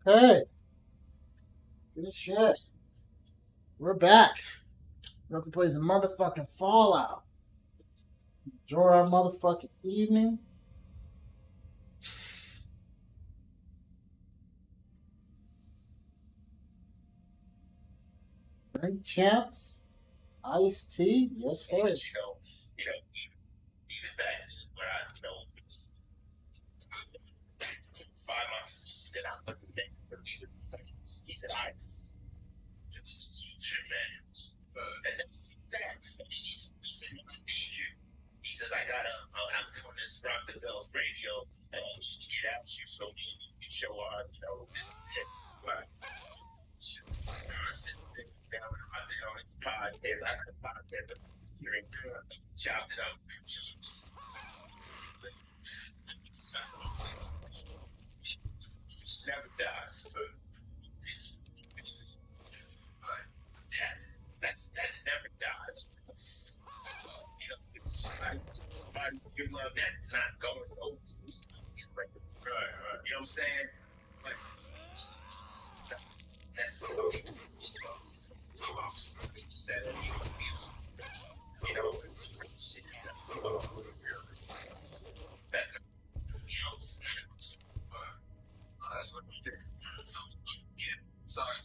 Hey, good shit. We're back. We have to play some motherfucking Fallout. Enjoy our motherfucking evening. Right, champs? Iced tea? Yes, sir. Even back to where I, 5 months that I wasn't there for me was the second. He said, Ice, it was shit, man. And that's that. He said, I need you. He says, I'm doing this Rock the Bells radio, and I need to get out you so me and you can show our, this, right? Sitting down out there on his podcast, I had a podcast of hearing chopped it up. Never dies. That never dies. Somebody's your love that's not going over. Right. You know what I'm saying? Like, necessarily. He said it. Shit. That's that's what I'm saying. So, yeah, sorry.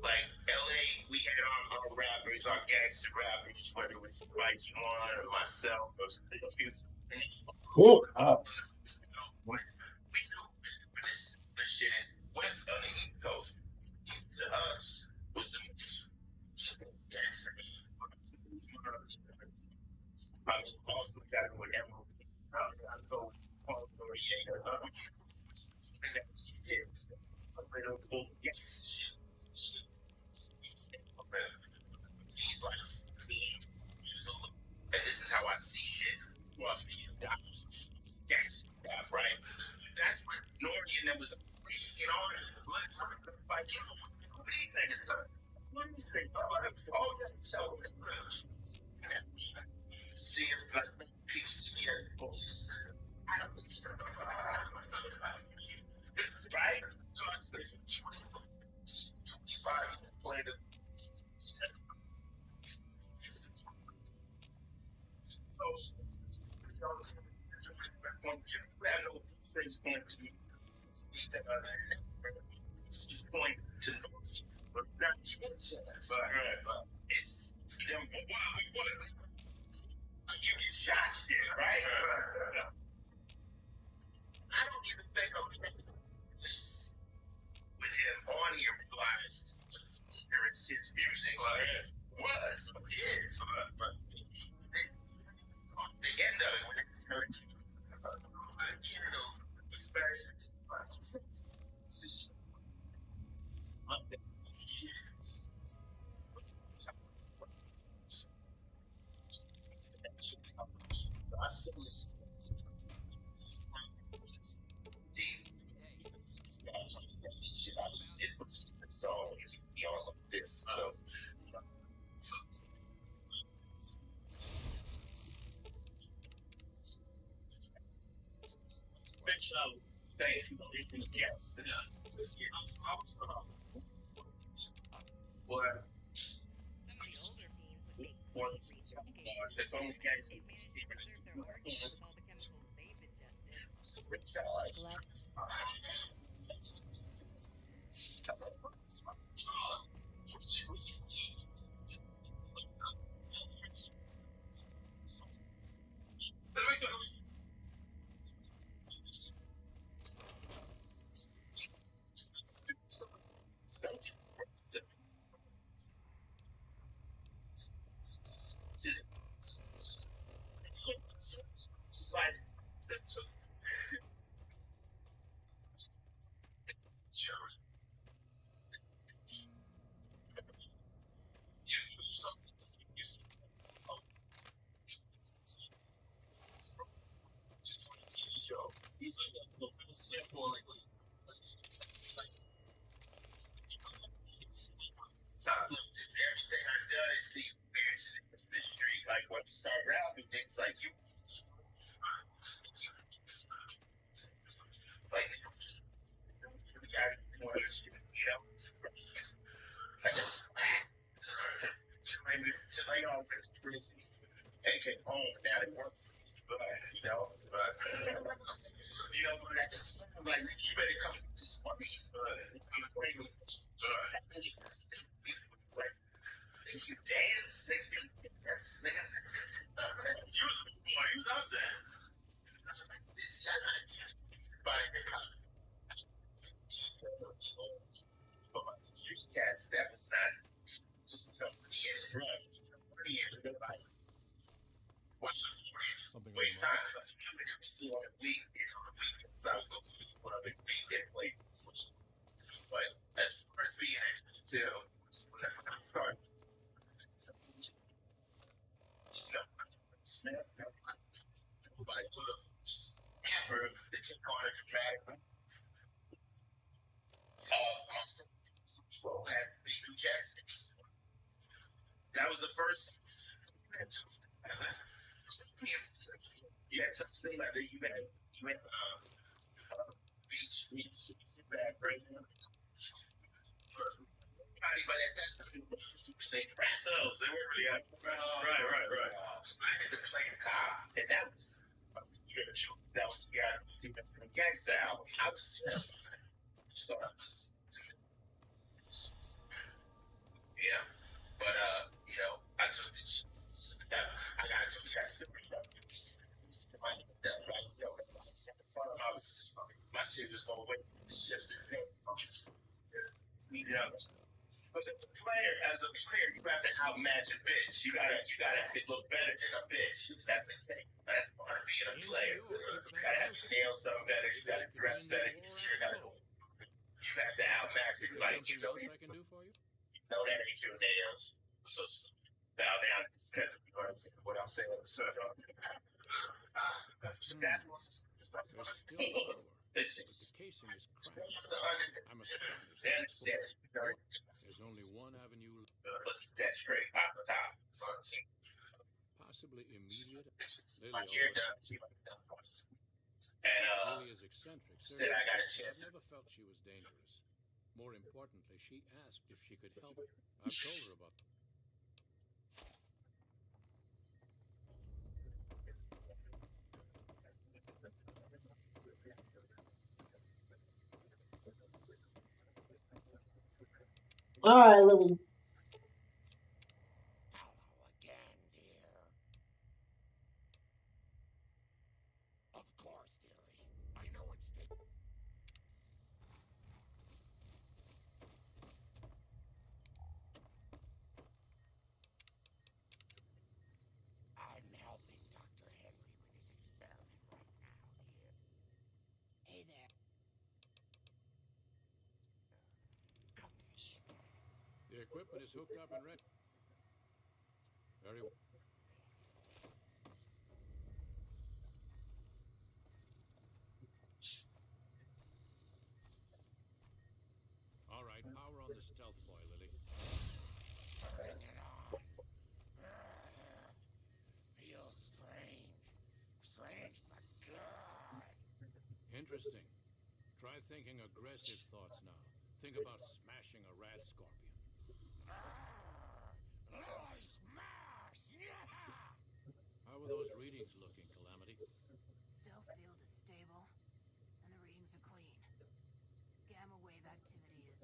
Like LA, we had our rappers, our gangster rappers, whether it was Spice One or myself or Cool. Up. We knew this shit west of the East Coast to us was the I mean, also got whatever. I go Noriega. Yes. He's like, and this is how I see shit. Plus, that's right. That's what Nori and them was like, yo, what do you think? What do you think? Oh, see him like people see me as police. Right? 25 played it. So, he's pointing to North, but it's not it's them. You get shots here, right? I don't even think I'm this with him on here realized hearing his music was his. The end of it when it hurt you. I hear those disparities. I see this. So just be all of this. Thank you. Yes. What? It's only guys who Everything I've done is see weird shit in this street. Like when you start rapping, things like you like you got more shit, you know. I just to lay on this prison and came home and now it works. But you know, but at the time, like you better come to this money. I'm afraid of like you dance, that's nigga. You was boy, you was out there. This but yes, that was not just somebody right. What's this? Something Wait, signs. That's what I'm see on the week. So I go on a big weekend late. But as far as being able to start, Smith, like was a ever the took on a dramatic. Flo had Big Jackson. That was the first. You had something like that. You had beach bad president. But at that time, they themselves. They weren't really out. Right. I had to play a cop, and that was spiritual. That was gangsta album. I was terrified. So I was, yeah. But I took the chance. I got to be that super. I was my shit was going with the shifts in there. But as a player, you have to outmatch a bitch. You gotta look better than a bitch. That's the thing. That's part of being a player. You gotta have your nails done better. You gotta dress better. You have to outmatch it. Like you know that ain't your nails. So bow down instead of what I'm saying. So that's listen. There's only one avenue. Let's get that straight. Off the top. Possibly immediate. My hair done. Lily is eccentric. Said I got a chance. I never felt she was dangerous. More importantly, she asked if she could help. I've told her about them. All right, Lily. Hello again, dear. Of course, dearie. I know it's I'm helping Dr. Henry with his experiment right now, dear. Hey there. Come see me. The equipment is hooked up and ready. Very well. All right, power on the stealth boy, Lily. Bring it on. Feels strange. Strange, but good. Interesting. Try thinking aggressive thoughts now. Think about smashing a rat scorpion. Lily smash! Yeah! How are those readings looking, Calamity? Still feel to stay stable, and the readings are clean. Gamma wave activity is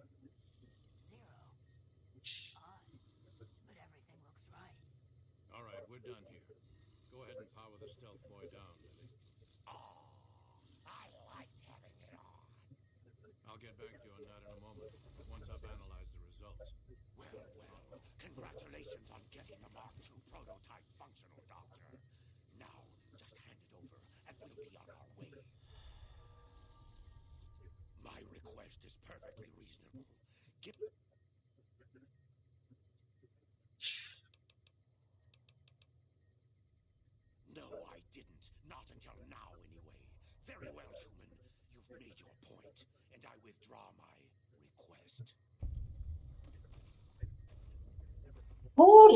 0. Odd, but everything looks right. All right, we're done here. Go ahead and power the stealth boy down, Lily. Oh, I liked having it on. I'll get back to you on that in a moment, once I've analyzed the results. Well, congratulations on getting the Mark II prototype functional, Doctor. Now, just hand it over, and we'll be on our way. My request is perfectly reasonable. No, I didn't. Not until now, anyway. Very well, human. You've made your point, and I withdraw my request. Oh,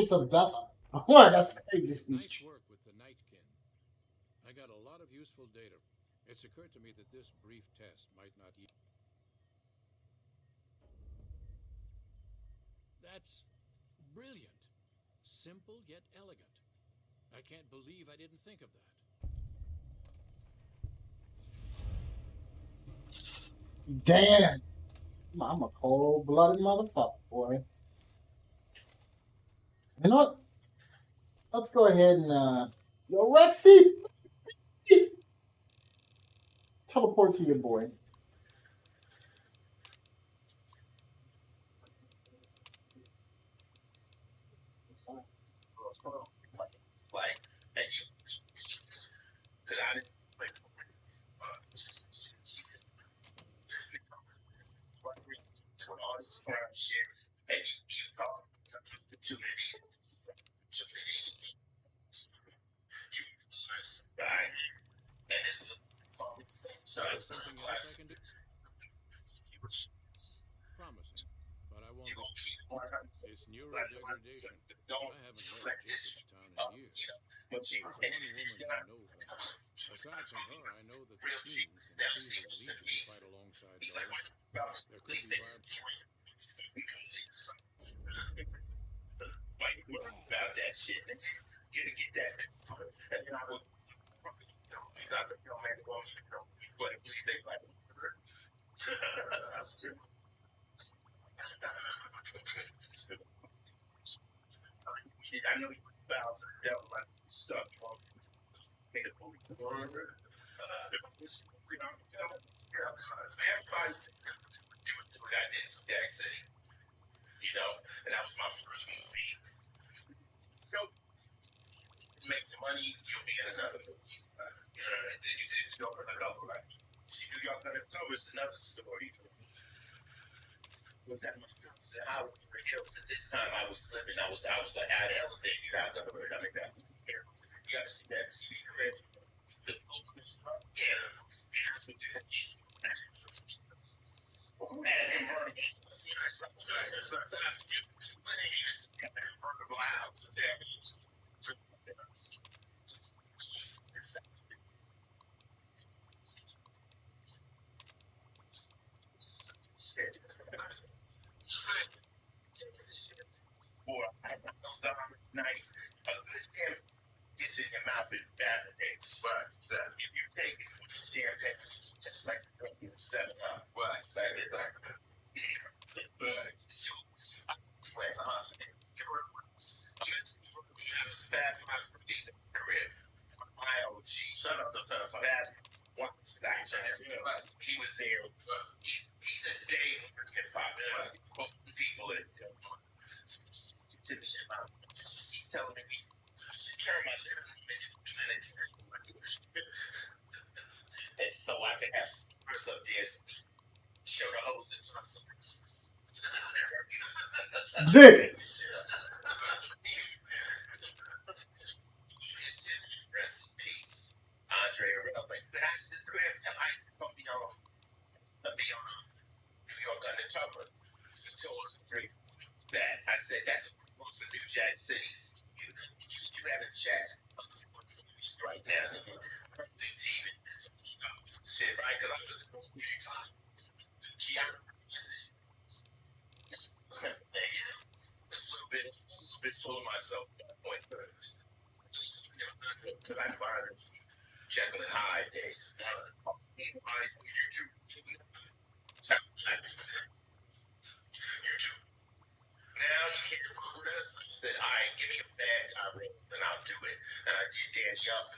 that's crazy Nice speech. work with the Nightkin. I got a lot of useful data. It's occurred to me that this brief test might not yield. That's brilliant. Simple yet elegant. I can't believe I didn't think of that. Damn. I'm a cold-blooded motherfucker, boy. You know what? Let's go ahead and yo, Rexy, teleport to your boy. Like, and you, because I didn't like, she said, doing all this crime shit, and you call the two of these, you guy, and this is a phone so it's Something glass. else I can do? Promising, but I won't. You gonna keep working. It's neurodegradation. Don't I haven't left let this Jacobstown in years. but you There's one woman who knows that. Aside from her, I know that the real cheap. teams Never and seen Caesar him Legion since fight alongside he's like, those. what? There could be Like, about that shit. Get that. And then I was, you guys are young man, like, they like, I know you bounce devil like stuff. Made a movie. Everybody's doing what I did in Jack City. You know, and that was my first movie. So, make some money, you'll be in another movie. And then you did New York Undercover, right? See, New York Undercover is another story. Was at my friend's house in Hills. At this time, I was living. I was an ad elevator. You have to heard of it. You got to see that TV crib. The ultimate stuff. Yeah. And convertible. Convertible house. Nice. A good damn gets in your mouth and validates. Right. So if you take it, damn that just like 7 up. Right. Like it's like right. So bad career. My OG son of bad one stash. He was there. He's a day hip hop. Most people that he's telling me I should turn my living room into a planetarium. And so I can have speakers up there, show the host and Dick. Rest in peace, Andre. I was like, but I just grabbed him. I don't be on New York Undercover. So that I said that's most of New Jack City. You haven't checked right now. Do TV shit, right? Because I was Keanu. A little bit full of myself at that point. Because I find Jekyll and Hyde days. YouTube. Now you can't fuck with us. I said, all right, give me a bad time and I'll do it. And I did Danny Up.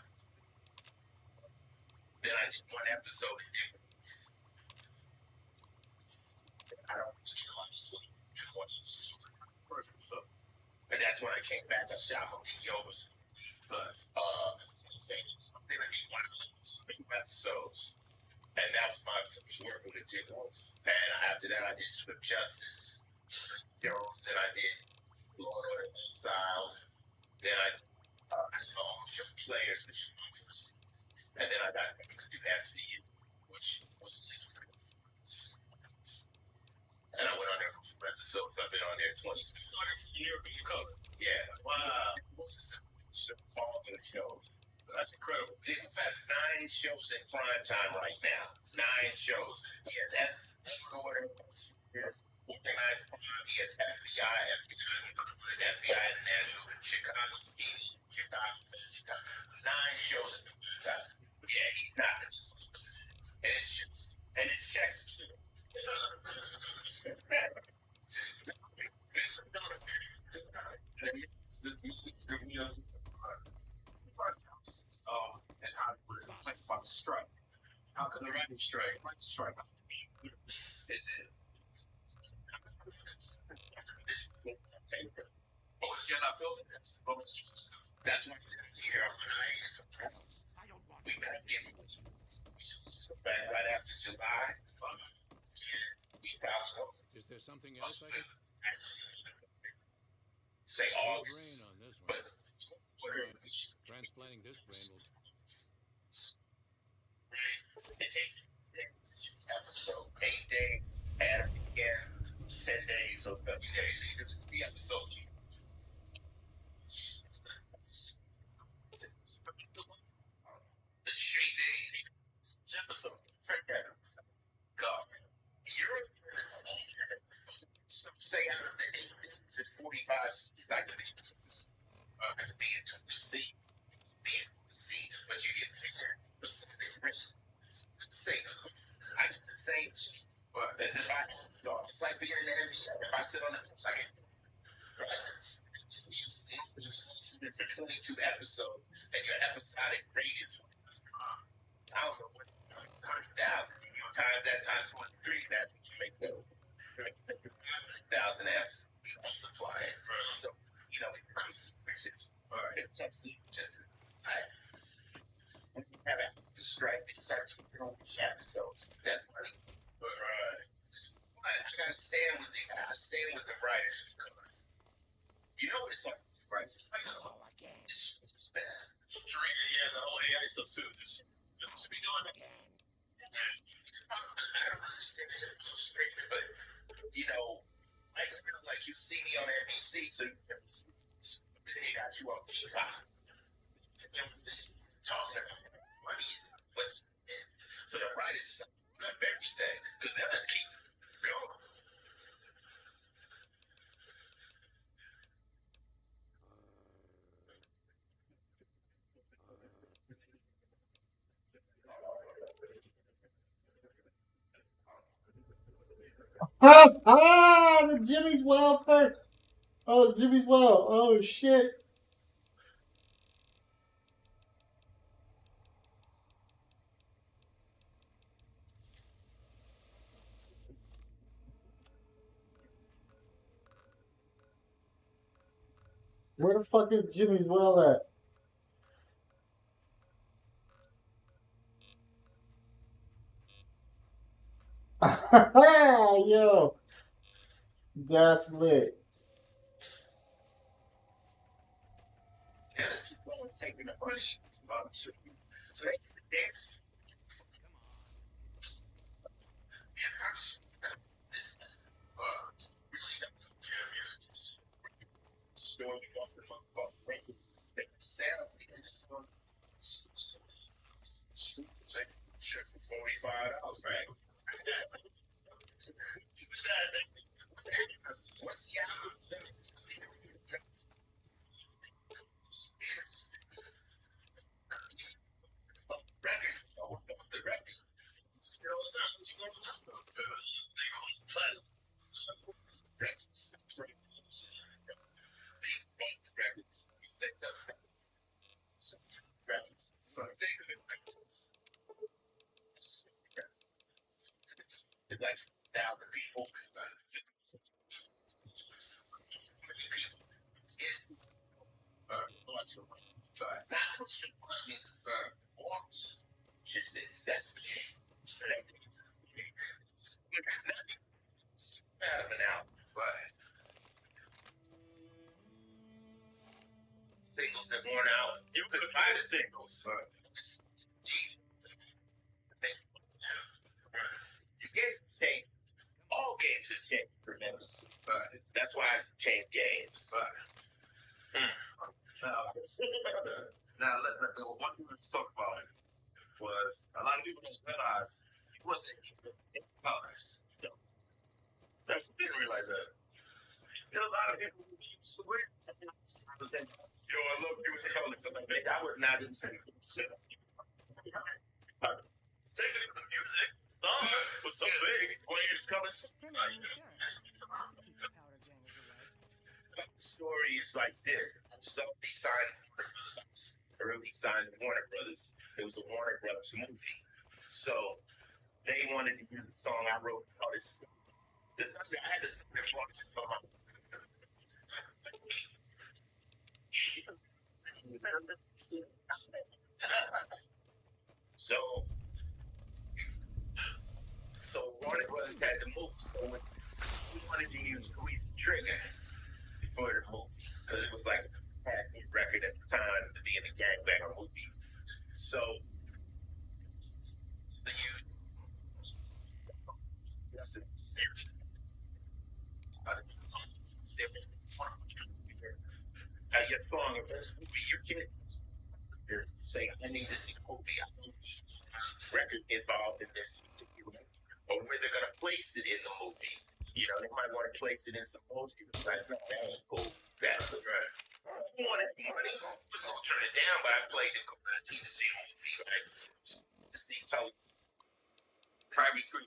Then I did one episode and did I don't realize what super person. So, and that's when I came back to shop with videos. But something I did one of those episodes. And that was my first work with the Tickles. And after that I did Swift Justice. Then I did Lord of the Exile. Then I show players, which was my first season. And then I got to do SVU, which was and I went on there for episodes. I've been on there 20. So started from the year you covered. Yeah. Wow. What's all the shows? That's incredible. Dickens has 9 shows in prime time right now. 9 shows. He has organized crime. He has FBI International, Chicago PD, Chicago. 9 shows in prime time. Yeah, he's not the and it's just and it's checks too. And how it was like about strike. How could the writing strike? Like strike. Is it? You're not filming this. That's what here on hiatus. We gotta get back right after July. Is there something else I could say brain August? on this one? But Transplanting this brain will it takes episode 8 days, add again 10 days, so 30 days. So you do 3 episodes. The 3 days episode. God, you're in the same. Say out of the 8 days, it's 45 seasons. I could be in 20 seasons. But you get specific say I get the same shit as if I thought. It's like being in the NBA. If I sit on the I get for 22 episodes and your episodic rate is I don't know what 100,000. You times that times 23, that's what you make those. 500,000 apps, you multiply it. So, you know, it becomes fixes. It's when you have a strike, they start taking on the episodes. That money. I gotta stand with the writers because you know what it's like. Right? It's bad. The whole AI stuff too. Just to be doing that. I don't understand it, but you know, like you see me on NBC, so they got you on Peacock. Talking about money is what's so the writers up everything because now let's keep going. The Jimmy's Well perk. Oh, Jimmy's Well. Oh, shit. Where the fuck is Jimmy's Well at? Yo. That's lit. Now let's keep going, taking the money. So they can dance. This story off the motherfucker. Sounds shirt for $45, right? What's the reference. So I think of it like this. Like 1,000 people. Just that's the game. Now, but singles that worn out. You could buy the singles. The games change. All games have changed for members. That's why it's changed games. Now, one thing let's talk about was a lot of people didn't realize he wasn't in colors. That's didn't realize that. There are a lot of people who used to wear. Yo, I love you with colors. I would not even say shit. Singing the music song was so big. When you just coming. The story is like this. So he signed Warner Brothers. It was a Warner Brothers movie. So they wanted to use the song I wrote. I had to do this song. So Warner Brothers had the movie. So we wanted to use Louis Trigger for the movie because it was like a record at the time to be in a gangbanger movie. So your song, you can say, I need to see a movie. I need record involved in this, or where they're gonna place it in the movie. You know, they might want to place it in some movie. Like, no, that ain't cool. That's right. I wanted money. I was gonna turn it down, but I played it because I need to see a movie, right? To see how private screen.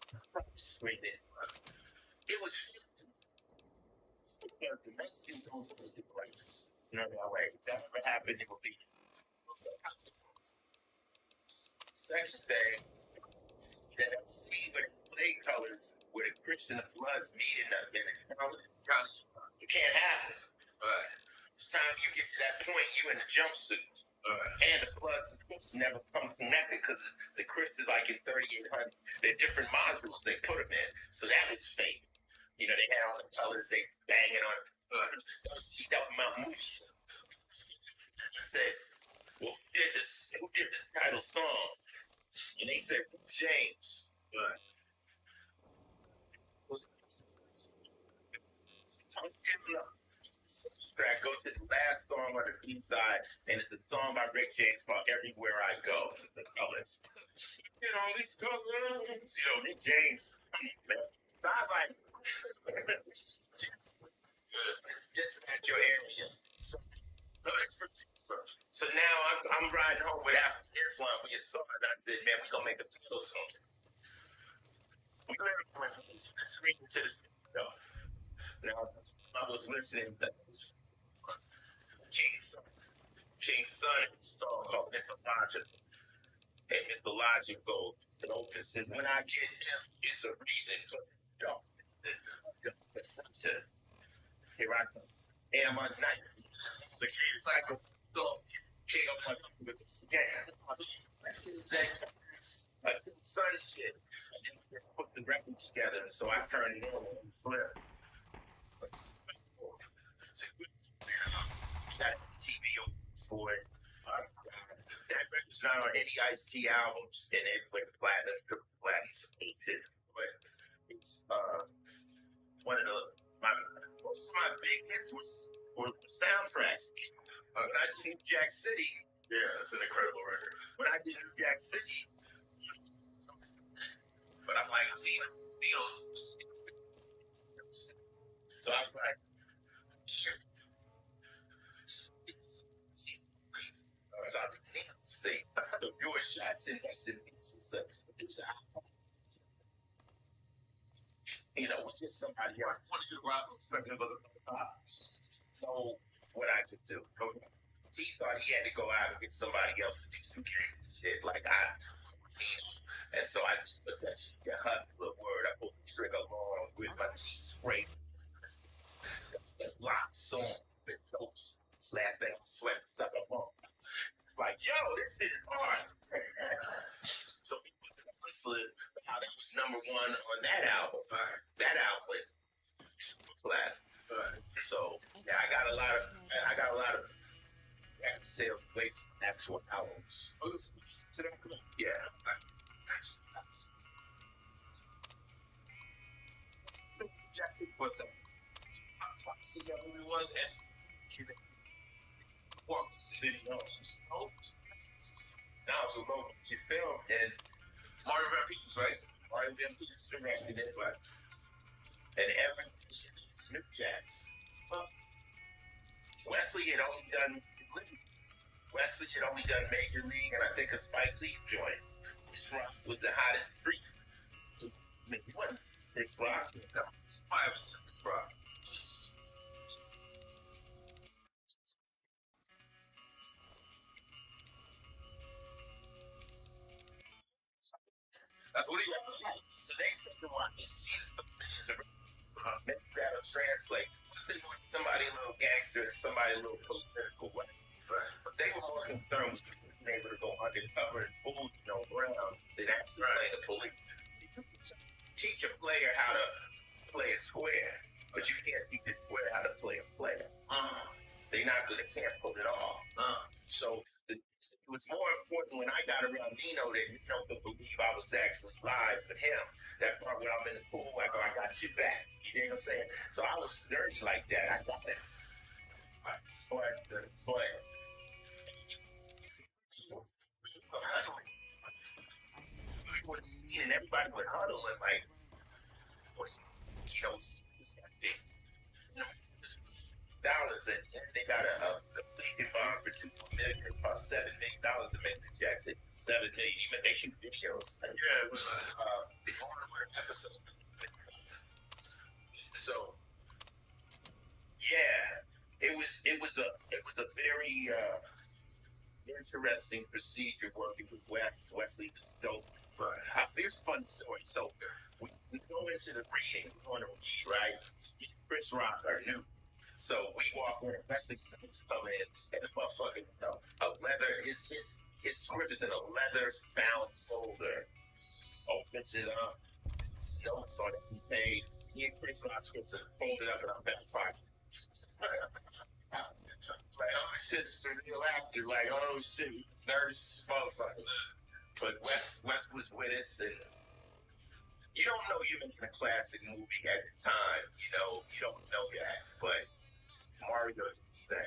It was because the Mexican don't say the greatest. You know that way. If that ever happened, it would be. Second thing, that I see when they play colors, where the Crips and the Bloods meet in the college, it can't happen. But the time you get to that point, you in the jumpsuit. And the Bloods and Crips never come connected because the Crips is like in 3800. They're different modules they put them in. So that was fake. You know, they had all the colors, they banging on. That was my movie. I said, well, who did this title song? And they said, James. I go to the last song on the B-side, and it's a song by Rick James called Everywhere I Go. The colors. You know, these colors. You know, Rick James. Sounds like just at your area. So now I'm riding home with African Islam for your son. And I said, man, we gonna make a title song. We literally went to the studio. Now I was listening to King's son is a song called Mythologic. And Mythological, it opens says, when I get him, it's a reason. Here I come. Am I night? The key cycle. So, king of my with this game. Son shit. Just put the record together, so I turned it on and flip. Got TV for it. That record's not on any Ice-T albums, and it went platinum, but it's one of most of my big hits were soundtracks. When I did New Jack City, yeah, that's an incredible record. When I did New Jack City, but I'm like, so I was like, shit. So I think say the viewer shots in that sentence was you know, with just somebody else. Know what I could do. he thought he had to go out and get somebody else to do some gangster shit. Like and so I just put that shit in the word. I pulled the trigger along with my teeth straight. Lock song with those slap that sweat stuff up on. Like, yo, this shit is hard. So we put the whistle, how that was number one on that album. That album went super flat. So yeah, I got a lot of record sales away from actual albums. Oh, yeah. Jackson was see who he was and now it's a low budget film and Mario Van Peebles, right? Mario Van Peebles directed it, but and every Smith Jacks. Wesley had only done Major League, and I think a Spike Lee joint. Chris Rock was the hottest street. Maybe what? Chris Rock. No, I was Chris Rock. What do you have? So they said to watch this season of that'll translate. They want somebody a little gangster and somebody a little political way. But they were more concerned with people being able to go undercover and fool around than actually play the police. Teach a player how to play a square, but you can't teach a square how to play a player. They're not good. They can't pull it off. So it was more important when I got around Nino that Nino could believe I was actually live with him. That part when I'm in the pool, like, oh, I got your back. You know what I'm saying? So I was dirty like that. I got that. I swear. We would see and everybody would huddle and like, dollars and they got a bleeding bond for $2 million. It cost $7 million to make the Jackson. $7 million. Even they shoot videos. Yeah, it was the owner episode. So yeah, it was a very interesting procedure working with Wesley was dope. Here's a fun story. So we go into the reading, we're going to read, right? Chris Rock are new. So we walk in, Wesley Snipes come in, and the motherfucker, a leather, his script is in a leather bound folder. Opens it up, notes on it, he paid. He and Chris Rock scripts are folded up in our back pocket. Like, oh shit, it's a real actor. Like, oh shit, nervous motherfucker. But Wes was with us, and you don't know you're making a classic movie at the time. You don't know that, but Mario's thing.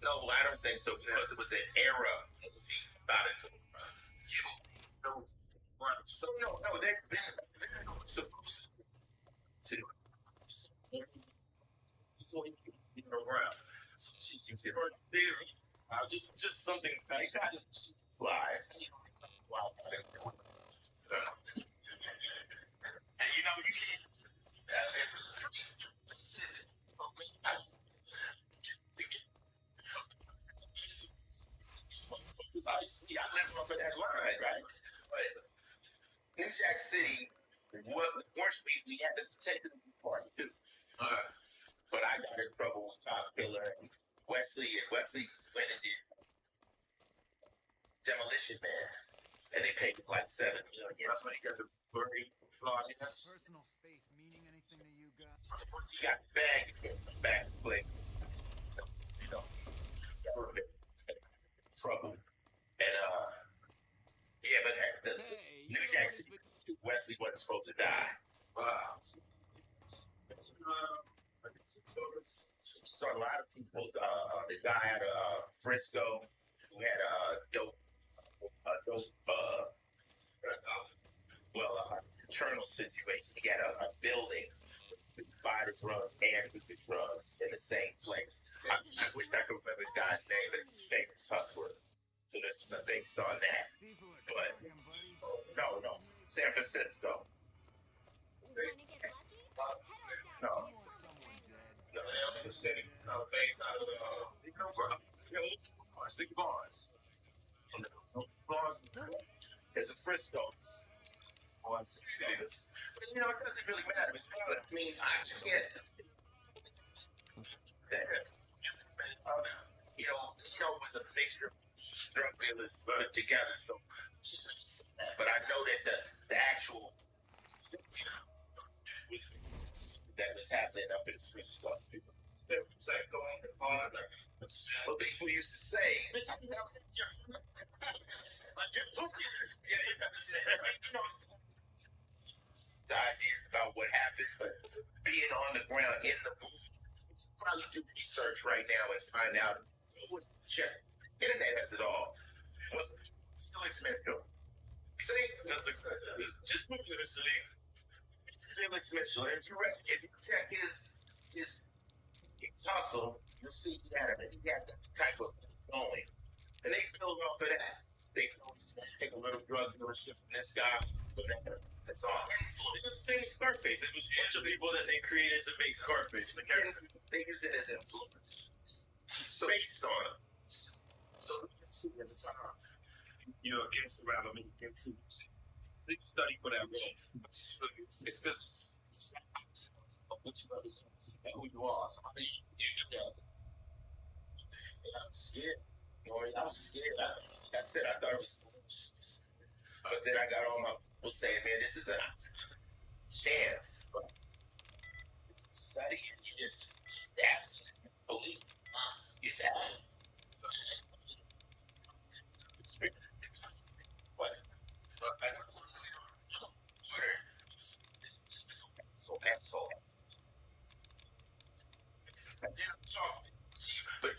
No, I don't think so, because it was an era movie about it. So no, they're supposed to. So you know, around. Just something exactly fly. Wow. And you know, you can't. I live off of that line, right? But New Jack City, once we had to take the party too. But I got in trouble with Top Killer and Wesley went and did Demolition Man, and they paid him like $7 million. That's when he got the buried body. Personal space meaning anything to you guys? So once he got back to play, trouble. And yeah, but the New Jack City, Wesley wasn't supposed to die. Wow. So a lot of people, the guy out of Frisco who had a dope internal situation. He had a building with buy the drugs and with the drugs in the same place. I wish I could remember the guy's name, but it's famous hustler. So this is based on that. But no, San Francisco. Wanna get lucky? Head on down to the atomic. else was saying, based out of Sticky bars. From the bars, it's a Frisco's. Oh, I'm serious. But you know, it doesn't really matter. It's not, I mean, I can't. You know, it was a mixture of drug dealers put together. So, but I know that the actual that was happening up in Frisco. Psycho on the partner. What people used to say, like you're the ideas about what happened, but being on the ground in the booth, probably do research right now and find out. Check. Internet has it all. Still expensive. See, that's just look at this, Still expensive. If you check his hustle, you'll see he got that type of going. And they build off of that. They take a little drug dealership from this guy, but that's all influence. The same Scarface. It was a bunch of people that they created to make Scarface. They use it as influence. So based on it. So you see as a time, against the rap, I mean, you can see. They study for that role. It's just what you and who you are. So I mean, you do that. And I was scared. I was scared. I said I thought it was bullshit. But then I got all my people saying, man, this is a chance. But if you study it, you just have to believe. You just have to. So I didn't talk to you, but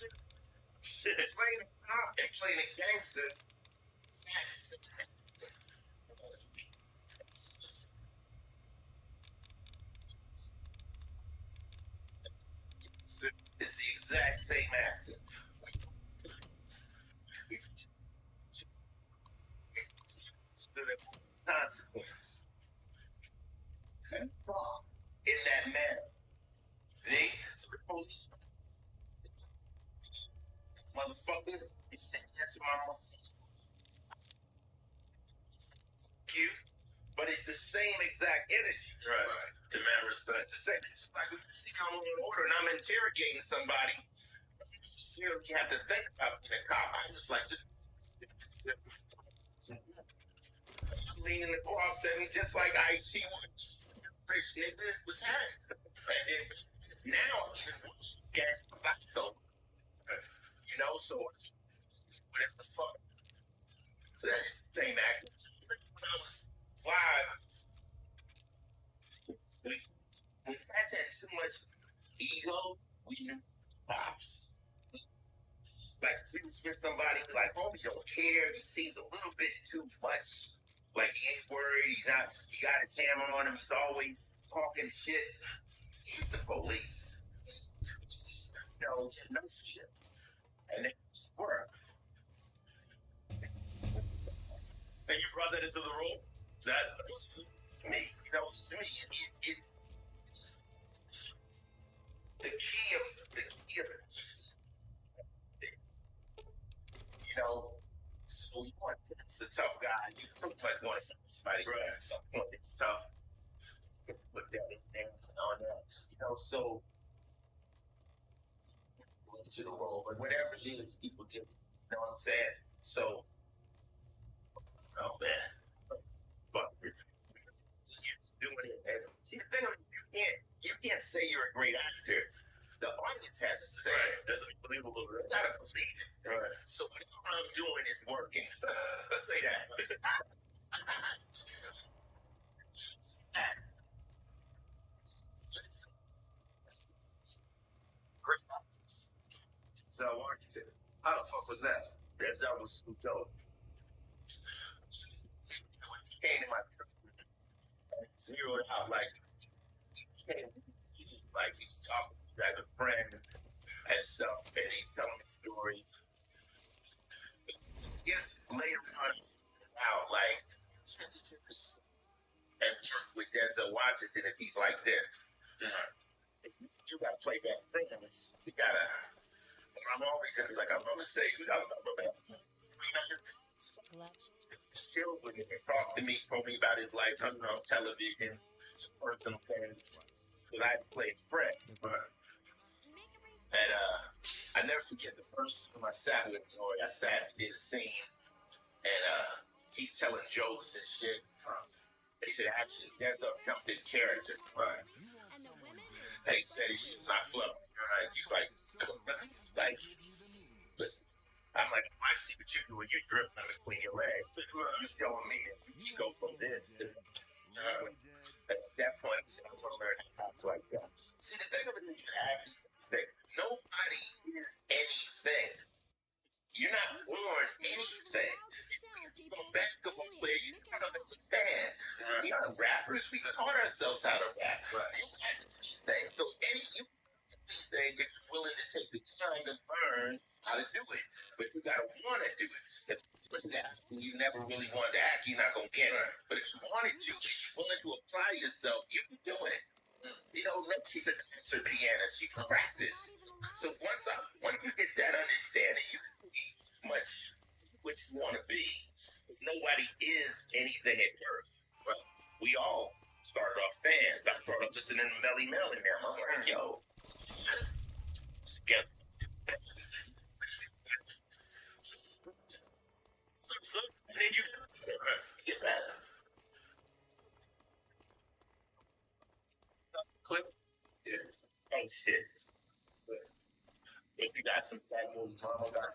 playing a gangster. It's the exact same actor. Consequence. In that manner. See? So the police motherfucker is saying that's my motherfucker. Cute, but it's the same exact energy. Right. Demand respect. It's the same. It's like if I'm on order and I'm interrogating somebody, I don't necessarily have to think about the cop. I just like leaning across at me just like Ice-T was having. And then now I'm even gas though. So whatever the fuck. So that's the same act. When I was 5, we guys had too much ego, we knew pops. Like if he was with somebody, like, homie don't care, he seems a little bit too much. Like he ain't worried, he got his hammer on him, he's always talking shit. He's the police. No fear. And it was work. So you brought that into the role? It's me. It's me. The key of so you want, it's a tough guy. You might want somebody at some point it's tough. Put that in there on that. So into the role, but whatever it is, people do. You know what I'm saying? So, oh man, fuck, you're doing it. And see, the thing is, you can't say you're a great actor. The audience has to say, that's unbelievable. Right? Gotta believe it. Right. So whatever I'm doing is working. Let's say that. Great actors. So Washington. How the fuck was that? That's how was Snoop Dogg. Came in my truck. Zeroed out like he's talking like a friend and stuff, and he's telling me stories. Yes, later on, out like and with Denzel Washington, if he's like this. You gotta play best friends. You gotta. I'm always gonna be like, I'm gonna say, Chill with me, talk to me, told me about his life, on television, some personal things. Because I played Fred. And I never forget the first time I sat with Joy. I sat and did a scene, and he's telling jokes and shit. He said, actually, that's a jumped in character. He said he should not flow. He was like, listen. I'm like, I see what you're doing. You're dripping between your legs. You're showing me that you go from this to at that point, I said, I want to learn how to like that. See, the thing of it is, nobody is anything. You're not born anything. You're a basketball player. You don't understand. We are rappers. We taught ourselves how to rap. So anything if you're willing to take the time to learn how to do it, but you gotta want to do it. If you never really wanted to act, you're not gonna get it. But if you wanted to, if you're willing to apply yourself, you can do it. You know, he's a dancer pianist. You can practice. So once you get that understanding, you can be much what you want to be. Because nobody is anything at birth. Well, we all started off fans. I started off listening to Melly Mel in there. I'm like, yo. Get and then you get that clip. Yeah. Oh shit. If you got some fat little mama got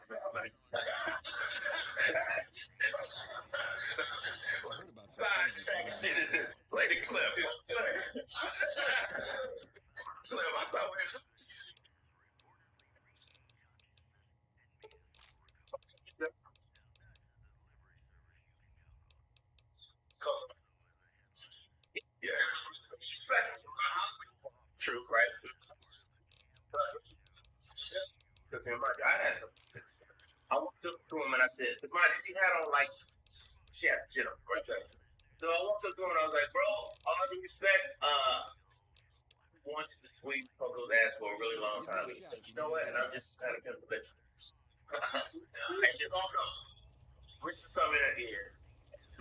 shit in there. Play the clip. Slim, I thought we was yeah. True, right? Because I walked up to him and I said, because she had on like, she had shit on right there. So I walked up to him and I was like, bro, all due respect, wants to sweep Coco's ass for a really long time. He said, you know what? And I'm just kind of pissed at you. I just whispered something in her ear.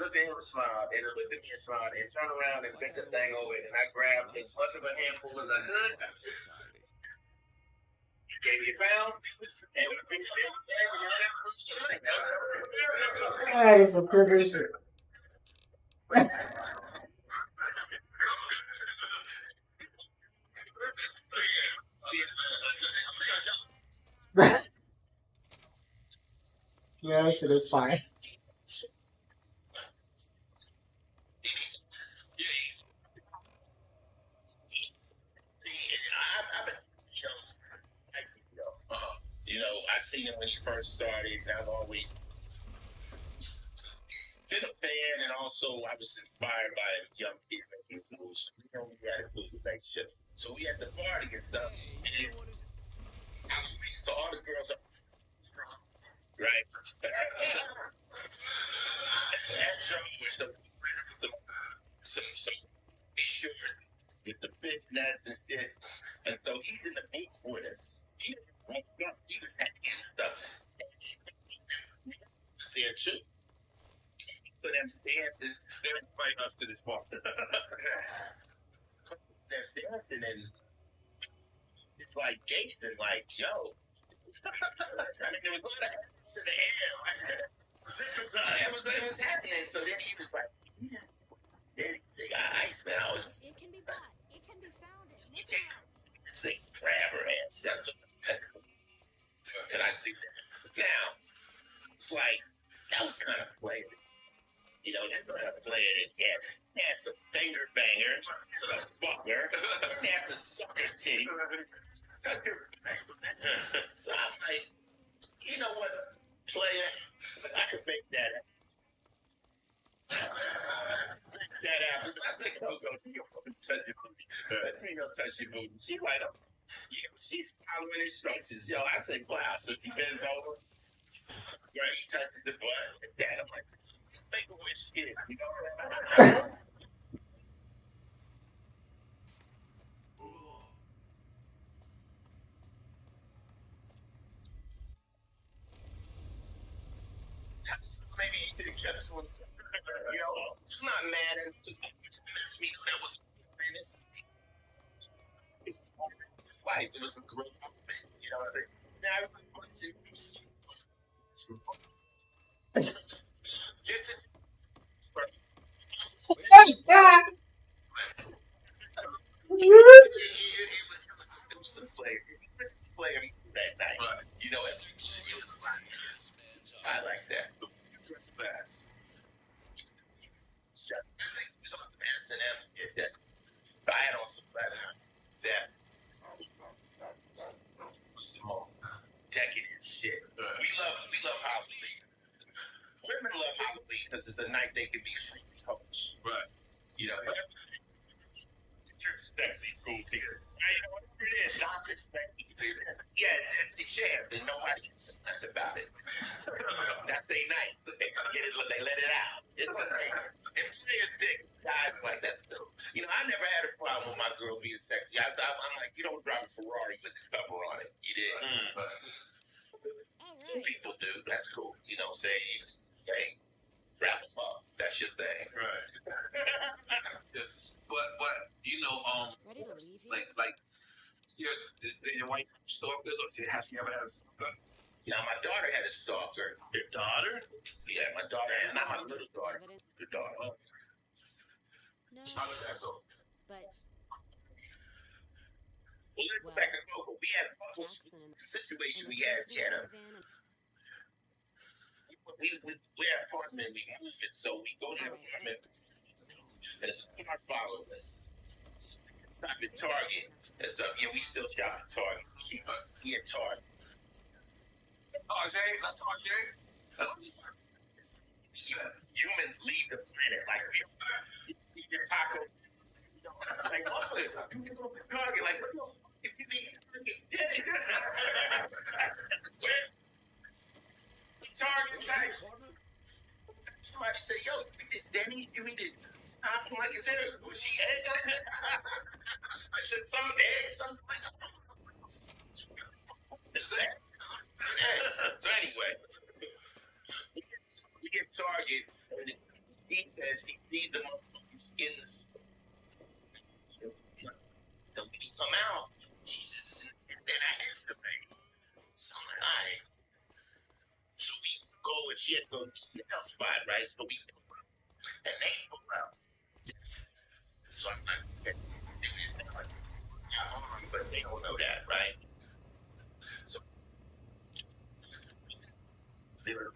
Looked at him and smiled, and looked at me and smiled, and turned around and picked the thing over it, and I grabbed as much of a handful as I could. Gave me a pound, and we finished it. That is some creepy shit. Yeah, that shit is fine. I seen him when he first started, and I've always been a fan, and also I was inspired by a young kid making moves. We had a good relationship. So we had the party and stuff, and I was to all the girls up, right? That drum with some shirt with the big nuts and shit. And so he's in the mix with us. He was at stuff. Said shit. So them dancing, they're inviting us to this bar. They're dancing and it's like Jason, like, yo. I mean, there was a lot of hands in the air. It was happening. So then he was like, ice man. It can be bought. It can be found. Say, grab her hands. That's can I do that? Now, it's like, that was kind of playing. You know, that's kind of playing it. That's a finger banger, a fucker, that's a sucker titty. So I'm like, you know what, player, I could make that happen. That happens. I think I'll go touch your booty. You go touch your booty. She like, she's following instructions. Yo, I say, wow, so she bends over. Right, he touches the butt. And dad, I'm like, make a wish kid, you know? Maybe he could have kept to himself. You know, I'm not mad at him. Just mess me. That was his life. It was a great moment. You know, now everyone's in get to it was a player that night. Right. You know, it was fun. I like that. Dress fast. So, I think it was on the S&M. I had on some leather that some more decadent shit. We love Halloween. Women love Halloween because it's a night they can be free coach. Right. You know, you're sexy, cool tears. You know, whatever it is, Doc is sexy. Yeah, that's the chance, and nobody can say nothing about it. That's their night. They get it, they let it out. It's a thing. If players dick, guys like that's dope. You know, I never had a problem with my girl being sexy. I'm like, you don't drive a Ferrari with the cover on it. You did. Some people do. That's cool. You know, say, hey, wrap them up. That's your thing. Right. Yes. But you know, Ready to leave here? like, your wife stalkers, or has she ever had a stalker? Yeah, my daughter had a stalker. Your daughter? Yeah, my daughter, and not my little daughter. Your daughter. No, How did that go? but Well, let's go back to local. We had a Jackson and situation. the We had caravan we had apartment. We moved it, so we go to the apartment. And it's hard follow us. Stop at Target and stuff. Yeah, we still shop at Target. We at Target. Target, not Target. Humans leave the planet like we eat your taco. Like, what's it? You go to Target, like, what the fuck if you eat Target types. Somebody say, yo, Danny, you eat it. I'm like, is there a Gucci egg? I said, some eggs, some. Is that? So anyway, we get Target, and he says he needs the motherfuckers in the store. So when he come out, she says, and then I estimate. So I'm like, all right. So we go, and she had to go to the ChiLL spot, right? So we pull out, and they pull out. So I'm like, let's do this now. But they don't know that, right? So they're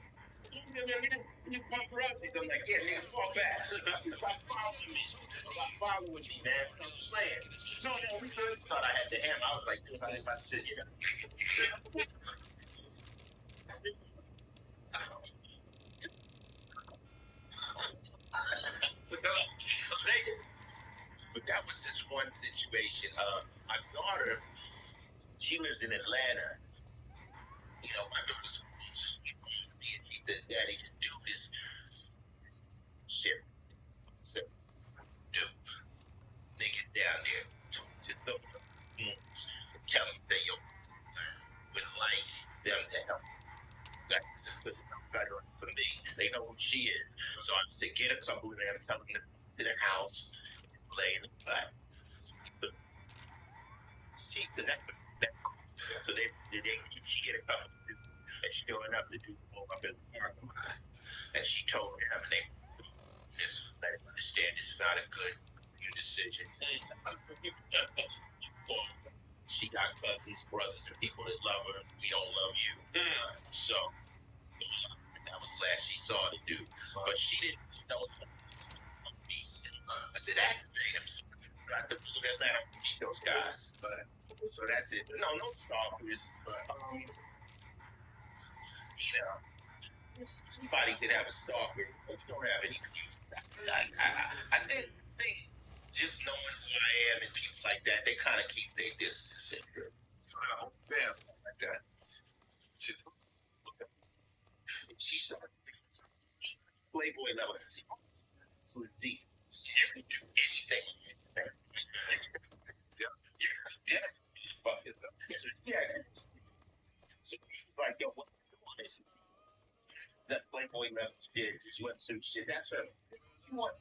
paparazzi. I'm like, yeah, nigga, fall back. Stop following me. Stop following me, man. Stop playing. No, we really thought I had the hammer. I was like, dude, I didn't my shit, you know. But that was such one situation. My daughter, she lives in Atlanta. You know, my daughter was daddy just do this shit. So, dude, they get down there, talk to them, tell them they would like them to help. Listen, better for me. They know who she is. So I just to get a couple of them, tell them to the house, lay in the back. See, so she get a couple of them, and she know enough to do more up in the parking lot. And she told him, and they let him understand this is not a good decision. She got cousins, brothers, and people that love her. We don't love you. So that was last she saw to do. But she didn't know. I said, activate him. I could do that now. Meet those guys. So that's it. No stalkers. You know, somebody could have a stalker, but we don't have any. I think just knowing who I am and people like that, they kind of keep their distance. Fans like that. She started Playboy level. So deep. Anything. Yeah. So it's like, yo, what do you want? That Playboy level shit, sweatsuit shit. That's her. You want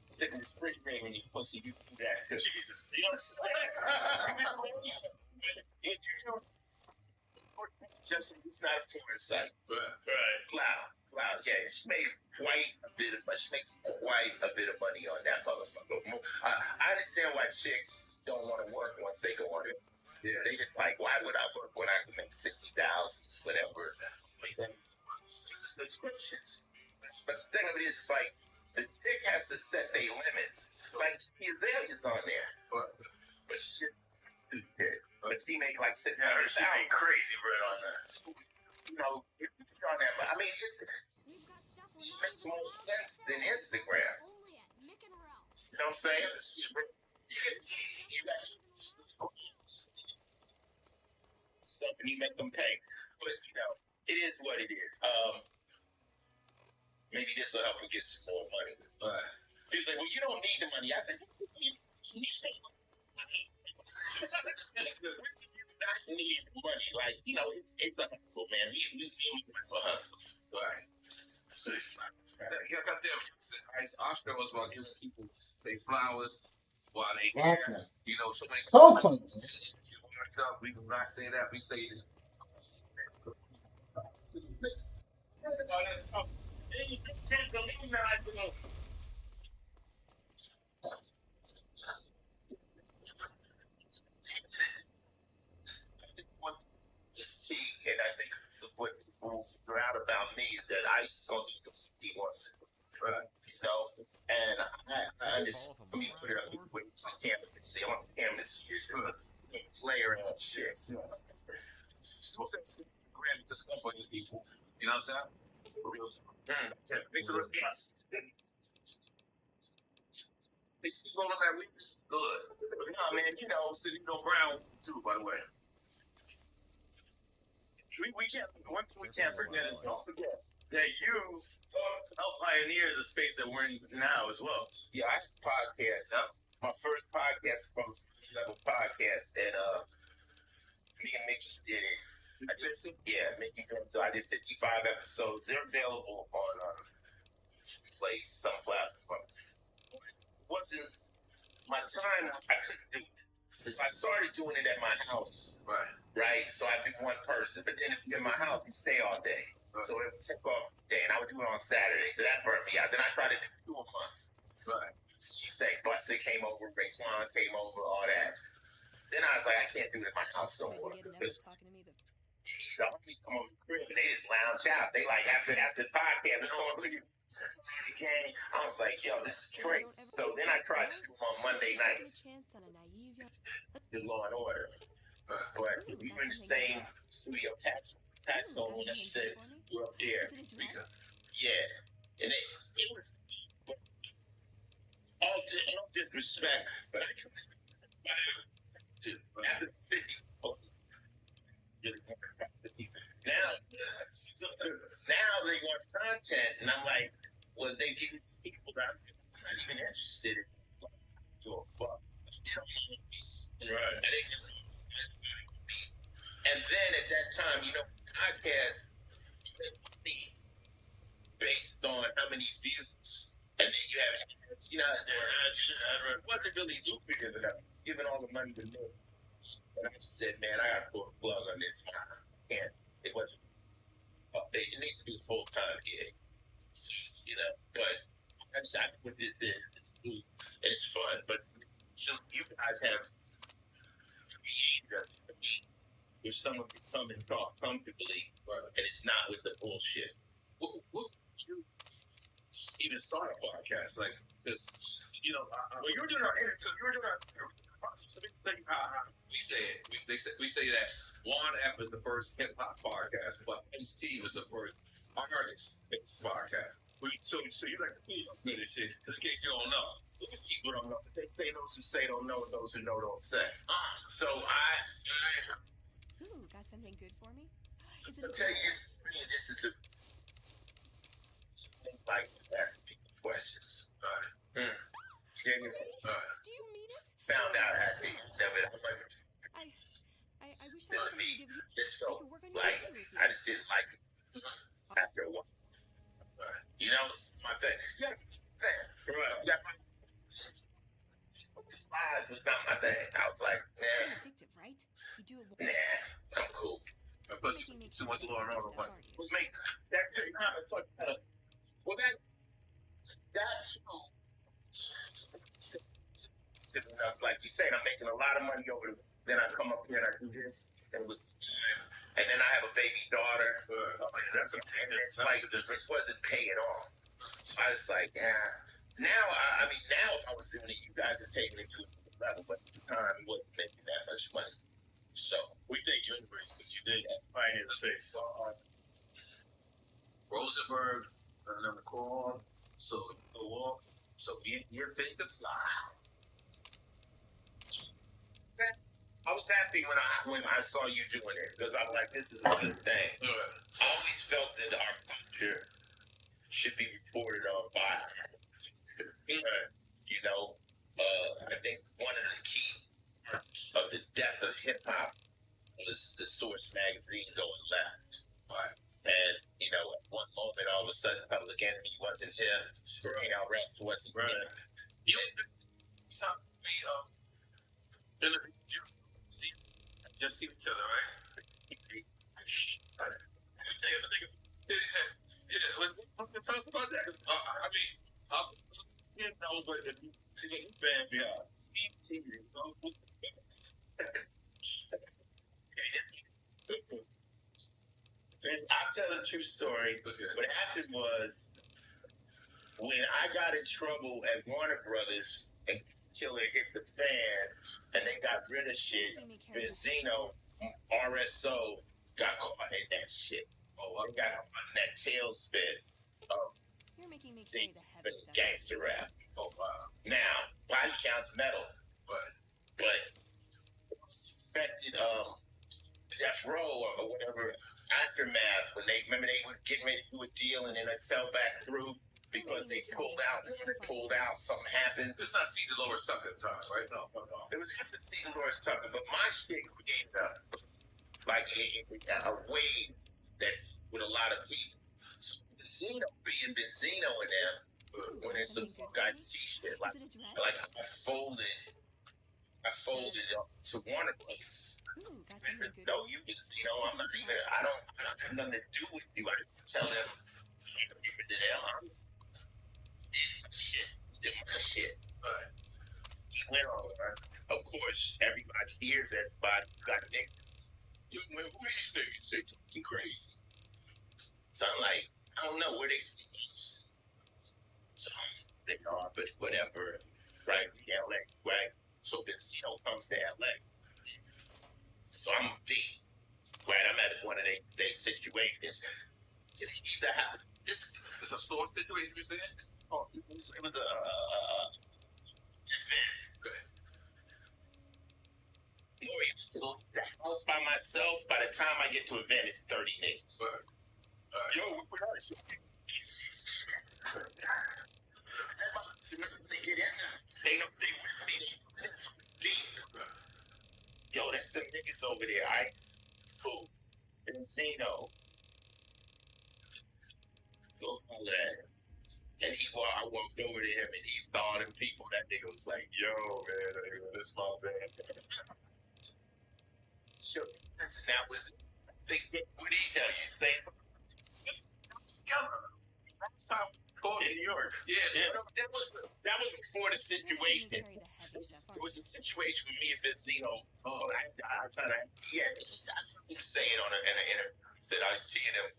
stick in the spring ring in your pussy, you do that. Jesus. You know what I'm saying? Just it's not a porn site. Right. Cloud. Yeah, she made quite a bit of money on that motherfucker. I understand why chicks don't want to work once they go on it. Yeah. They just like, why would I work when I can make 60,000, whatever? This is subscriptions. But the thing of it is, like, the chick has to set their limits. Like, the Azalea's on there. But shit. But she made like 600,000. She made crazy bread on that. So, you know, on that. I mean, it makes more sense than Instagram. You know what I'm saying? You got stuff and you make them pay. But you know, it is what it is. Maybe this will help her get some more money. He's like, well, you don't need the money. I said, you need need money, like, you know, it's a hustle, man. We need for hustles. Right. So it's goddamn, Oscar was about giving people their flowers while they Exactly. you know, so many Toe cleanses. We do not say that, we say it. This tea, and I think what people figure out about me is that Ice is gonna do the he wants to, right? You know, and I just let me put it up with the camera to see. I want the camera to see this player and shit. So since Graham just come for these people, you know what I'm saying? For real. Thanks for the they see all of that weakness. Good. No, man, you know, Brown too, by the way. We can't forget it. Don't forget that you helped pioneer the space that we're in now as well. Yeah, I had a podcast. My first podcast from Level Podcast, and me and Mickey did it. Mickey did it. So I did 55 episodes. They're available on some platform. It wasn't my time. I couldn't do it. Because I started doing it at my house. Right? So I'd be one person. But then if you're in my house, you stay all day. So it would take off the day, and I would do it on Saturday. So that burned me out. Then I tried to do 2 a month. Right. You say Buster came over, Raekwon came over, all that. Then I was like, I can't do it at my house no more. Because the homies come over the crib, and they just lounge out. They like, after the podcast, it's on to you. I was like, yo, this is crazy. So then I tried to do it on Monday nights. The Law and Order. But we were in the same studio, tax zone, and he said, we're up there. Yeah. And it was all disrespect, but I took it after 50. Now they want content, and I'm like, well, they give it to people that I'm not even interested in. Right. And then at that time, you know, podcasts based on how many views, and then you have, you know, wasn't really lucrative enough. It's giving all the money to me. And I just said, man, I gotta pull a plug on this. And it wasn't. It needs to be a full-time gig, you know. But I decided what this is. It's cool and it's fun. But you guys have created where someone can come and talk comfortably, and it's not with the bullshit. What would you even start a podcast? Like, because, you know, well, you were doing our interview, we say that Juan F is the first hip hop podcast, but Ice-T was the first artist podcast. So you like to feel good and shit, just in case you don't know. People don't know. They say those who say don't know, and those who know don't say. So Ooh, got something good for me? I'll tell you this is the like questions. Do you mean it? Found out how they never like I wish I to could me. give you This felt work on your like history with I just didn't like it after a while. You know, it's my thing. Yes, right. Yeah. This live was not my thing. I was like, It's nah, addictive, right? You do it. nah, I'm cool. Plus, too much law and order. What? Was me. That kind of fuck. Well, that too. Like you said, I'm making a lot of money over there. Then I come up here and I do this. And then I have a baby daughter. That's like this wasn't paying off. So I was like, yeah. Now, I mean, now if I was doing it, you guys are taking it to another level. But at the time, it wasn't making that much money. So We thank you anyways, because you did pioneer the space. Rosenberg, another call, so the walk, so you're fit to fly. I was happy when I saw you doing it because I'm like, this is a good thing. I always felt that our culture should be reported on by, you know, I think one of the key parts of the death of hip hop was the Source magazine going left. Right. And, you know, at one moment, all of a sudden, Public Enemy wasn't here. Bring out rap wasn't here. You so we see just see each other, right? Let me tell you, the nigga. When tell us about that. I mean, you know, but the band, yeah. I'll tell a true story. Okay. What happened was when I got in trouble at Warner Brothers and Killer hit the fan and they got rid of shit, Benzino, RSO got caught in that shit. Oh, I got caught in that tailspin of You're making me carry the heavy stuff. gangster rap. Oh, wow. Now, body counts metal, but suspected Death Row or whatever aftermath when they remember they were getting ready to do a deal and then it fell back through because they pulled out. And when they pulled out, something happened. It's not C. Dolores Tucker at the time, right? No. It was him to see Dolores Tucker, but my shit created a wave that with a lot of people. So Benzino being Benzino in them when it's some guy's t-shirt like I folded up to Warner Brothers. Ooh, got something good. No, you Benzino, I'm not even. I don't have nothing to do with you. I tell them, give it to them. Did my shit. He went on. Of course, everybody hears that spot. You got niggas. Who are these niggas? They talking crazy. So I'm like, I don't know where they from. So they are, but whatever. Right? LA, right? So Benzino comes to LA. So I'm deep. Right? I'm at one of their situations. It's a store situation, you saying? Oh, it was a event. Okay. The house by myself, by the time I get to event, it's 30 niggas. Yo, what are you? They get in there. They know they with me. It's deep. Yo, there's some niggas over there. Ice. Cool. Benzino. Go follow that. And I walked over to him and he saw them people. That nigga was like, yo, man, this is my band. Sure. And that was what did he tell you? Stay together. That's how we called in New York. Yeah. That was before the situation. It was a situation with me and Benzino. I thought I didn't say it on a said Ice-T and him.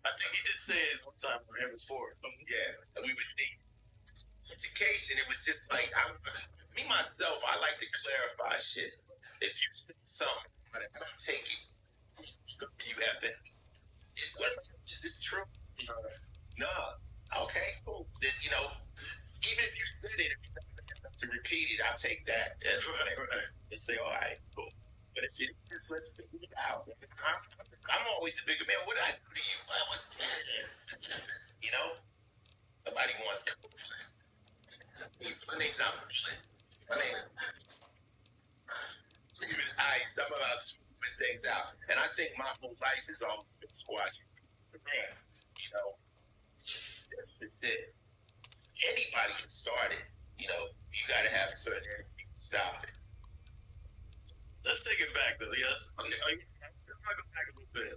I think he did say it one time for him before. Yeah, and we was the education. It was just like me myself. I like to clarify shit. If you say something, I don't take it. You have been. Is this true? No. Okay, cool. Then even if you said it, if you have to repeat it, I'll take that. That's right. And say, all right, cool. But if it is, let's figure it out. I'm always a bigger man. What did I do to you? What's that? Nobody wants my name's not my name. Ice. I'm about smoothing things out. And I think my whole life has always been squashing. That's it. Anybody can start it. You know, you gotta have certain energy to stop it. Let's take it back though. Yes, I'm gonna go back a little bit.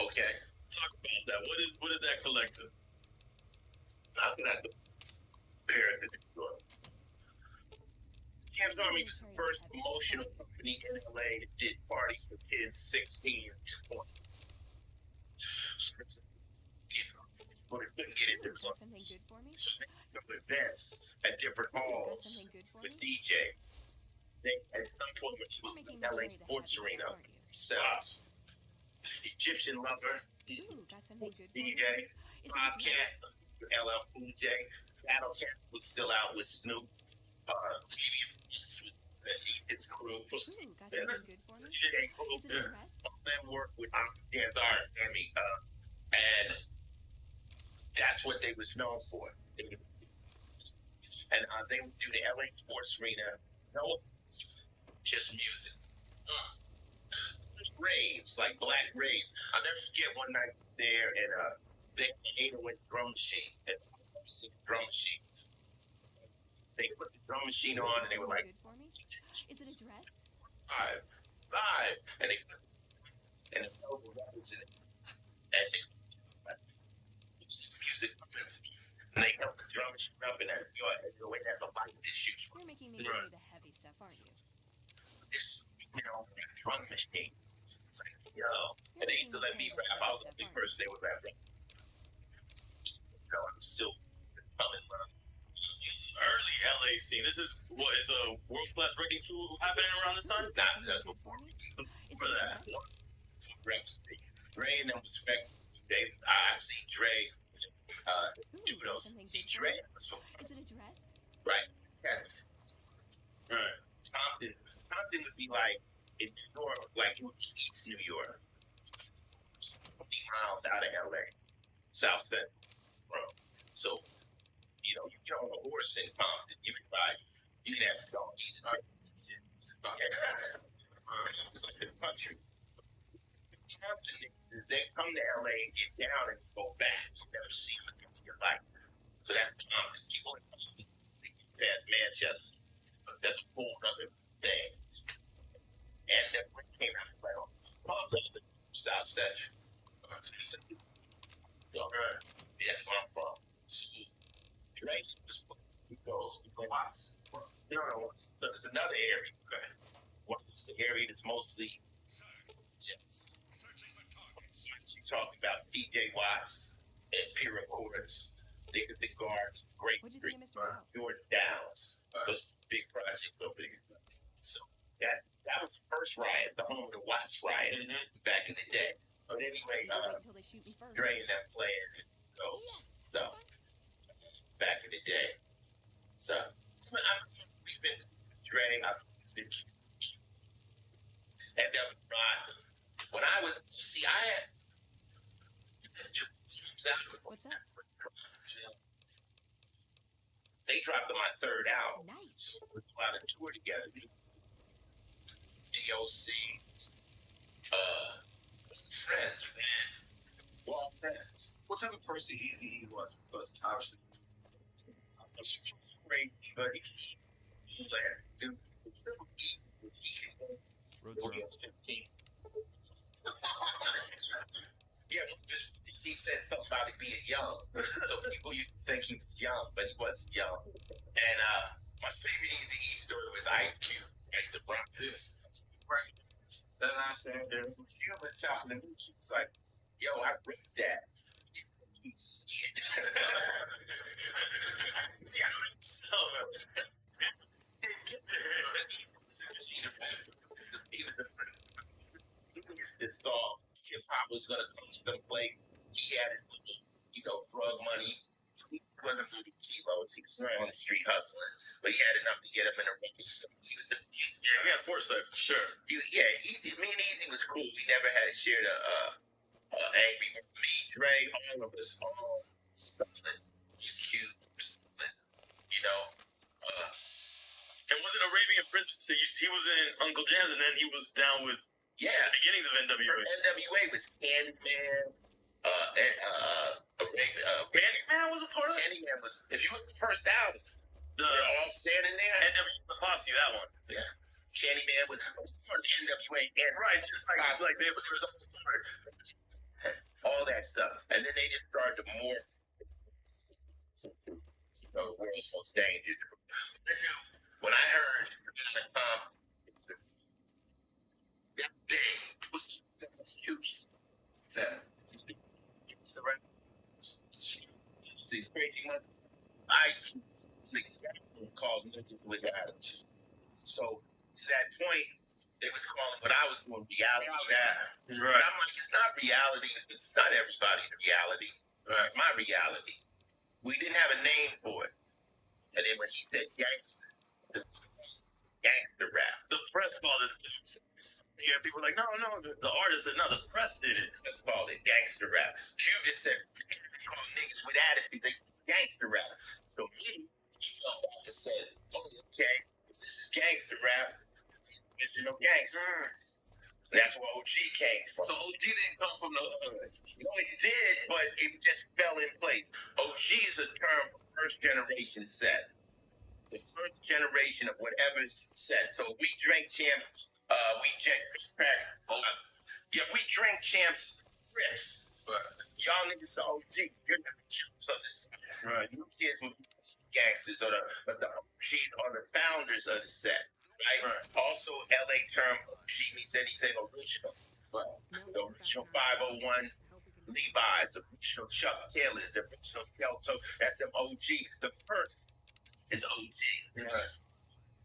Okay. Talk about that. What is that collective? How can I compare it to New York? Cam's Army was the first promotional company in LA that did parties for kids 16 and 20. But it couldn't get into Got something good for me? events at different Got halls something good for with me? DJ. They at some point You're went making to me LA carry the Sports heavy Arena. stuff, aren't you? Sells. Egyptian Lover, Ooh, got something good for me? DJ, Is it a Bobcat, dress? LL Cool J, Battle Cat was still out with Snoop. His crew. Ooh, got something good for me? DJ Is it a dress? Them work with Dance Army, and that's what they was known for. And they would do the LA Sports Arena. No, just music. Raves, like black raves. I'll never forget one night there, and they had a drum machine. Drum machine. They put the drum machine on, and they were like, Good for me? Is it a dress? live, and they and the elbow was in it, and they music, and they held the drum machine up, and that you know, that's a lot of issues. You're making me carry the heavy stuff, aren't you? This, you know, drum machine. It's like, yo, and they used to let me rap. I was the big person they would rap. You know, I'm still coming around. It's early LA scene. This is what is a world class breaking crew happening around this time? Nah, that's before me. For that one. Dre and them was I see Dre. Judos. See Dre was from. Is it a dress? Right. Yeah. Right. Compton would be like in New York, like it would be East New York. 20 miles out of LA. South Bend. So, you know, you get on a horse in Compton, you can ride, you can have donkeys and horses. It's like the country. Compton, they come to LA and get down and go back. You never see them again in your life. So that's Compton. People in Compton, past Manchester. That's a whole other thing. And then when it came out, like, oh, South Central. That's where I'm from. Right? Goes Watts. No, there's another area. What's the area that's mostly just you talk about PJ Watts and Pure Chords, the guards, Great What'd you Street, think of Mr. House? Jordan Downs. Those big projects over there. So that was the first riot, the home of the Watts riot back in the day. But anyway, Wait until they shoot me first. Dre and that playing those stuff back in the day. So we've been Dre, it's been and when I was I had What's that? they dropped on my third album. Nice. So we were out on tour together. DOC, friends, man. Well, friends. What type of person Eazy was? Because obviously, he's crazy, but he's dude. He was 15. Yeah, he said something about it being young. So people used to think he was young, but he wasn't young. And my favorite Eazy story was IQ at the Broncos. Then I said, you was talking to me. He was like, yo, I read that. You see it. So, this dog, hip hop was gonna play. He had it, you know, drug money. He wasn't moving kilos. He was on the street hustling, but he had enough to get him in a record. He was he had foresight for sure. Eazy. Me and Eazy was cool. We never had shared angry with me. Dre, all of us, all something. He's cute, something, you know. And wasn't Arabian Prince? So he was in Uncle Jam's, and then he was down with Yeah. the beginnings of NWA. NWA was Candyman, Candyman was a part of it? Candyman was, if you look at the first album, The they're all standing there. NW the Posse, that one. Yeah. Candyman was from the NWA. And Right, it's like they were all that stuff. And then they just started to morph. The world's most dangerous. When I heard that day was the excuse that it's the right. See, crazy one. I called niggas with attitude. So to that point, they was calling what I was doing reality rap. Right. But I'm like, it's not reality. It's not everybody's reality. Right. It's my reality. We didn't have a name for it. And then when he said gangster rap. The press called it. Yeah, people were like, no, the artist said, no, the press did it. Let's call it gangster rap. Q just said, call niggas with attitude. They said gangster rap. So he felt back and said, oh, okay, this is gangster rap. Original gangsters. That's where OG came from. So OG didn't come from the hood. No, it did, but it just fell in place. OG is a term for first generation set. The first generation of whatever's set. So if we drink champs, we drink cracks. If we drink champs, Crips. Y'all niggas are OG. You're not champs of this. Right. You kids will be gangsters or the OG are the founders of the set. Right? Also, LA term OG means anything original. The original 501 Levi's, the original Chuck Taylors, the original Kelto, that's them OG. The first is OG. Yes.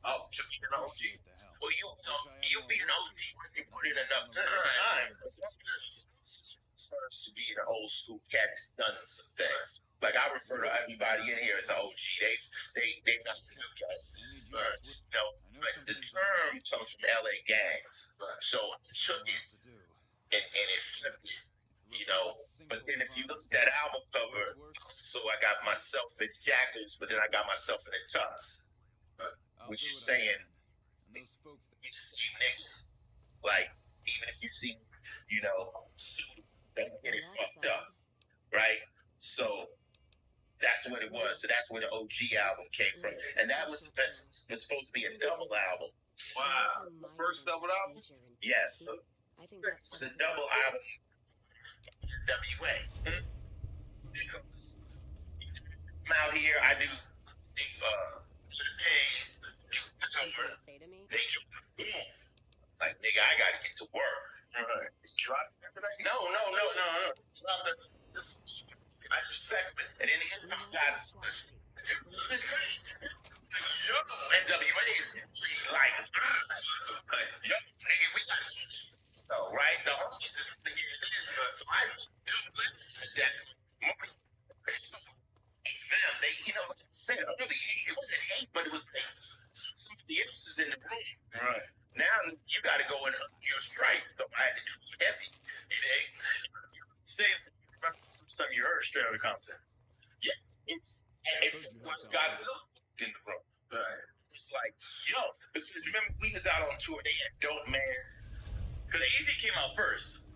Oh, to be an OG. Well, you be an OG when you put in enough time. It's first to be an old school cat that's done some things. Like I refer to everybody in here as OG. They not new cats. But the term comes from LA gangs. So I took it and it flipped it. But then if you look at that album cover, so I got myself in jackets, but then I got myself in a tux. Which is saying, you see niggas, like, even if you see, suit, don't get it fucked up, right? So that's what it was. So that's where the OG album came from. And that was supposed to be a double album. Wow. The first double album? Yes. So it was a double album. WA. Because out here, I do days, they like, nigga, I gotta get to work. Right. Drop No. Drop the I just segment. And then here comes God's NWA is like, yo, nigga, we gotta get you. Right? The homies is thinking it is. So I do that moment. Them, they, like I said, really, it wasn't hate, but it was like somebody else is in the room. Right. Now you got to go in your strike. So I had to do heavy. Say, remember the first time you heard Straight Outta Compton? Yeah. It's like Godzilla in the room. Right. It's like, yo, because remember we was out on tour. They had Dope Man. Because Easy came out first,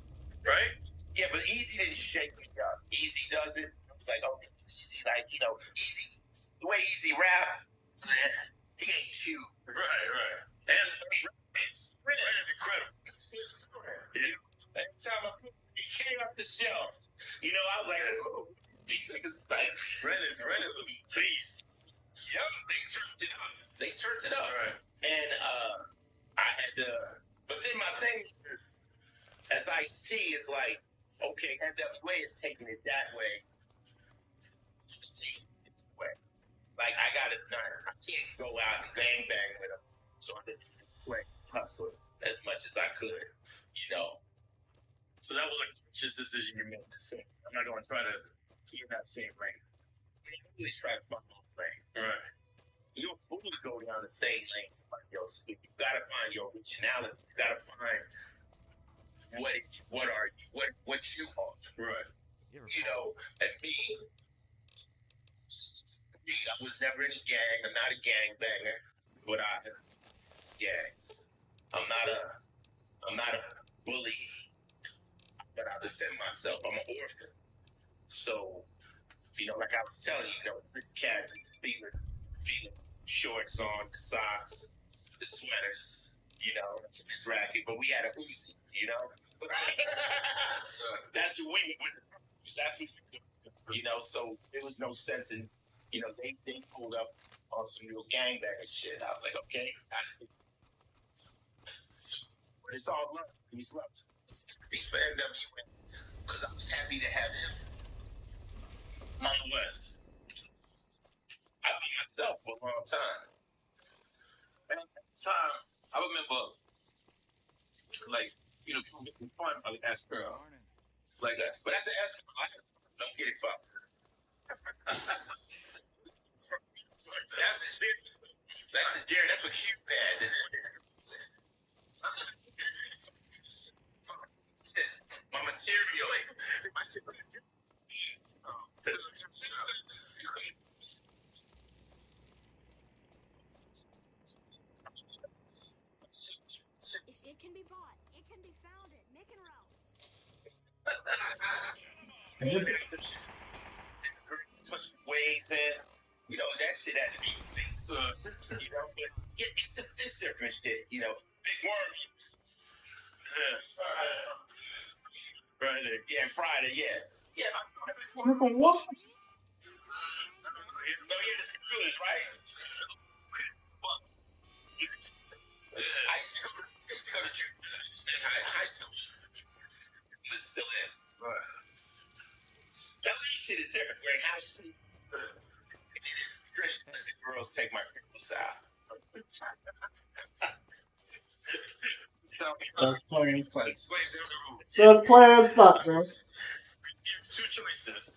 right? Yeah, but Easy didn't shake me up. Easy does it. I was like, oh, Easy, like, Easy, the way Easy rap, he ain't cute. Right. And Ren is incredible. Yeah. Every time he came off the shelf, I was like, oh, these niggas like Ren is a beast. Yeah, they turned it up. Right. And I had to, but then my thing is, as Ice-T is like, okay, NWA is taking it that way. Like, I can't go out and bang with them. So I just hustle as much as I could, So that was a conscious decision you made to say, I'm not going to try to be in that same lane. I really try to find my own lane. Right. You're a fool to go down the same lane like yo. You gotta find your originality. You gotta find what are you? What you are. Right. And me, I was never in a gang. I'm not a gangbanger, but I gangs. I'm not a bully, but I defend myself. I'm an orphan. So, like I was telling you, this cat feeling shorts on, the socks, the sweaters, it's racket, but we had a Uzi, That's what we would. That's what so there was no sense in, they pulled up on some real gangbanger shit. I was like, okay, it's all love. Peace love. Peace for NWA. Because I was happy to have him on the West. I was myself for a long time. And at the time, I remember, people making fun of the S girl. Like that. But that's an S girl. I said, don't get it fucked. That's a Jerry. That's what you had. My material. If it can be bought, it can be founded. Make it or else. Push waves in. That shit had to be fake. But it's different shit. Big worm. Friday. Yeah, Friday, yeah. Yeah. What? No, yeah, the schoolers, right? I used to go to high school. Was still in. That shit is different. We're in high school. The girls take my girls out. That's plain as fuck. Explains every rule. That's plain as fuck, man. Two choices.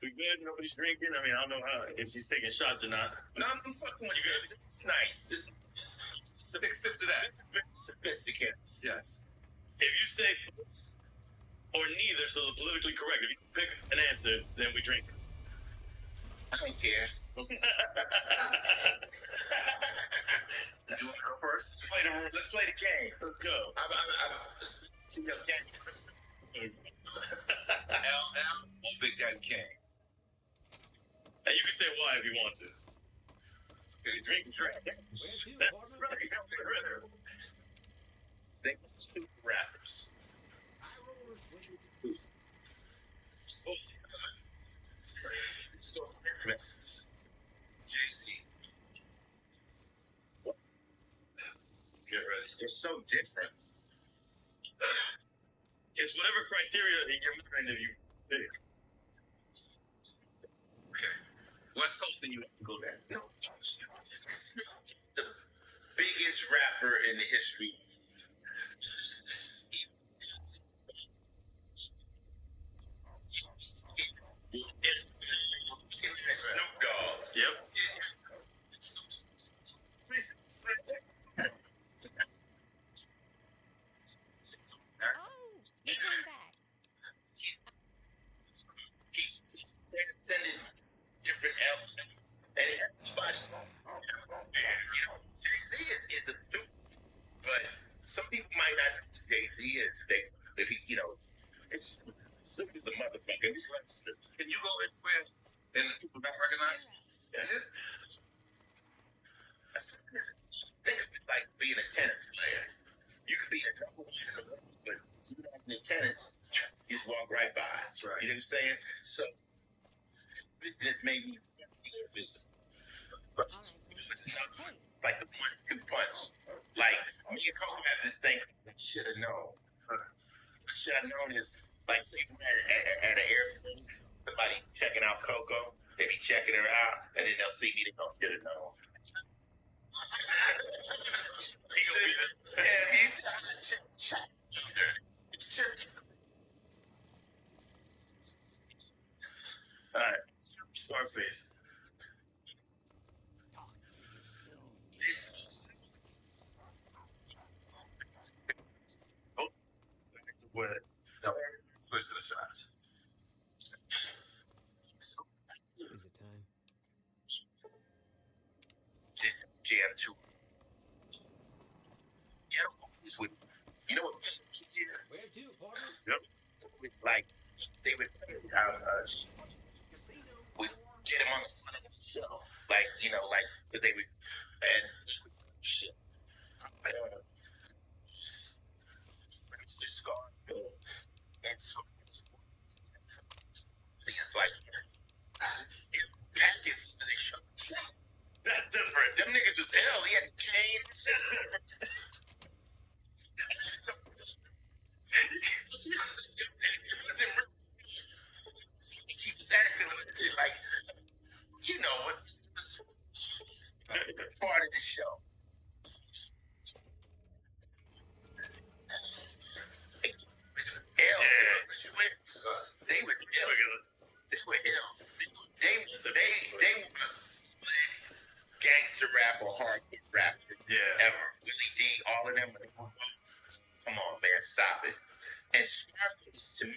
We good? Nobody's drinking? I mean, I don't know if she's taking shots or not. No, I'm fucking with you guys. It's nice. Six sips to that. Sophisticated. Yes. If you say or neither, so the politically correct, if you pick an answer, then we drink. I don't care. You want to go first? Let's play the game. Let's go. See your game. Big Daddy King. And you can say why if you want to. Drink. That's right. They two rappers. Jay-Z. Get ready. They're so different. It's whatever criteria in your mind if you pick. Okay. West Coast, then you have to go there. No. The biggest rapper in the history. Snoop Dogg. Yep. Oh, you're coming back. Transcended different elements. And everybody, Jay-Z is a dude. But some people might not know who Jay-Z is. If he, it's Snoop is a motherfucker. He's like, can you go anywhere and people not recognize? Yeah. Think of it like being a tennis player. You could be a number one in the world, but if you're not in tennis, you just walk right by. That's right. You know what I'm saying? So, it made me physical. But it's not like the 1-2 punch. Like, me and Coco have this thing I should have known. What should have known is, like, say if we're at an airport, somebody checking out Coco, they be checking her out, and then they'll see me, they go, should have known. All right. Scarface. Oh. What? No. Push to the shots. Is it time? Jam 2. Get always with, you know what? Where to, Like, they would we get him on the front of the show. Like, you know, like, they would, and shit. The scar. And so, like, packets they show. That's different. Them niggas was hell. He had chains. That's different. It wasn't real. He was acting like, you know, it was part of the show. Hell, they were ill. They were ill. They were split gangster rap or hardcore rap ever. Willie D, all of them. Come on, man, stop it. And Scarface, to me,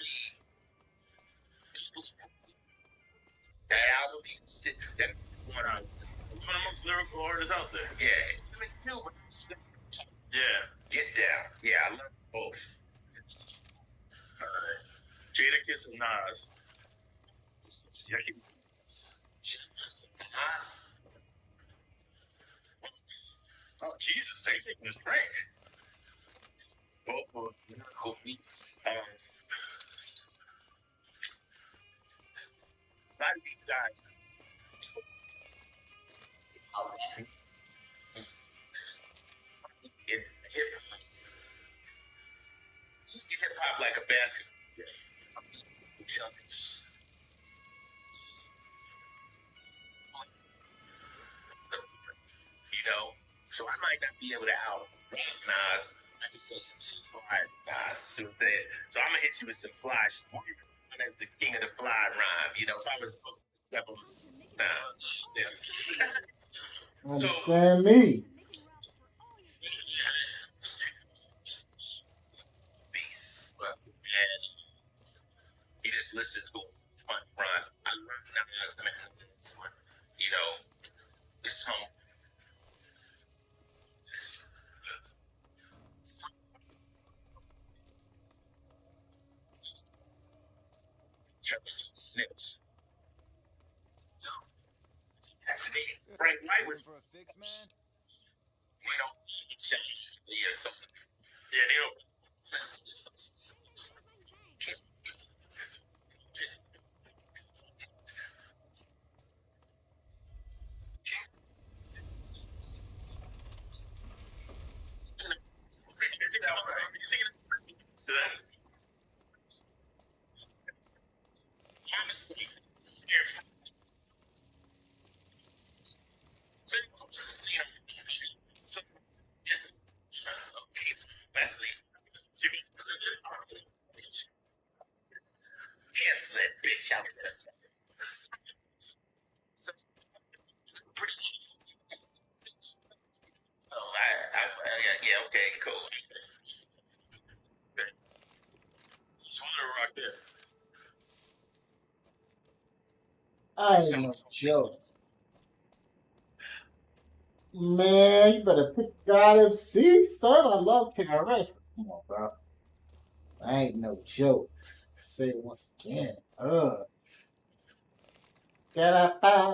that album, that one out. It's one of the most lyrical artists out there. Yeah. Yeah. Get down. Yeah, I love both. Jadakiss and Nas. Nas. Oh, Jesus, taking his drink. Both were lyrical beats. A lot of these guys. In hip hop. Hip hop like a basketball. Jumpers. You know, so I might not be able to out Nas. I just say some shit hard, Nas. So I'm gonna hit you with some fly shit. That's the king of the fly rhyme. You know, if I was Understand me. Beast. And he just listens to rhymes. I love Nas, man. You know, this home. Snitch. So, Frank White was For a fix, man? you know, or something. Yeah, they don't. Honestly, Wesley, cancel that bitch out there. So, pretty easy. Oh, yeah, okay, cool. Just wanted to rock there. I ain't no joke. Man, you better pick God MC, son. I love KRS. Come on, bro. I ain't no joke. Say it once again. Da-da-ba-ba-ba-ba.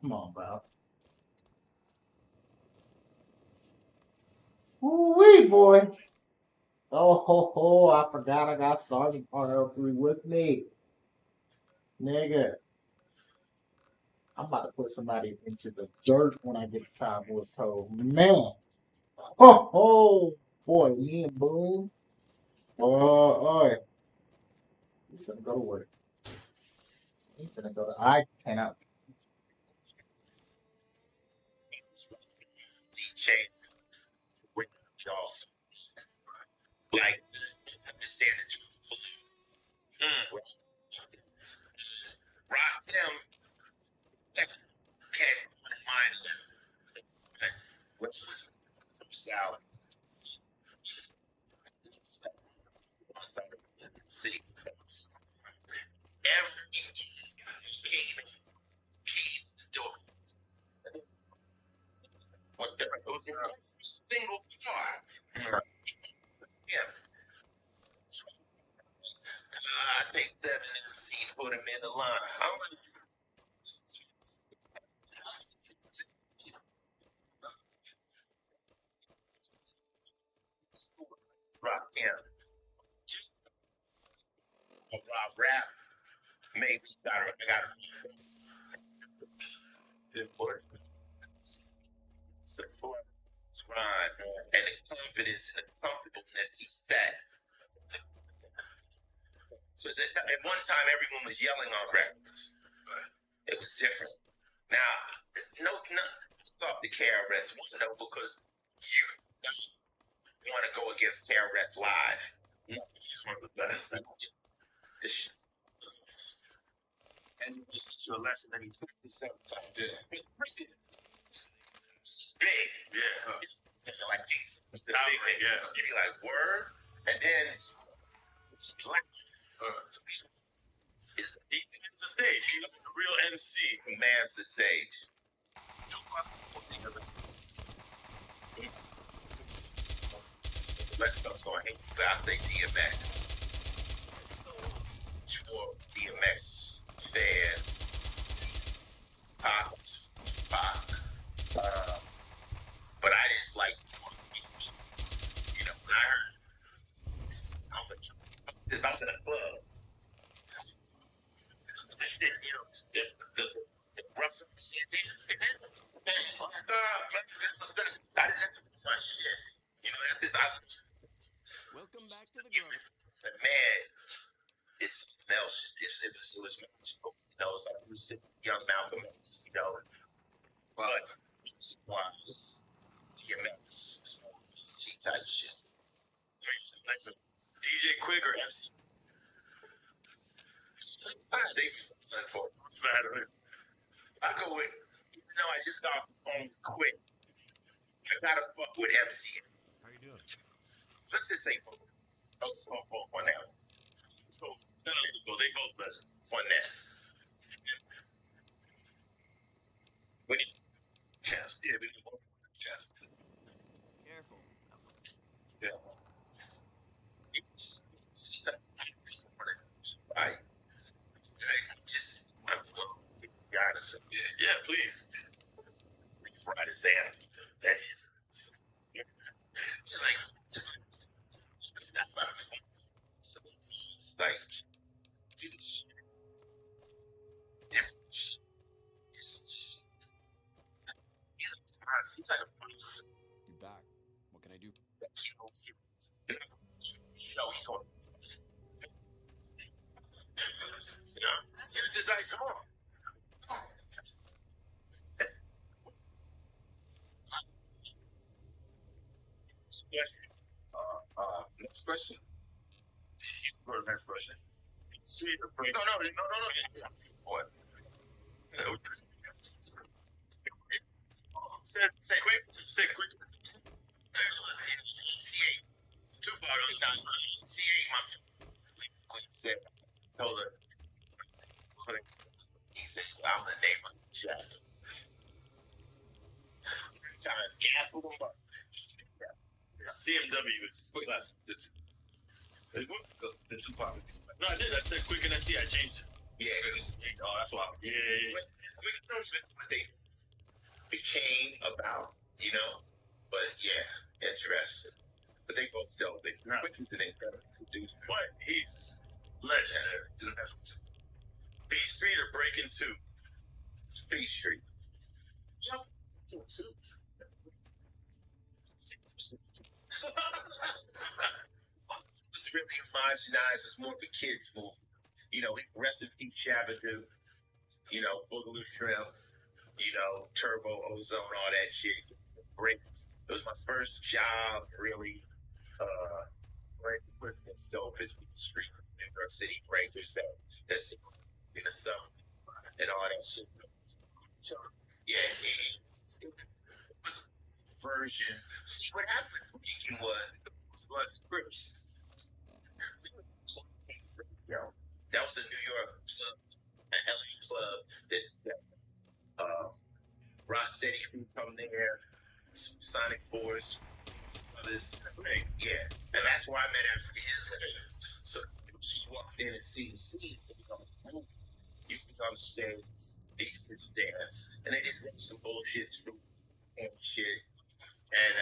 Come on, bro. Woo-wee, boy. Oh, ho, ho. I forgot I got Sergeant RL3 with me. Nigga. I'm about to put somebody into the dirt when I get to Cowboy Cove. Man. Oh, boy. Me and Boone. Oh, you finna go to work. You finna go to... I cannot... Change with y'all. Like, understand the truth. Rock them. Can't mind what was style. See, every key door. Whatever goes in a single car. Yeah. in the line. I'm gonna rock him. I'll rap. Maybe I got support, grind, and the confidence and the comfortableness is that. Because at one time everyone was yelling on records. It was different. Now, no, stop the KRS One though, because you want to go against KRS Live. He's one of the best. This shit. And this is your lesson that he took the same time. Yeah. He's big. Yeah. He's like these. Yeah. You be like, word? And then like it's the stage. He's a real MC who mans the stage. Let's go. So I say DMX. DMX fan. Pop. But I just like, you know, when I heard, I was like, I was in a club. This shit, you know, the rough shit, I didn't have to fun shit. You know, Welcome back to the Grove. man, it smells, it was magical. You know, it's like we was young Malcolm X, you know, but music-wise, DMX was more DC type shit. Like some DJ Quick or MC? They for I go with, you know, I just got off the phone quick. I gotta fuck with MC. How you doing? Let's just say, I'll just go for one now. Let's go. No, they both better. One now. We need chance. Yeah, we need both chance. Careful. Yeah. I just, I'm be honest. Yeah, please. Refried his ass. That's just like, like, it's just, he's like a boss. You back. What can I do? Show he's on. It's like, come on. Next question. You go to the next question. Street or break? No. What? Say quick. CA. Tupac on the time. CA, my said, told her. He said, I'm the name of the child. Time, careful about CMW is less. The Tupac. No, I did. I said quick and MC. I changed it. Yeah. Oh, that's why. Yeah. But they became about, you know. But yeah, interesting. But they both still, Quick is an incredible producer. What? He's legendary. B Street or Breaking 2? B Street. Yep. It's really homogenized. It's more of a kids' movie. You know, rest in peace, Shabba-Doo. You know, Boogaloo Shrimp. You know, Turbo, Ozone, all that shit. Great. It was my first job, really. With Stowe, Bisbee Street, New York City, Breakers, that's you know, stuff, and all that shit. So, yeah, it was a version. See, what happened was Crips. That was a New York club, an LA club that Rocksteady crew come there, Sonic Force. Yeah, and that's why I met Africa. So she walked in and see the scenes. You was on the stage, these kids dance, and they just did some bullshit and shit. And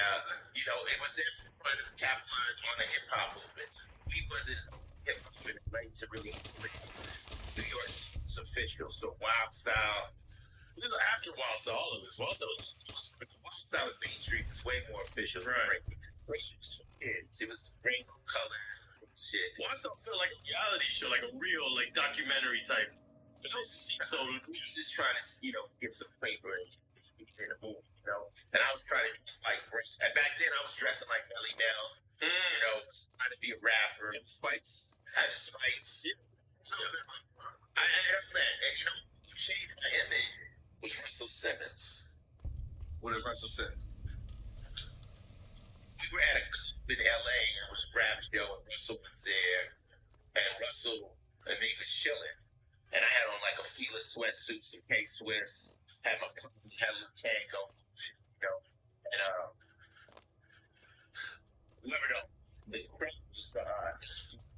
you know, it was them trying to capitalize on the hip hop movement. We wasn't hip hop movement ready to really New York's official, so Wild Style. This is after Wild Style. All of this. Wild Style was Wild Style of B Street was way more official. Right. It was rainbow colors, shit. Wild Style felt like a reality show, like a real, like documentary type. So we was just trying to, you know, get some paper and speak in the movie, you know. And I was trying to like, and back then I was dressing like Melly Mel, you know, trying to be a rapper. Spikes. I had the spikes. Yeah. I had a friend, and you know, who changed my image was Russell Simmons. What did Russell say? We were at a club in LA, and it was a rap show, and Russell was there, and Russell and me was chilling. And I had on like a Fila sweatsuit, some K-Swiss, had my had a little tango, you know, and whoever the crowd was,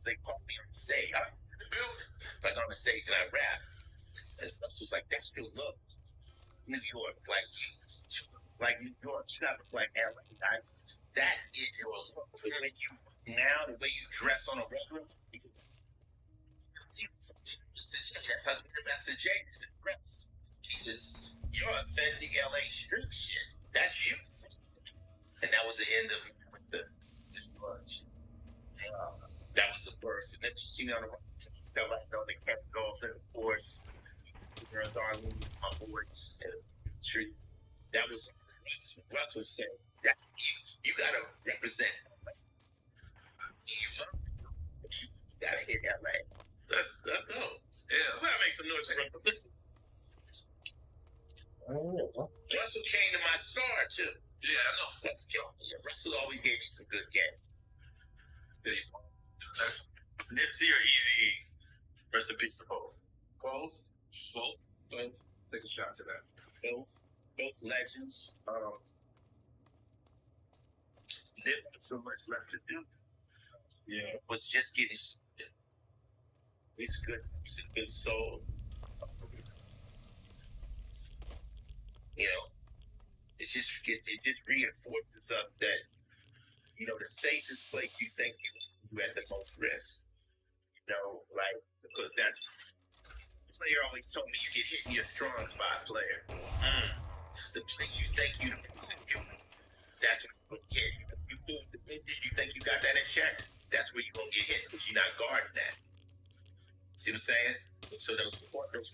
they called me on the stage. I was in the building, like on the stage, and I rap. And Russell's like, "That's your look, New York, like New York, you got to look like LA, guys. That is your look. But when you now, the way you dress on a regular." That's how the message is expressed. He says, "You're authentic LA street shit. That's you." And that was the end of the lunch. That was the birth. And then you see me on the road, stuff like that. They kept going to the course. Girls are on board. Street. That was Russell said. That you gotta represent LA. You gotta hit LA. That's no. Yeah, we gotta make some noise. Russell came to my star too. Yeah, I know. Russell always gave me some good game. That's Nipsey or Easy. Rest in peace to both. Both. Take a shot to that. Both legends. Nip had so much left to do. Yeah. Was just getting. He's a good soul. You know, it just reinforces us that, you know, the safest place you think you at the most risk. You know, like, because that's the player always told me, you get hit, you're a strong spot player. The place you think you the most secure, that's where you get hit. You think you got that in check, that's where you're gonna get hit because you're not guarding that. See what I'm saying? So those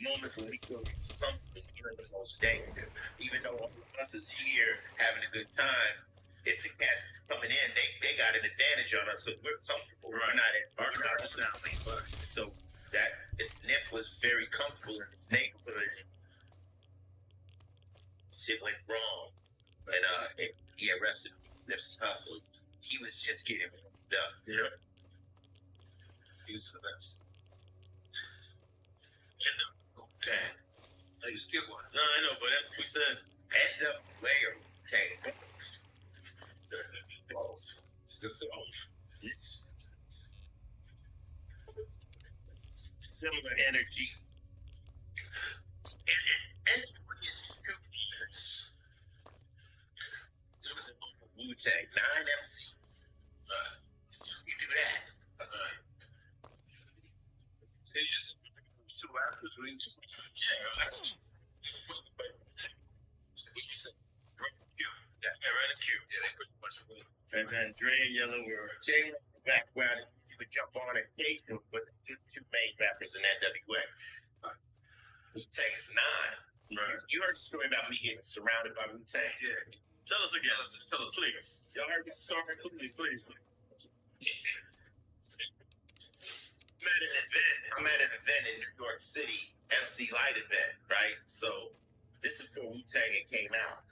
moments when we feel something in the most danger, even though all of us is here having a good time, if the cats coming in, they got an advantage on us because we're comfortable. We're not in our personality. So that Nip was very comfortable in his neighborhood. Shit went wrong. And he arrested Nipsey Hussle. He was just getting moved up. Yeah. He was the best. Tang. You skip one. No, I know, but that's what we said. NWA or Tang. Both. It's similar energy. And his 2 years. This was Wu-Tang, 9 MCs. You do that. They just 2 rappers doing 2. Yeah, what you say? Yeah, right in Q. Yeah, they pretty much win. And then Dre and Yellow were Jay in the background. He would jump on and engage them, but the two main rappers in NWA. Wu-Tang's 9. Right. You heard the story about me getting surrounded by Wu-Tang? Yeah. Tell us again. Tell us, please. Y'all heard the story? Please. I'm at an event in New York City, MC Light event, right? So this is before Wu-Tang came out.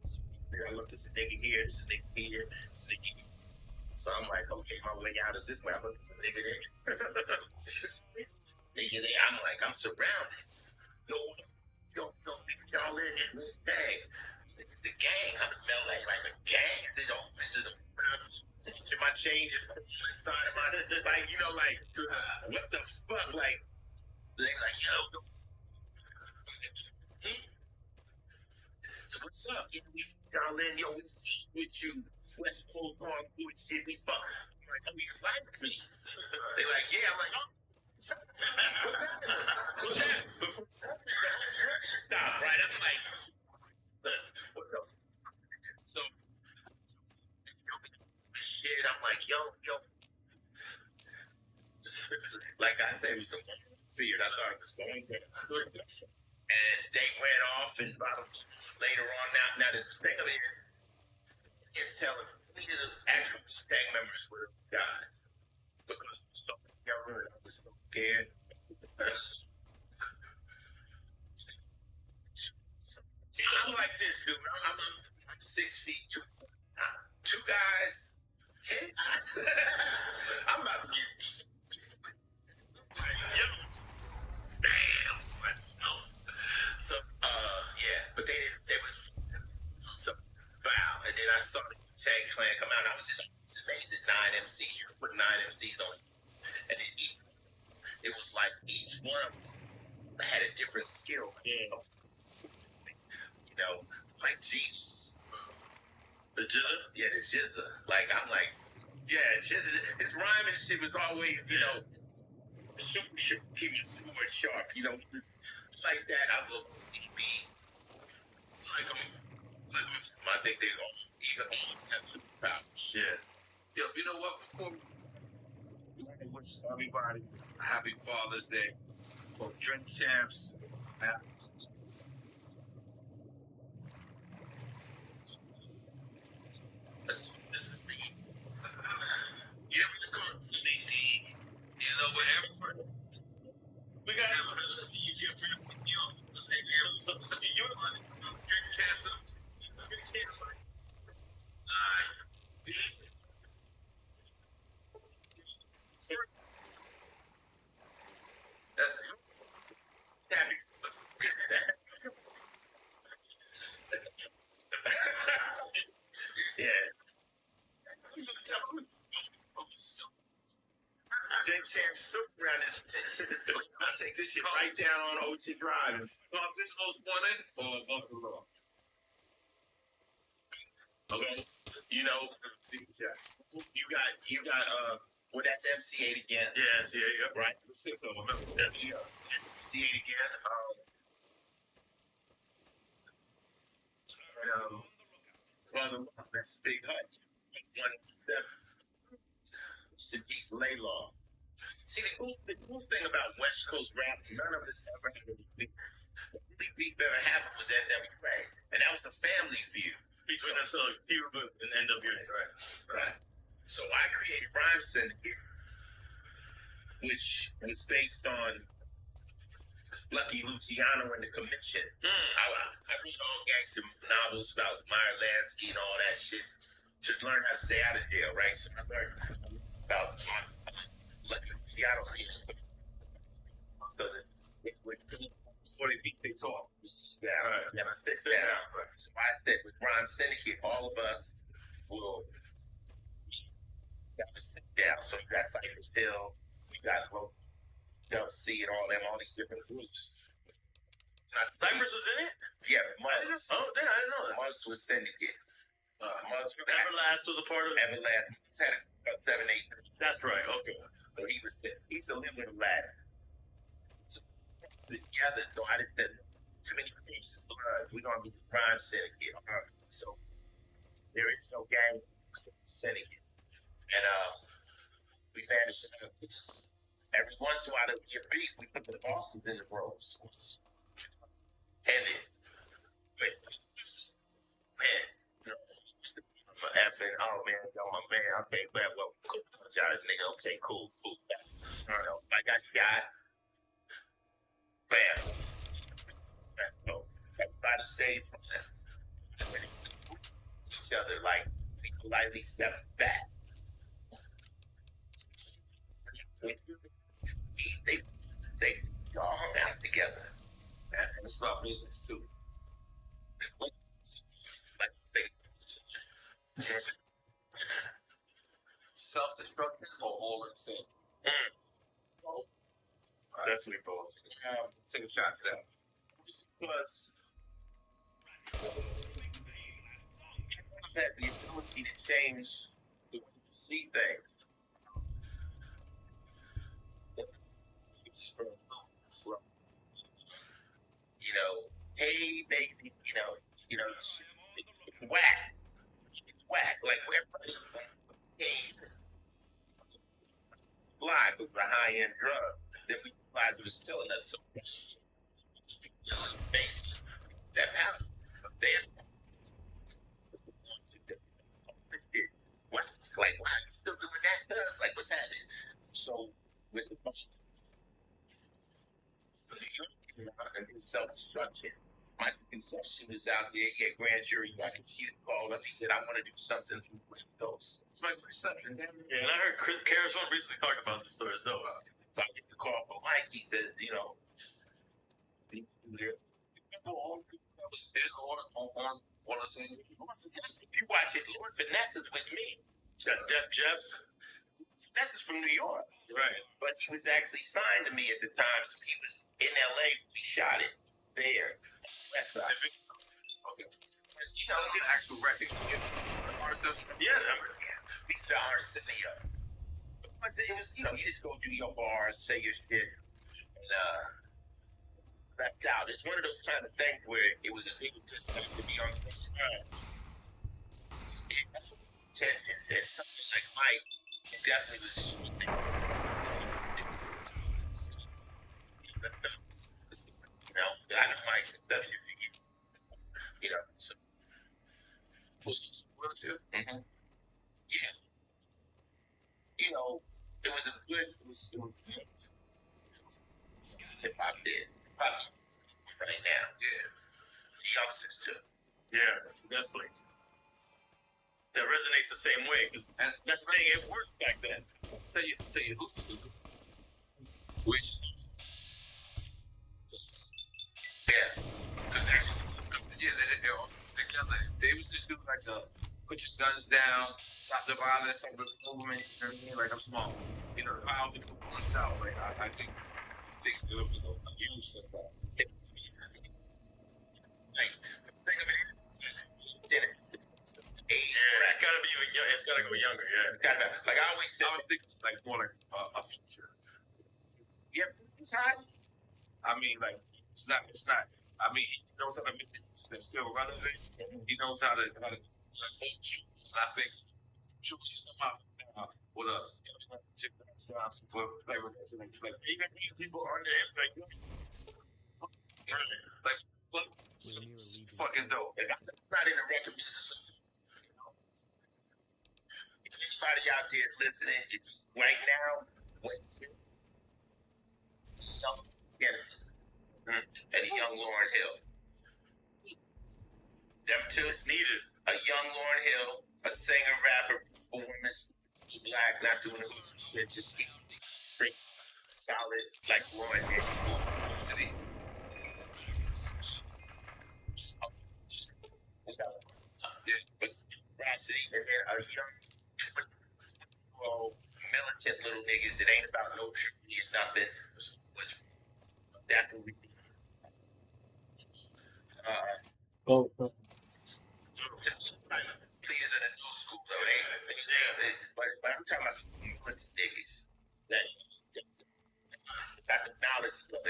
I looked at this nigga here, this nigga here, this nigga here. So I'm like, okay, my way out is this way. I look at the nigga there. Nigga there. I'm like, I'm surrounded. Yo, y'all in it, Wu-Tang. It's the gang. I'm LA like a gang. This is the my change is inside of my, like, you know, like, what the fuck, like, They're like, yo. So what's up? Yeah, we darling, yo, we see with you. West Coast hardcore shit, we fuck. I'm like, oh, you like me? They're like, yeah. I'm like, oh. What's that? Before stop, right? I'm like, what else? So, shit, I'm like, yo. Like I said, it was so weird. I thought it was going good. And they went off, and later on, now the thing of it, I can't tell if any of the actual gang members were guys. Because I was so younger and I was so scared. I'm like this, dude. I'm 6 feet, two guys, 10. I'm about to get. Bam! So, yeah, but they was so wow. And then I saw the Tag Clan come out, and I was just amazed at 9 MCs. You put 9 MCs on it. And then it was like each one of them had a different skill. Yeah. You know, like Jesus. The Jizza? Yeah, the Jizza. Like, I'm like, yeah, Jizza, his rhyming shit was always, you know, super sharp, keep your sword sharp, you know, just like that. I will be like I think they all even have powers. Yeah. Yo, you know what? Before we wish everybody a happy Father's Day for Drink Champs. This is me. You ever call it CBD? You know what? Everybody. We got to you your family, you know, something you're on Drink Champs. Drink Champs. Yeah. Drink Champs around this. I'll take this shit right down on Ocean Drive. This most wanted or Buffalo? Okay. You know, you got well, that's MC8 again. Yeah, yeah. Right. That's MC8 again. That's Big Hut. 1-7. Peace Laylaw. See, the cool thing about West Coast rap, none of us ever had any beef. The only beef ever happened was NWA, and that was a family feud. Between Cuba and NWA, right. So I created Rhyme Syndicate, which was based on Lucky Luciano and the Commission. I read all gangster novels about Meyer Lansky and all that shit to learn how to stay out of jail, right? So I learned about Lucky Luciano Before they beat, they talk. Yeah, right. Yeah, right. So I said with Rhyme Syndicate, all of us will sit down. So you got Cypress Hill, you got Dub C and all these different groups. Cypress was in it? Yeah, Months. Oh, damn, I didn't know that. Months was Syndicate. Months was Everlast was a part of it? Everlast. He's had about 7, 8. That's right, okay. So he's the living lad. So, together, so I just said, too many groups. We're going to be the Rhyme Syndicate. So there is no gang syndicate. And we managed to have this. Every once in a while, we get beef, we put the bosses in the roles. And it, man, I'm effing, oh man, my man, okay, well, apologize, nigga, okay, cool. I don't know, I got shot. Bam. So, everybody says each other, like, we politely step back. They all hung out together. And it's about business too. Self-destruction or all insane? Definitely both. Take a shot to that. Plus, has the ability to change the way you see things. You know, hey baby, it's whack. It's whack. Like everybody came live with the high end drug. Then we realized it was killing us so basic that power. Then what? Like, why are you still doing that? Cause like, what's happening? So with the self-destruction. My conception is out there. Yeah, grand jury. I can see it called up. He said, I want to do something from West Coast. It's my perception. Yeah, and I heard Karis one recently talk about this story though. So I get the call from Mike. He said, people that was there on one of the things. You watch it, Lord Finesse is with me. Def Jeff. Finesse is from New York. Right. But he was actually signed to me at the time, so he was in LA. We shot it there. West Side. Okay. The actual record. Yeah, we used to Arsenio. But it was, you just go do your bars, say your shit, and left out. It's one of those kind of things where it was a big discount to be on the side. And said something like Mike definitely was I don't like WVU. So was wheelchair. Mm-hmm. Yeah. It was a good hip hop did. Right now. Yeah. The youngsters too. Yeah, definitely. That resonates the same way because that's the thing. It worked back then. Tell you who's the which. Yeah. Because there's they're all together. They used to do like put your guns down, stop the violence, stop the movement. You know what I mean? Like I'm small. How people on the south. Like I think use stuff like that. Like think of it. Yeah, it's gotta be young. It's gotta go younger. Yeah. Like I always said, I was thinking like more like a future. Yeah, time. I mean, like it's not. I mean, he knows how to make things that's still relevant. He knows how to age you. And I think choose come out with us. Like even people on the like fucking dope. Like, I'm not in the record business. If anybody out there is listening right now, and a young Lauryn Hill. Them two is needed. A young Lauryn Hill, a singer, rapper, performance, black, not doing a bunch of shit, just keep straight, solid, like Lauryn Hill. City. But Rhapsody, and then a young, militant little niggas that ain't about no tree and nothing. Was that what we did? Please in the new school though, but I'm talking about some militant niggas that got the knowledge of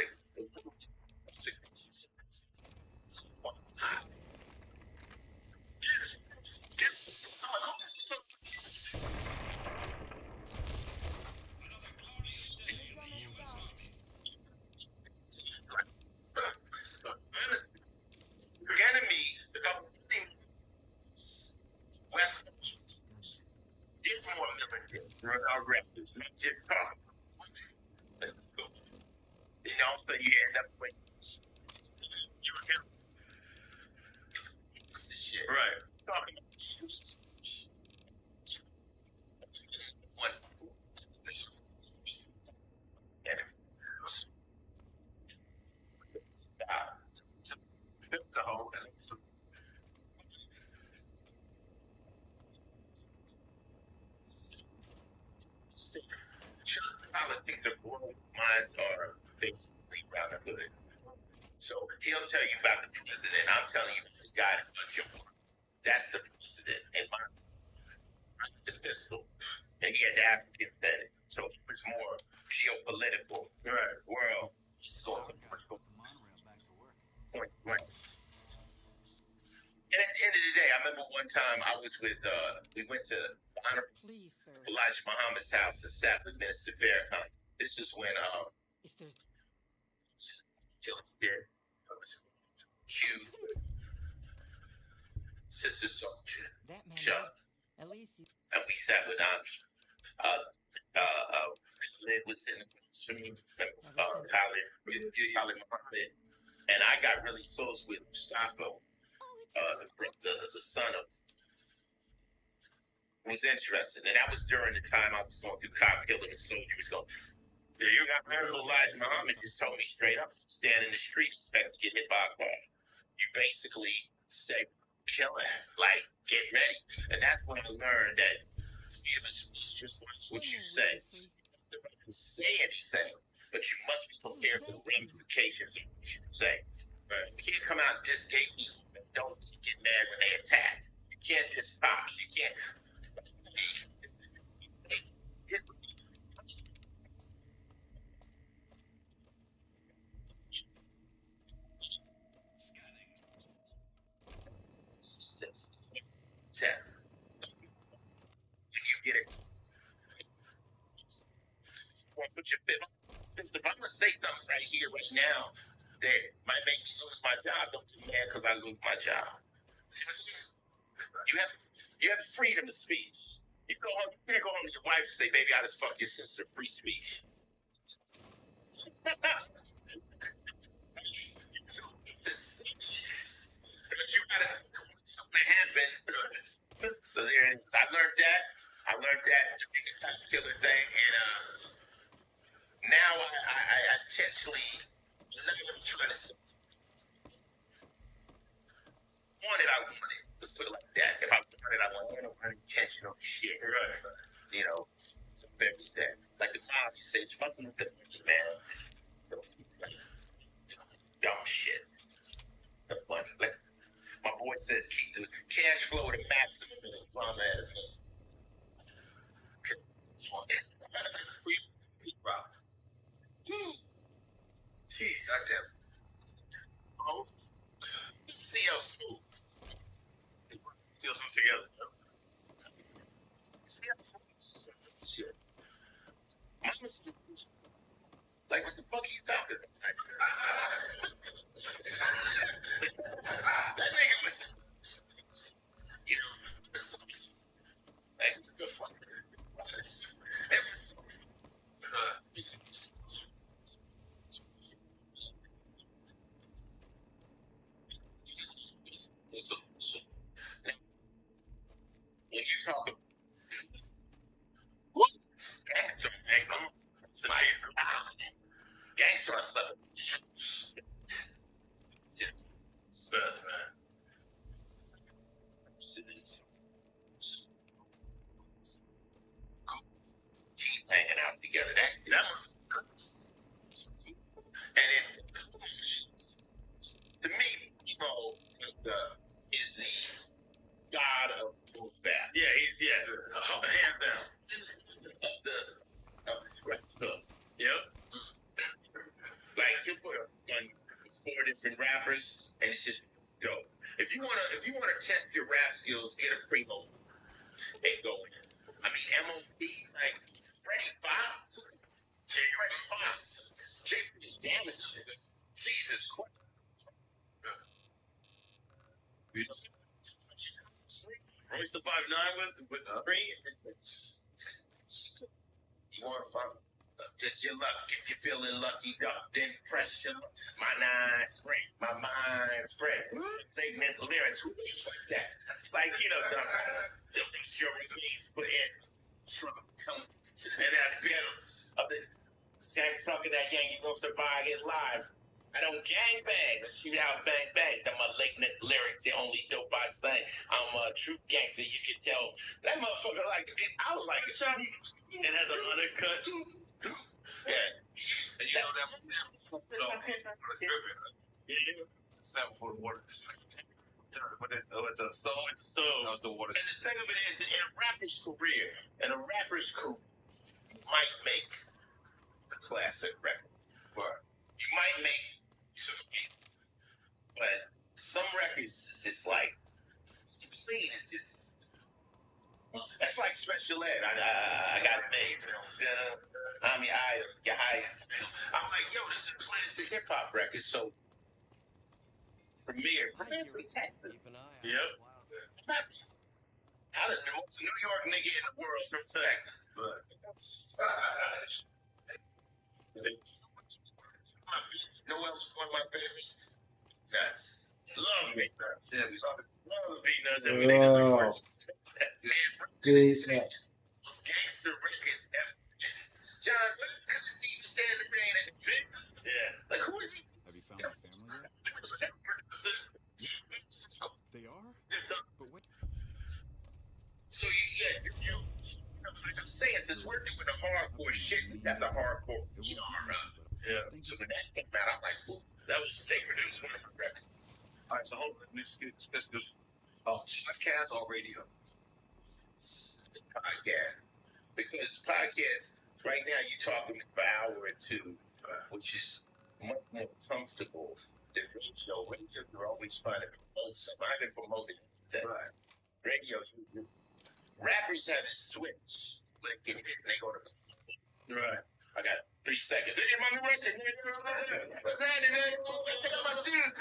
enemy, the government, West did more militant records, not just talk. So you end up with shit. Right. Talking about students. One. The whole and some politics of world minds are basically around the hood. So he'll tell you about the president. I'm telling you about the guy that runs your work. That's the president. And the pistol. And he had the African thing. So it was more geopolitical. Right. World. He's going to the monorail back to work. Right. And at the end of the day, I remember one time I was with, we went to Honorable Please, sir. Elijah Muhammad's house to sat with Minister Farrakhan. This was when, If there's Killer Q, Sister Soldier, that man, Chuck, at least he... and we sat with It was in Khalid Muhammad, and I got really close with Mustafa, the son of. Was interested, and that was during the time I was going through cop killing and soldiers going. Yeah, you got Honorable Elijah Muhammad just told me straight up, stand in the street, expect to get hit by a car. You basically say, kill it, like, get ready. And that's when I learned that fear of speech, just watch what you say. You don't have to say anything, but you must be prepared for the ramifications of what you say. Right. You can't come out and diss gay people, and don't get mad when they attack. You can't diss cops. You can't. When you get it, put your fifth. If I'm gonna say something right here, right now, that might make me lose my job, don't get mad because I lose my job. You have freedom of speech. You can't go home to your wife and say, "Baby, I just fucked your sister." Free speech. But you gotta something happen. So there it is. I learned that doing the cop killer thing, and now I intentionally never try to say I want it. Let's put it like that. If I want it, I want it. I don't want intentional shit. Right. You know, some things that, like the mob, you say, it's fucking with the money, man. Dumb shit. The money. Like my boy says, keep the cash flow to maximum and drama at it. Free rock. Jeez. Goddamn. Oh. CL Smooth. Still smooth together. CL Smooth. Shit. Like, what the fuck are you talking about? That nigga was, you know, like, what the fuck? It was, when you talk about gangster or something. It's the best, man. Keep hanging out together. That must and it to me, is the god of combat. Yeah, he's hands down. Yep. Like you put on 4 different rappers, and it's just dope. If you wanna test your rap skills, get a primo and go in. I mean, M.O.B. like Freddie Fox, J. Damage, Jesus Christ. Royce the 5'9" with 3. You want to fuck? Get your luck. If you're feeling lucky, then press your luck. My mind spread. Say mental lyrics. Who thinks like that? It's like, sometimes your remains put in some and that better of the same talking that gang, you gonna survive his lives. I don't gang bang, the shoot out bang bang. The malignant lyrics, the only dope I slang. I'm a true gangster, you can tell. That motherfucker, like, I was like, and had the undercut. Yeah. know that. Yeah. 7 for the water. With the stove. With the stove. That was the water. And the thing of it is, in a rapper's career, in a rapper's career, you might make a classic record. Right. You might make some hit, but some records is just like, clean. It's just, that's like Special Ed. I got it made. I'm your idol, your highest. I'm like, yo, this is a classic hip hop record. So, Premier from Texas. Keep an eye out. Yep. Wow. How the most New York nigga in the world from Texas? But my beats, no else one of my favorite. Nuts. Love me. Love beating us every day. Oh, Jesus. Those gangster records. John, couldn't even stand the rain at the fit. Yeah. Like, who is he? Have you found my family yet? They are? But what? So like I'm saying, since we're doing the hardcore shit, we got the hardcore beat on up. Yeah. So when that came out, I'm like, ooh, that was they produced one of my records. All right, so hold on. Let's do podcast or radio. Podcast, because podcast right now you're talking for an hour or two, which is much more comfortable than radio. Radio, you're always trying to promote something. I've been promoting that. Right. Radio, rappers have a switch. Like, and they go to. Right. I got 3 seconds. Hey, my new record. What's happening, man? Check out my shoes.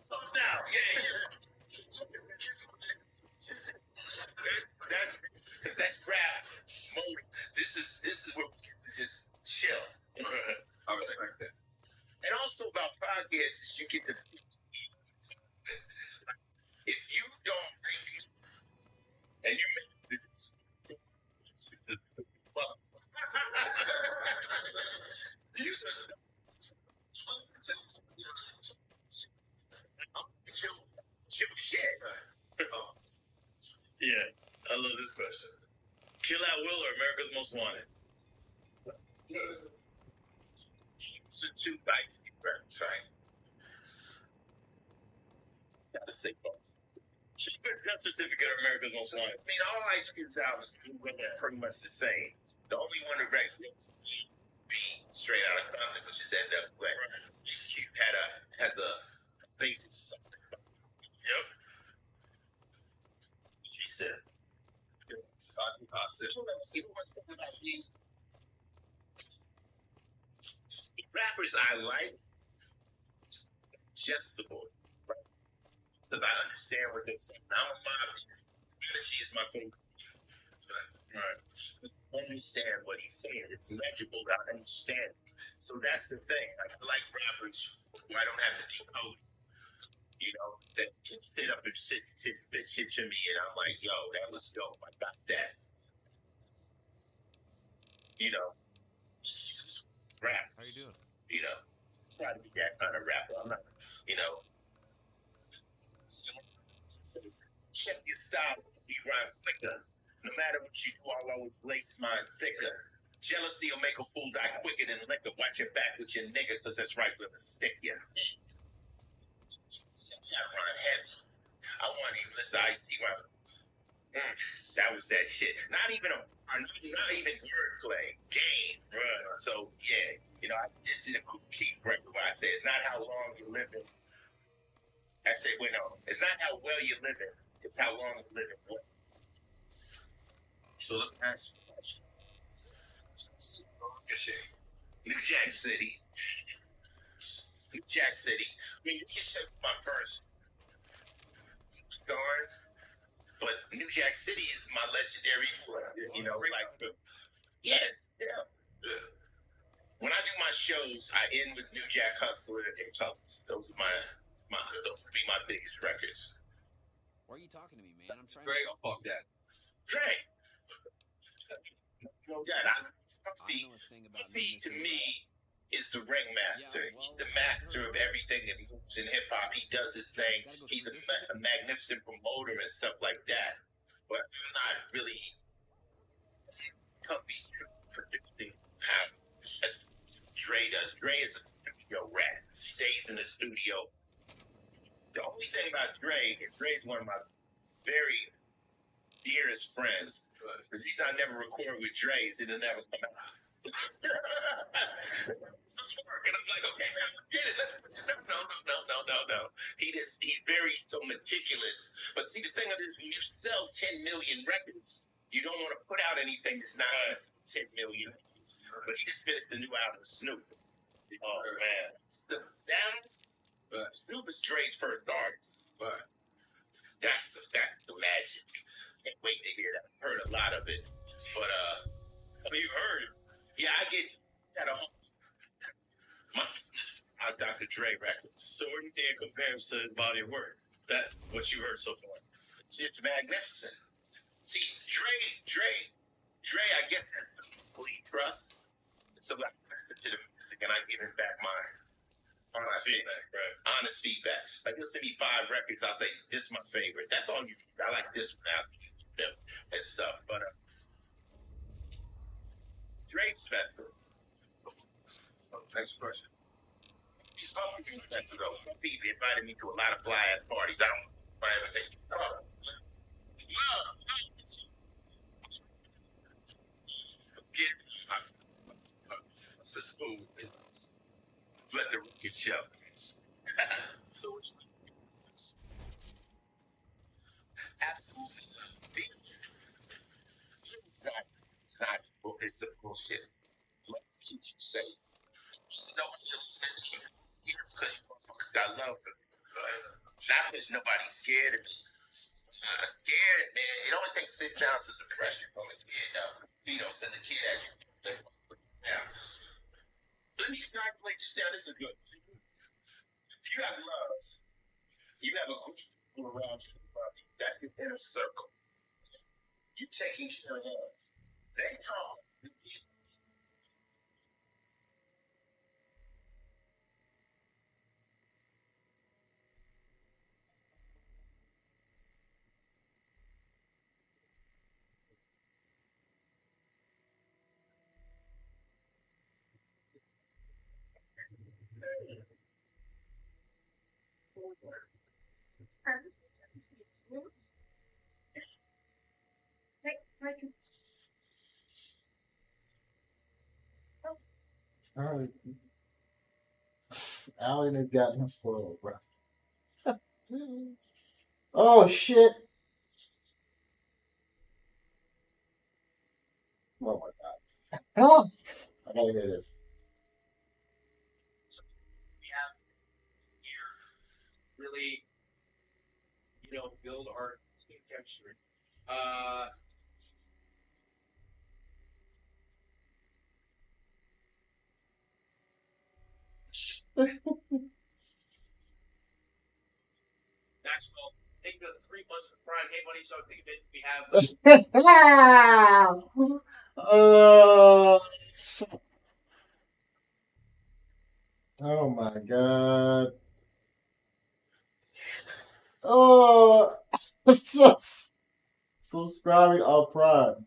Slows down. Yeah. That's rap mode. This is where we can just chill. I was like that. And also about podcasts is you get to, if you don't make, and you make this, well, use chill shit. Yeah. I love this question. Kill at Will or America's Most Wanted? So 2 dice right? Gotta say both. Death Certificate or America's Most Wanted? I mean, all Ice Cube's albums are pretty much the same. The only one that ranks be Straight Outta Compton, which is NWA. Ice Cube had the basis. Yep. He said. The rappers I like, just the boy. Because I understand what they're saying. I'm a mob. She's my favorite. Right. I understand what he's saying. It's legible. I understand. So that's the thing. I like rappers where I don't have to decode. You know, that just sit up and sit to me, and I'm like, yo, that was dope. I got that. You know, rappers. How you doing? You know, try to be that kind of rapper. I'm not, you know. Check your style. You rhyme quicker. No matter what you do, I'll always lace mine thicker. Jealousy will make a fool die quicker than liquor. Watch your back with your nigga, cause that's right where it stick ya. I run heavy. I want to listen to Ice-T rhyme. That was that shit. Not even wordplay. Game. Right. So yeah, you know, this is a key record where I say it's not how long you're living. I say, wait, no, it's not how well you're living, it's how long you're living. So let me ask you a question. New Jack City. New Jack City. I mean, you can check my purse. Darn. But New Jack City is my legendary friend. You know, like, yeah. When I do my shows, I end with New Jack Hustler and Colors. Those are those would be my biggest records. Why are you talking to me, man? I'm trying. Greg, I'll fuck that. Dre. No doubt. I know a thing about Puffy to me is the ringmaster. Yeah, well, He's the master of everything that moves in hip hop. He does his thing. He's a magnificent promoter and stuff like that. but I'm not really comfy predicting how as Dre does. Dre is a studio rat. Stays in the studio. The only thing about Dre is Dre's one of my very dearest friends. The reason I never record with Dre is it'll never come out. This work. And I'm like, okay, man, we did it. Let's no. He's very so meticulous. But see, the thing of it is when you sell 10 million records, you don't want to put out anything that's not going to sell 10 million records. But he just finished the new album, Snoop. Oh man. Snoop is Dre's first artist. But that's the magic. Can't wait to hear that. I've heard a lot of it. But you've heard it. Yeah, I get at a my Dr. Dre records. So what do you think compares to his body of work? That what you heard so far? It's magnificent. See, Dre, I get that complete trust. So I listen to the music and I give him back my honest feedback. Right. Honest feedback. Like you'll send me 5 records, I'll say this is my favorite. That's all you need. I like this one out and stuff. But Dre's special. Next question. Puffy expensive though. Puffy invited me to a lot of fly ass parties. I don't ever take you. Get the spoon. Let the record show. So absolutely. It's not it's the bullshit. Let's keep you safe. Just know you're here because you got love for me. Not because nobody's scared of me. Scared, man. It only takes 6 ounces of pressure from a kid, send the kid at you. Now, let me calculate this down. This is good. If you have love, you have a group of people around you. That's your inner circle. You take each other on. They talk. All right. Allen has gotten him spoiled, bro. Oh shit! Oh my god! Oh, I gotta hear this. We have here really, build our team chemistry. Maxwell, take the 3 months of prime. Hey, buddy, so I think that we have. Oh my god. Oh, subscribing on Prime.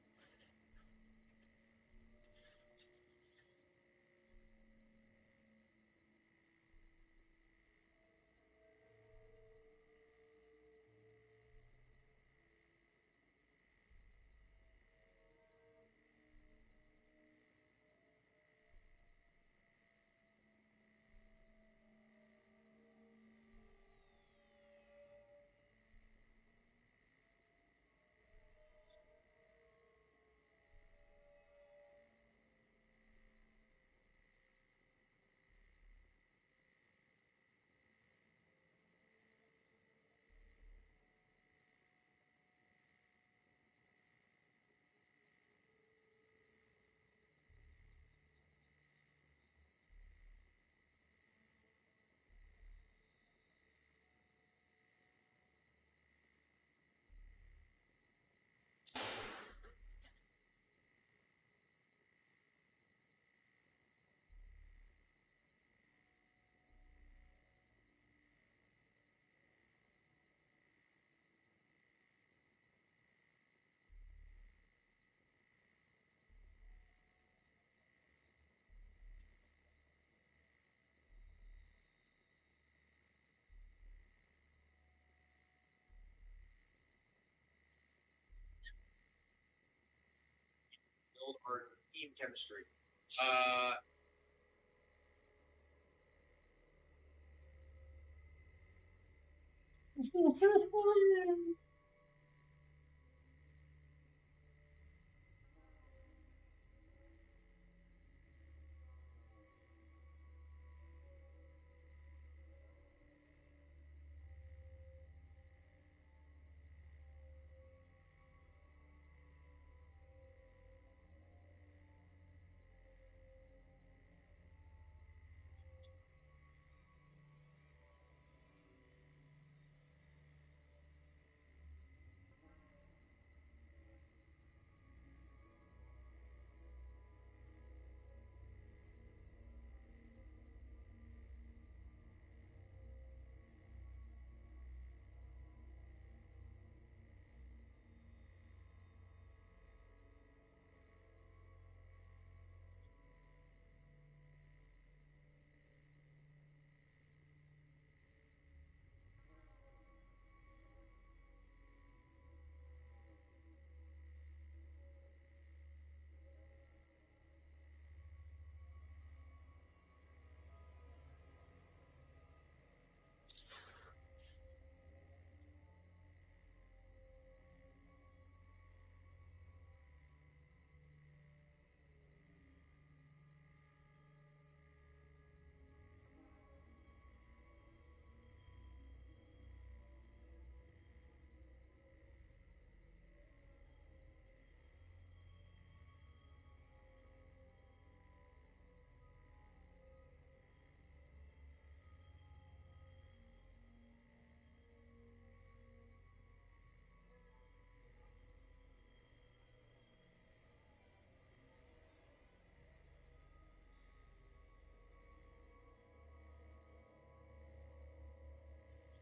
or team chemistry.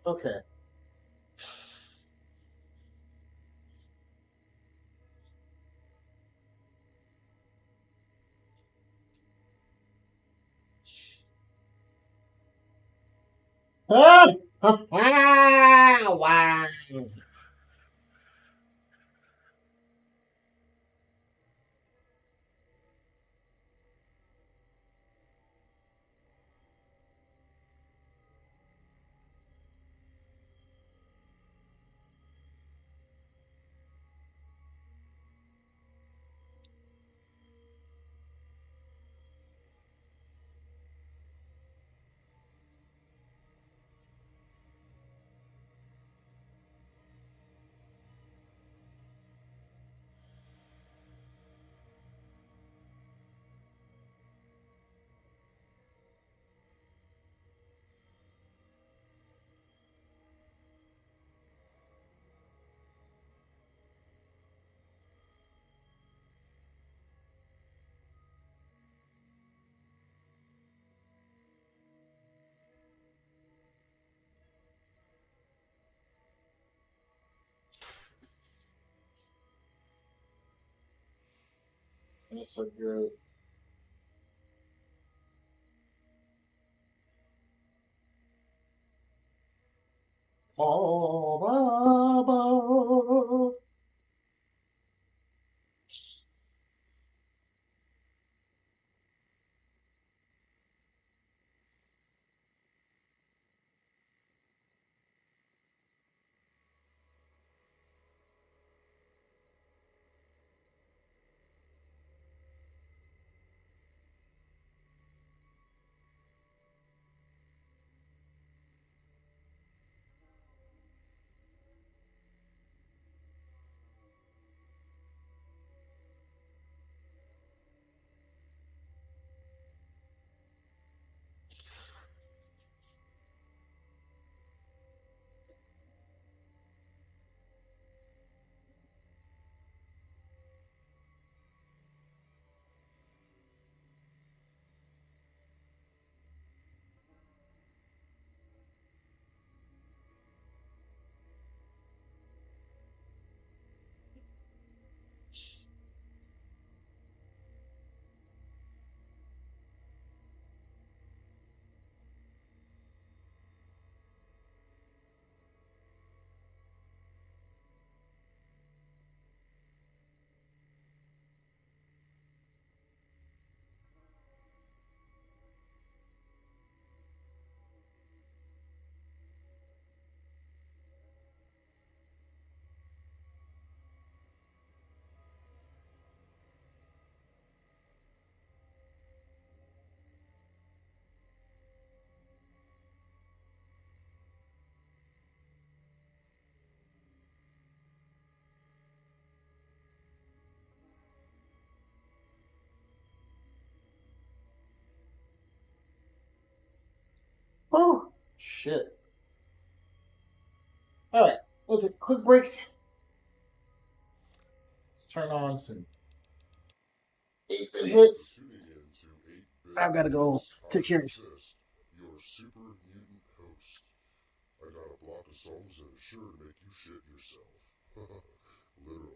Okay. Ah! Wow. That's so good. Oh, Baba. shit. Alright, we'll take a quick break. Let's turn on some 8-bit hits. I've got to go take care of this. Your super mutant host. I got a block of songs that are sure to make you shit yourself. Literally.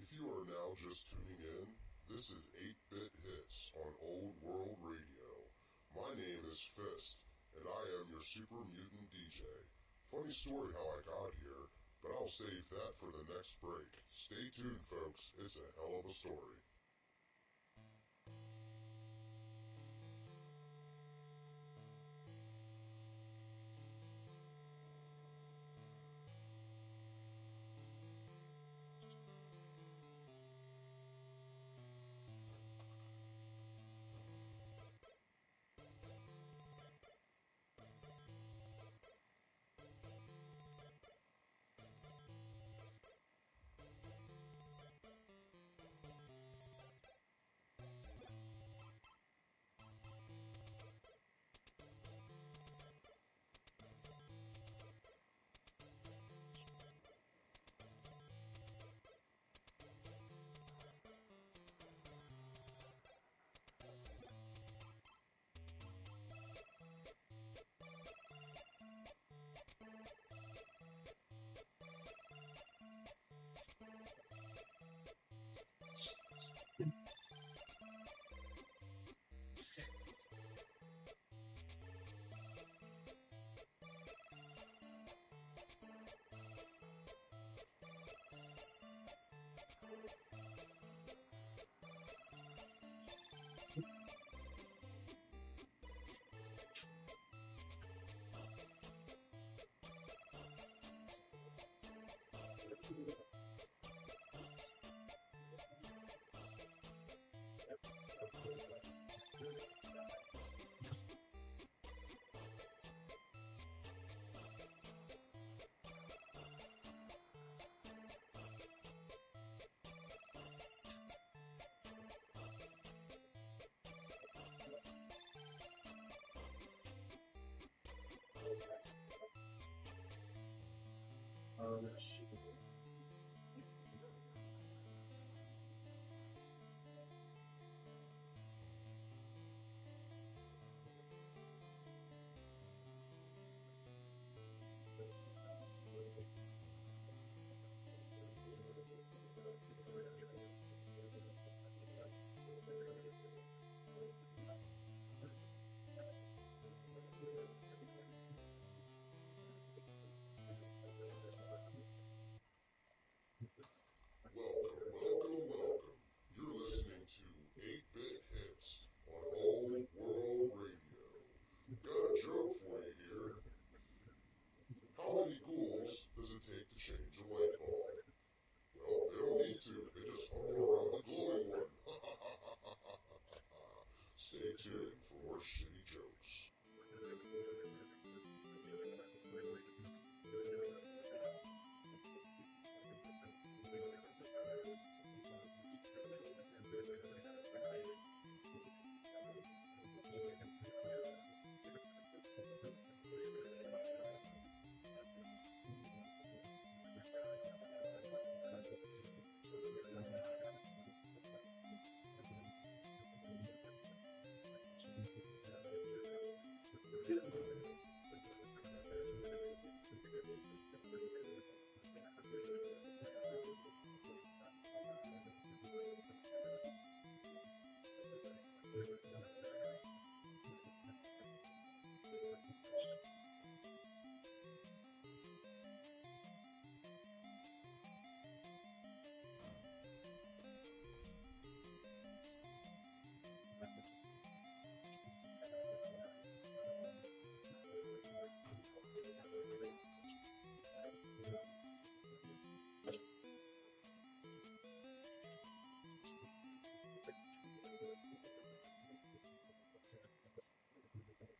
If you are now just tuning in, this is 8-Bit Hits on Old World Radio. My name is Fist, and I am your super mutant DJ. Funny story how I got here, but I'll save that for the next break. Stay tuned, folks. It's a hell of a story. Welcome. You're listening to 8-Bit Hits on Old World Radio. Got a joke for you here. How many ghouls does it take to change a light bulb? Well, they don't need to. They just hover around the glowing one. Stay tuned for more shitty jokes.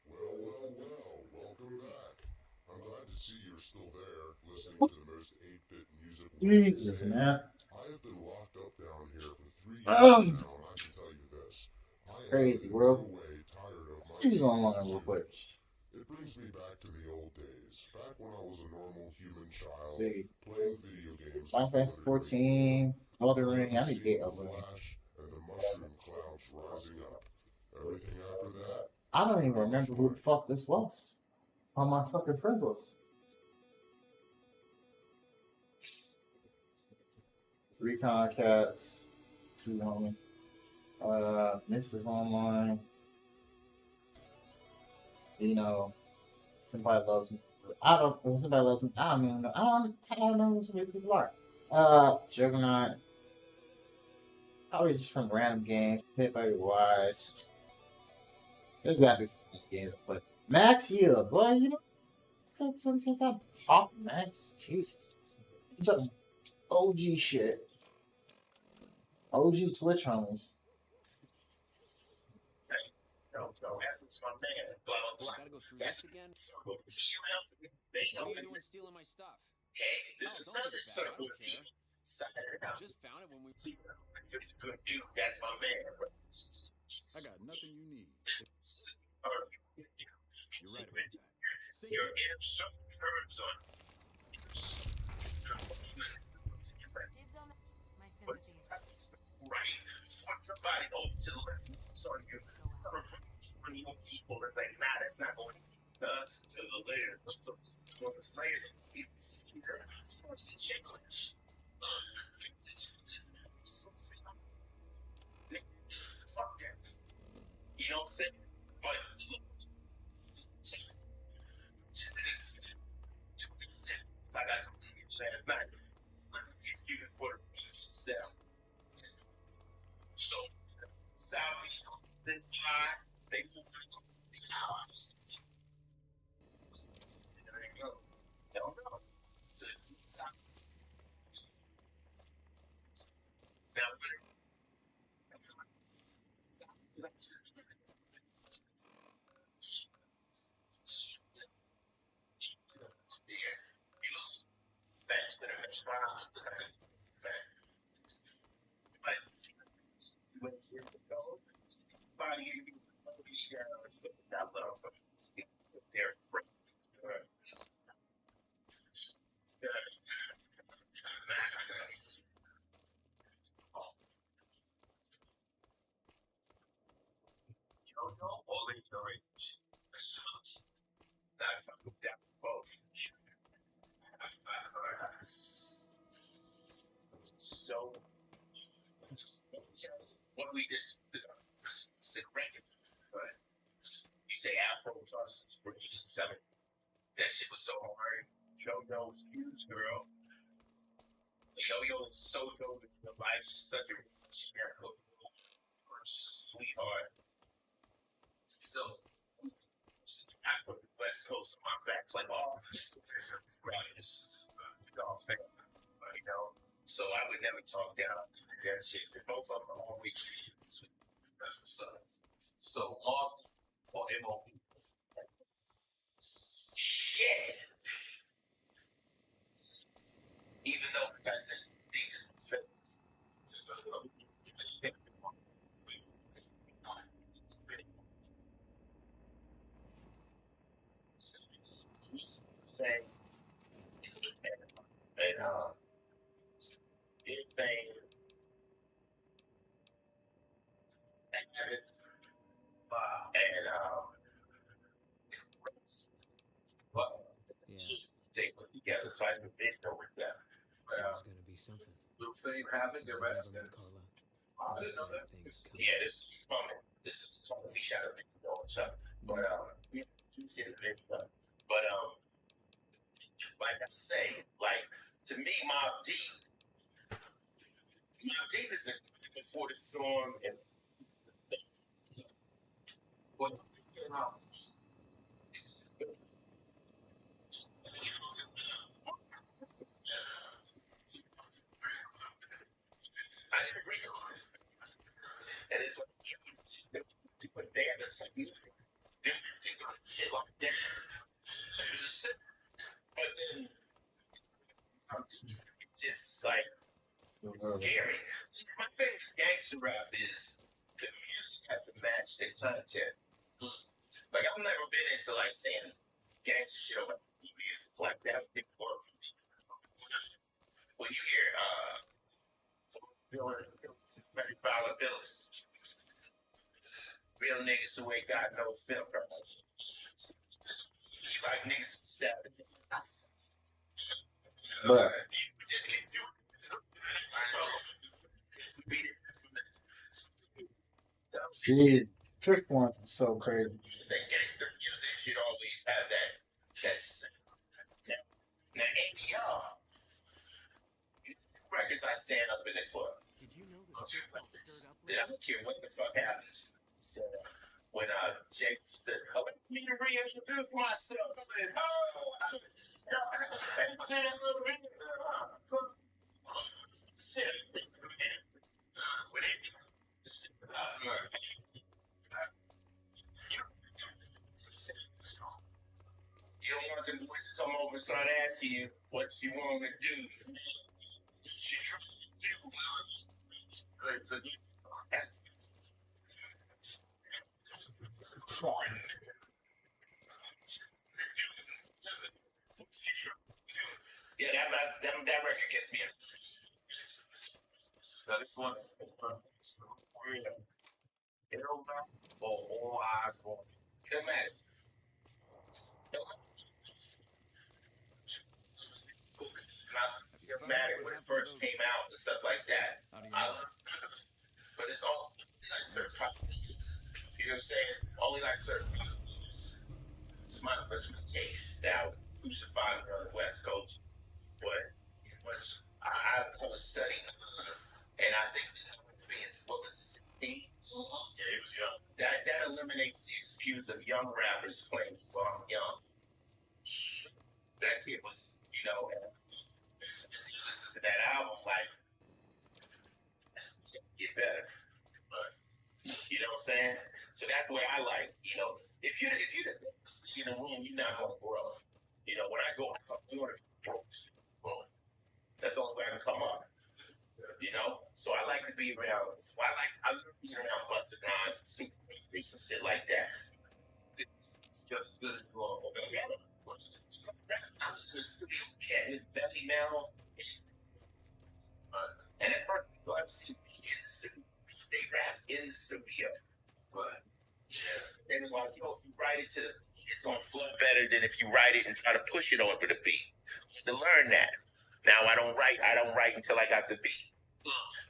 Well, welcome back. I'm glad to see you're still there, listening to the most 8-bit music. Jesus, man. I have been locked up down here for 3 years Oh. now, and I can tell you this. It's crazy, bro. Tired of my See who's online real quick. It brings me back to the old days, back when I was a normal human child, See. playing video games. Final Fantasy 14, Elden Ring. I need to get Elden Ring. Flash and the mushroom clouds rising up. Everything after that. I don't even remember who the fuck this was on my fucking friends list. Recon Cats. See, homie. Mrs. Online. You know, somebody loves me. Somebody loves me. I don't even know. I don't know who some of these people are. Juggernaut. Always from random games. Played by your wise. There's gotta be from games, but Max Yield, boy, you know, since I talk Max, Jesus. I'm talking OG shit. OG Twitch homies. No, happens my man. Blah blah Gotta go blah. through That's this again? circle. They What know are you that. doing stealing my stuff? Hey, this is Oh, don't another get bad, I circle don't of care. people. Side it out. Just found it when we... If it's a good dude, that's my man. I got nothing you need. You're right about that. Say Your it. inner circle turns on. Dibs on my sympathies. Right. Fuck somebody over to the left. Sorry, you. When you people, it's like, nah, that's not going to us. There's a layer. So, the layers, it's checklist. Fuck that. You know what I'm saying? But look, to an extent, I got to last night. You can for the cell. So, Southeast, this side, they move to the hours. There you go. Don't know. To the south. Now, all in the range. That's that both. So, just what we just sit record, but you say Afro plus 7. That shit was so hard. Yo was huge, girl. Yo is so dope in the life. She's such a sweetheart. Still, I put the West Coast on my back, like all you know. So I would never talk down that shit. And both of them are always sweet. That's what's up. So Marks or MOB? Shit. Even though, like I said, deep is fit. Saying, and anything, but they put together so I can video with them. But There's gonna be something. Blue Flame happened, the rest Call is. up. I didn't know that. Yeah, This is totally shot of video and stuff. But you see the video. But like I say, like to me, Mobb Deep is before the storm and what I didn't realize. And it's like but there, that's like shit like that. But then it's just like scary. See, my favorite gangster rap is the music has to match the content. Like I've never been into like saying gangster shit over music like that. It works for me. When you hear $100 bills, real niggas who ain't got no filter. You like niggas stabbing. But gee, trick ones are so crazy. That gangster music should always have that now APR records I stand up in the club. Did you know I don't care what the fuck happens. So, when Jason says, "Oh, let me reintroduce myself," shit. You don't want the boys to come over and start asking you what you want to do. She tries to do yeah, that record gets me. Now this one's all eyes on me. It don't matter. It doesn't matter when it first came out and stuff like that. But it's all like certain products. You know what I'm saying? Only like certain products. It's my taste. Now, crucified me on the West Coast, but I was studying this, and I think what was it, 16? Yeah, he was young. That eliminates the excuse of young rappers claiming Boss Young. That kid was, you know, you listen to that album, like, get better. But, you know what I'm saying? So that's what I like. You know, if you're in a room, you're not gonna grow. You know, when I go out, I want to grow. Well, that's the only way I can come up. You know, so I like to be around. So I love being around Busta Rhymes and Super Freaks and shit like that. It's just good to go. I was in the studio with Belly Mel, and at first I've seen they raps in the studio, but yeah, They was like, yo, if you write it to the beat, it's gonna flow better than if you write it and try to push it over the beat. To learn that. Now I don't write until I got the beat.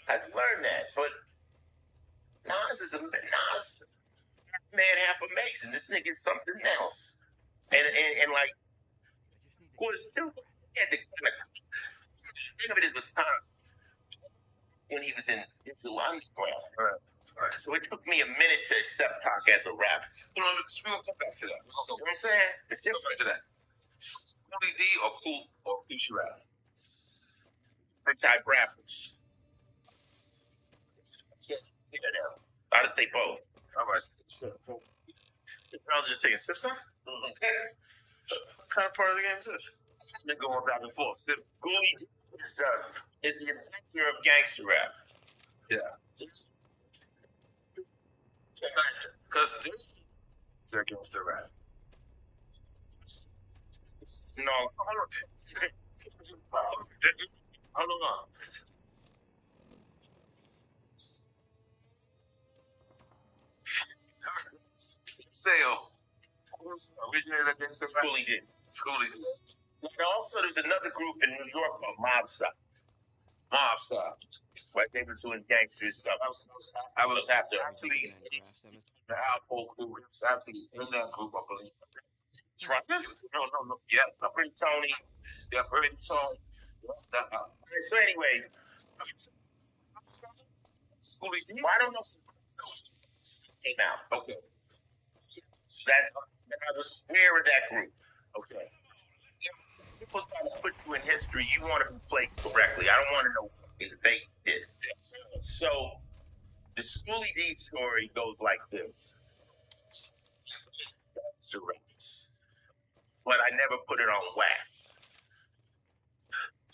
I learned that, but Nas man half amazing. This nigga's something else. And like, was still had the kind of think of it as the time when he was into underground. Right. So it took me a minute to accept Pac as a rapper. We'll come back to that. You know what I'm saying? It's Come back to that. Cooley D or Gucci rap? different type rappers. Yeah, now. I'd say both. All right. I was just taking sips now? What kind of part of the game is this? They're going back and forth. Cooley is the inventor of gangster rap. Yeah. Because this is a gangster rap. No, Hold on. Sale. Originated against the Cooley did. Schoolie did. And also, there's another group in New York called Mob Stop. Mob Stop. Right? They were doing gangster stuff. I was after actually the Apple crew was actually in that group, I believe. That's right. No. Yeah. Pretty Tony. Yeah, pretty Tony. So anyway, Schoolie D. I don't know if came out. Okay. So that I was aware of that group. Okay. People try to put you in history, you want to be placed correctly. I don't want to know what they did. So the Schoolie D story goes like this. That's direct. But I never put it on wax.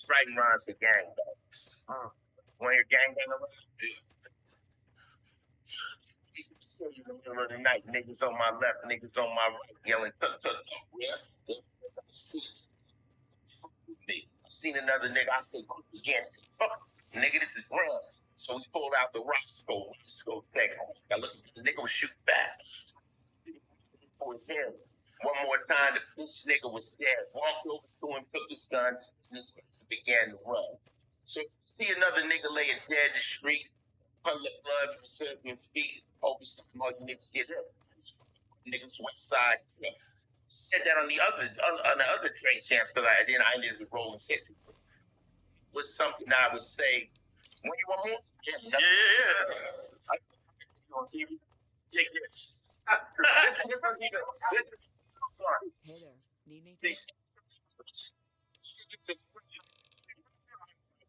Frightened rhymes for gangbangers. Want your gangbanger rhyme? You can say in the middle of the night, niggas on my left, niggas on my right, yelling, yeah. See me. I seen another nigga, I said, again, fuck, nigga, this is wrong. So we pulled out the Roscoe tech. I looked at the nigga was shooting back. For his head. One more time, the bitch nigga was dead. Walked over to him, took his guns, and his face began to run. So if you see another nigga laying dead in the street, puddle of blood from Serbian's feet, always talking about you niggas get hit. Niggas west side. Said that on the other trade champs because I ended with rolling 60. Was something I would say. When you want more? Yeah. You on TV? Take this. Sorry. Hey there. Need anything?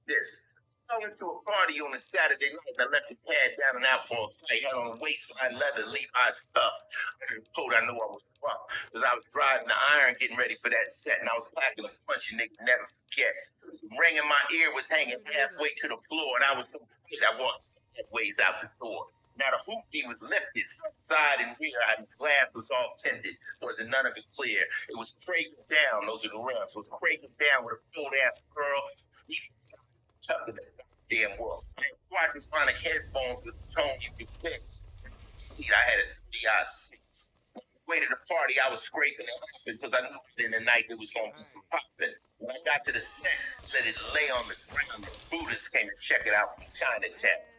This. I went to a party on a Saturday night and I left the pad down in Outfalls. I had on a waistline leather Levi's cup. I coat I knew I was rough because I was driving the iron getting ready for that set and I was packing a punch you niggas never forget. The ring in my ear was hanging halfway to the floor and I was so good I walked ways out the door. Now the hoopty was lifted, side and rear, and the glass was all tinted. Wasn't none of it clear. It was crated down, those are the rims. It was crated down with a full-ass curl. Tucked in the damn world. I had quadraphonic headphones with the tone you could fix. See, I had a 3-6. Way to the party, I was scraping it off because I knew in the night there was going to be some popping. When I got to the set, let it lay on the ground. The Buddhists came to check it out from Chinatown.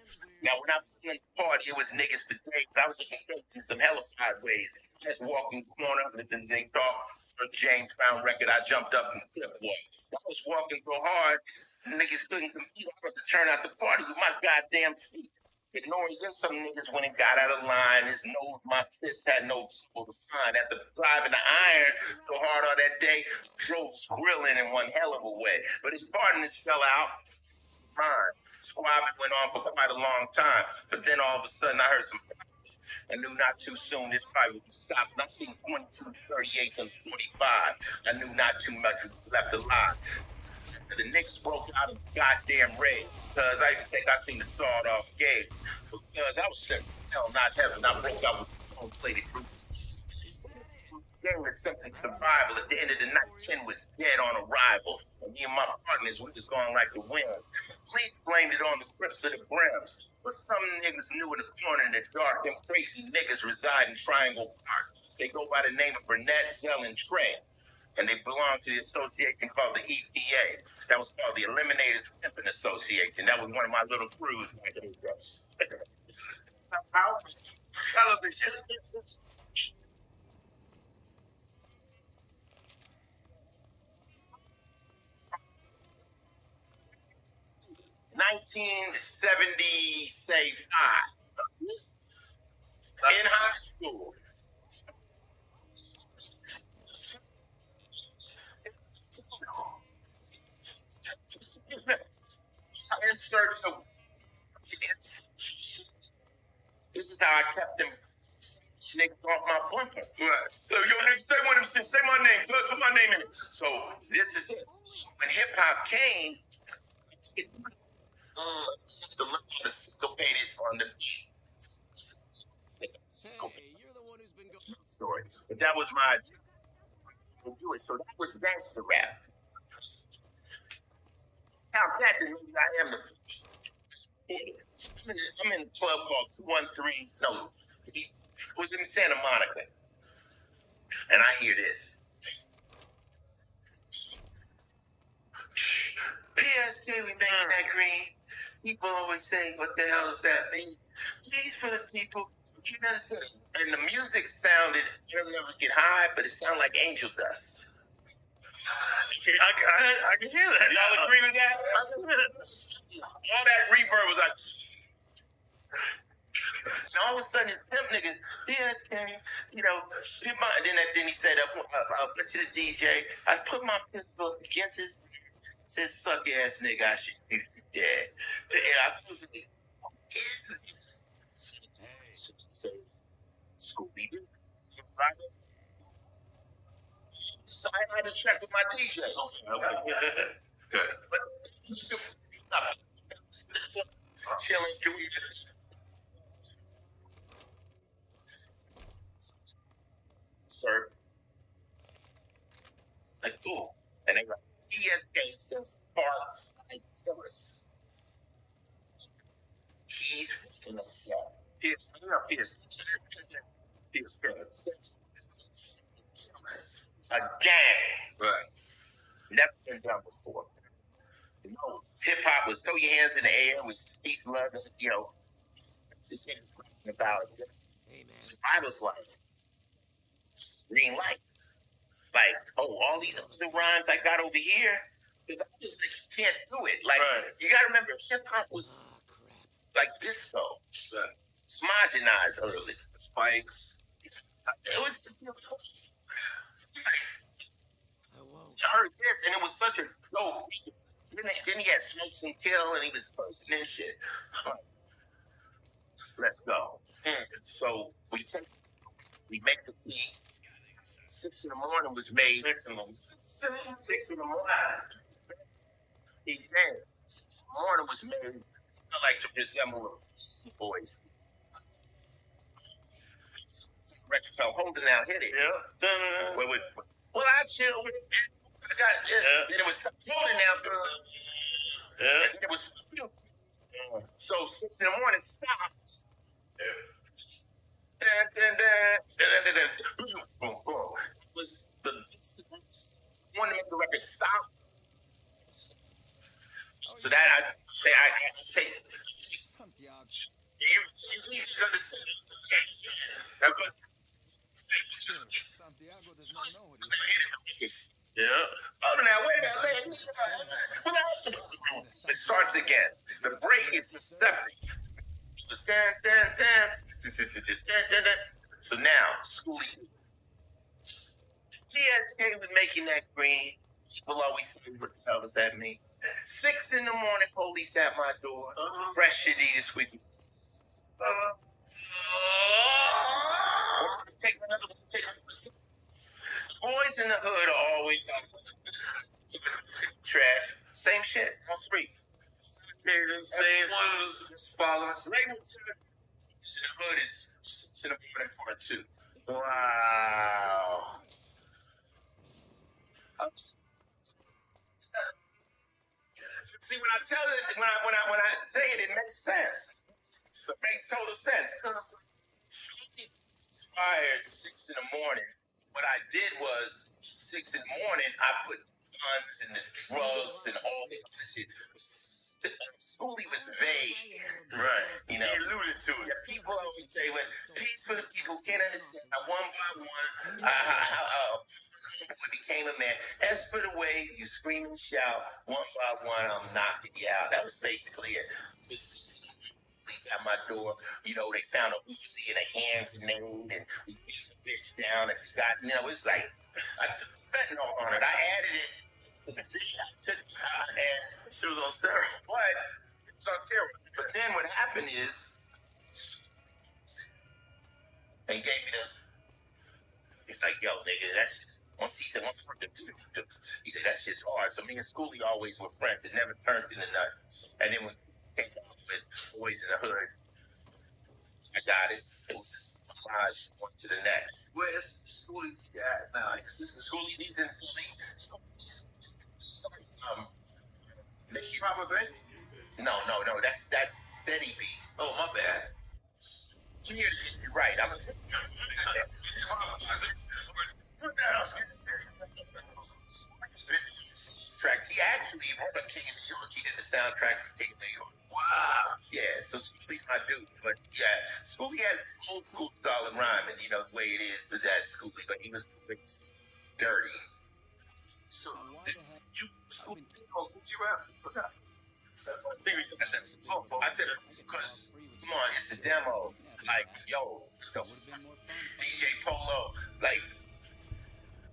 Now, when I was in the party, it was niggas for days. I was looking in some hellified ways. I was walking corner of the they thought for James Brown record, I jumped up and clipped one. I was walking so hard, niggas couldn't compete. I had to turn out the party with my goddamn feet. Ignoring this, some niggas went and got out of line. His nose, my fist had no trouble to sign. After driving the iron so hard on that day, drove grilling in one hell of a way. But his partners fell out. Mine. Squabbling went on for quite a long time, but then all of a sudden I heard some. I knew not too soon this fight would be stopped. And I seen 22, 38, and 45. I knew not too much was left alive. The Knicks broke out in goddamn rage because I think I seen the start off game because I was sent hell, not heaven. I broke out with a plated roof. game is simply survival. At the end of the night, 10 was dead on arrival. And me and my partners, we was going like the winds. Police blamed it on the Crips of the Brims. But some niggas knew in the corner in the dark, them crazy niggas reside in Triangle Park. They go by the name of Burnett, Zell, and Trey. And they belong to the association called the EPA. That was called the Eliminators Pimpin' Association. That was one of my little crews back in the day. How? Television. 1970, say 5. In high school. In search of this is how I kept them niggas off my bumper. Right. Yo, nigga, stay with him. Say my name. Put my name in it. So this is it. When hip hop came, the look syncopated on the Hey, you're the one who's been going. story. But that was my to do it. So that was gangster rap. Count that, then maybe I am the first. I'm in a club called 213. No, it was in Santa Monica. And I hear this. PSK, we making that green. People always say, what the hell is that thing? These for the people. You know, and the music sounded, you'll never get high, but it sounded like angel dust. I can hear that. Y'all agree with that? All that reverb was like. And all of a sudden, this pimp nigga, PSK, you know, then he said, I went to the DJ, I put my pistol against his, said, suck ass nigga, I should shoot you dead. And I was like, Scooby Doo. So I had to check with my DJ. Okay. Good. But you can chilling, doing this. Sir. Like, ooh. And they were PSK says Sparks and Killers. He's in the set. A gang. Right. Never been done before. You know, hip hop was throw your hands in the air, was speak love, you know. This nigga talking about survival's life. Green light. Like, oh, all these other rhymes I got over here, because I just like, you can't do it. Like, you gotta remember, hip hop was like disco. It's homogenized early. Spikes. It was I heard this, and it was such a dope. Then he had Smokes and Kill, and he was posting this shit. Let's go. So we make the beat. 6 in the morning was made. 6 in the morning. He did. 6 in the morning was made. I like to resemble the boys. Record fell holding out, hit it. Yeah. Well, I chill with it. I got it. Yeah. Then it was holding out. Yeah. And it was. So 6 in the morning stopped. Yeah. Boom, boom. It was the one to make the record stop. So that I say you need to understand. Santiago does not know what he Yeah. Oh, now wait a minute. It starts again. The break is separate. So now, Schoolie. PSK was making that green. People always say, what the hell does that mean? 6 in the morning, police at my door. Fresh shit eat this week. Take another one. Boys in the hood are always trash. Same shit. All 3. They're the same ones. Just follow us. Right in the hood is 6 in the morning part 2. Wow. See, when I tell it, when I say it, it makes sense. So it makes total sense. Inspired 6 in the morning. What I did was 6 in the morning. I put guns and the drugs and all the other shit. Schoolie was vague, right? You know, he alluded to it. Yeah, people always say, "Well, peace for the people can't understand." One by one, how boy became a man. As for the way you scream and shout, one by one, I'm knocking you out. That was basically it. Police at my door, you know, they found a Uzi and a hand grenade, and we beat the bitch down. And got, you know, it was like I took fentanyl on it. I added it. And she was on steroids. But it was on steroids. But then what happened is they gave me the. It's like, yo, nigga, that's just, once he said, he said, that shit's hard. So me and Schoolie always were friends. It never turned into nothing. And then when we came out with Boys in the Hood, I got it. It was just homage one to the next. Where's Schoolie at now? Schoolie needs in Philly. Make Trauma Bank? No. That's Steady Beef. Oh, my bad. You're right. I'm a tracks. He actually wrote up King of New York. He did the soundtracks for King of New York. Wow. Yeah, so Schoolie's my dude. But yeah, Schoolie has old school style of rhyming, you know, the way it is, but that's Schoolie. But he was dirty. So, did you Schoolie rap? I said, because, come on, it's a demo. Like, yo, DJ Polo, like,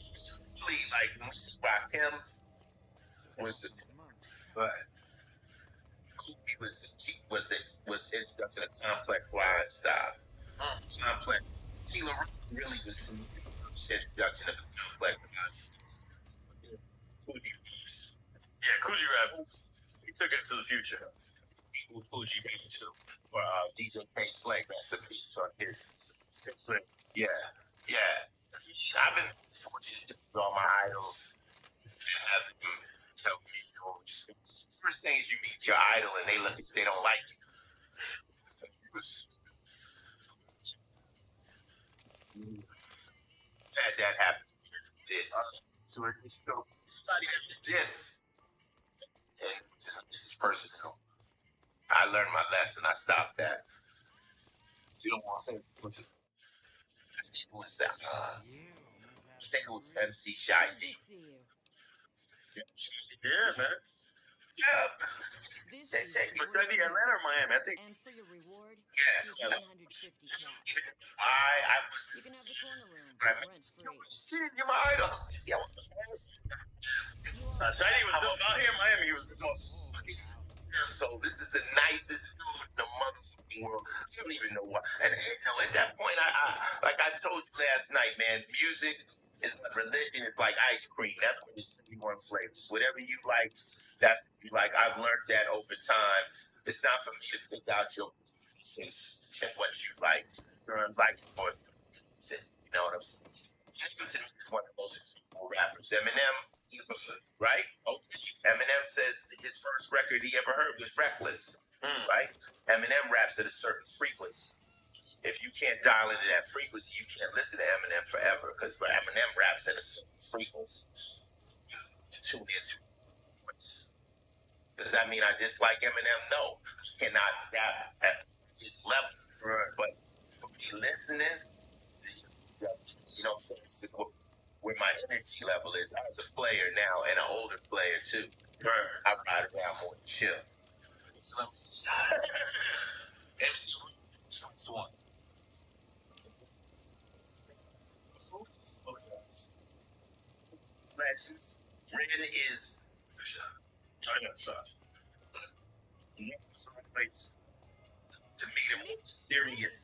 really, like, when we see rock him, was introduction to complex rhyme style. Complex. Tila really was the introduction of complex rhyme style. Yeah, Coogee Rap. He took it to the future. Coogee Rap too. For DJ K Slay, that's a piece on his Slick. Yeah. I've been fortunate to meet all my idols. Have them tell me, first thing is you meet your idol and they don't like you. Had that happen. So somebody had to diss. And this is personal. I learned my lesson. I stopped that. You don't want to say what's it? It was I think it was MC Shy D. Yeah, man. Yeah. Say, but I think Atlanta or Miami. I think. And for your reward, Yes. here's 150 cash. I was. You can have the corner room, rent free. You're my idols. Yo. Shiny was dope. Out here in Miami, he was the most fucking. So this is the nicest dude in the motherfucking world. I don't even know why. And you know, at that point, I like I told you last night, man, music is like religion. It's like ice cream. That's what it's 71 flavors. Whatever you like, that's what you like. I've learned that over time. It's not for me to pick out your preferences and what you like. Like, or you know what I'm saying? Eminem is one of the most successful rappers. Eminem, right? Eminem says his first record he ever heard was Reckless, right? Eminem raps at a certain frequency. If you can't dial into that frequency, you can't listen to Eminem forever because Eminem raps at a certain frequency. You tune into it. Does that mean I dislike Eminem? No. I cannot rap at his level. Right. But for me listening, you know, where my energy level is. I was a player now and an older player too. I ride around more and chill. MC 21. Legends. Red is shots. Place to meet a more serious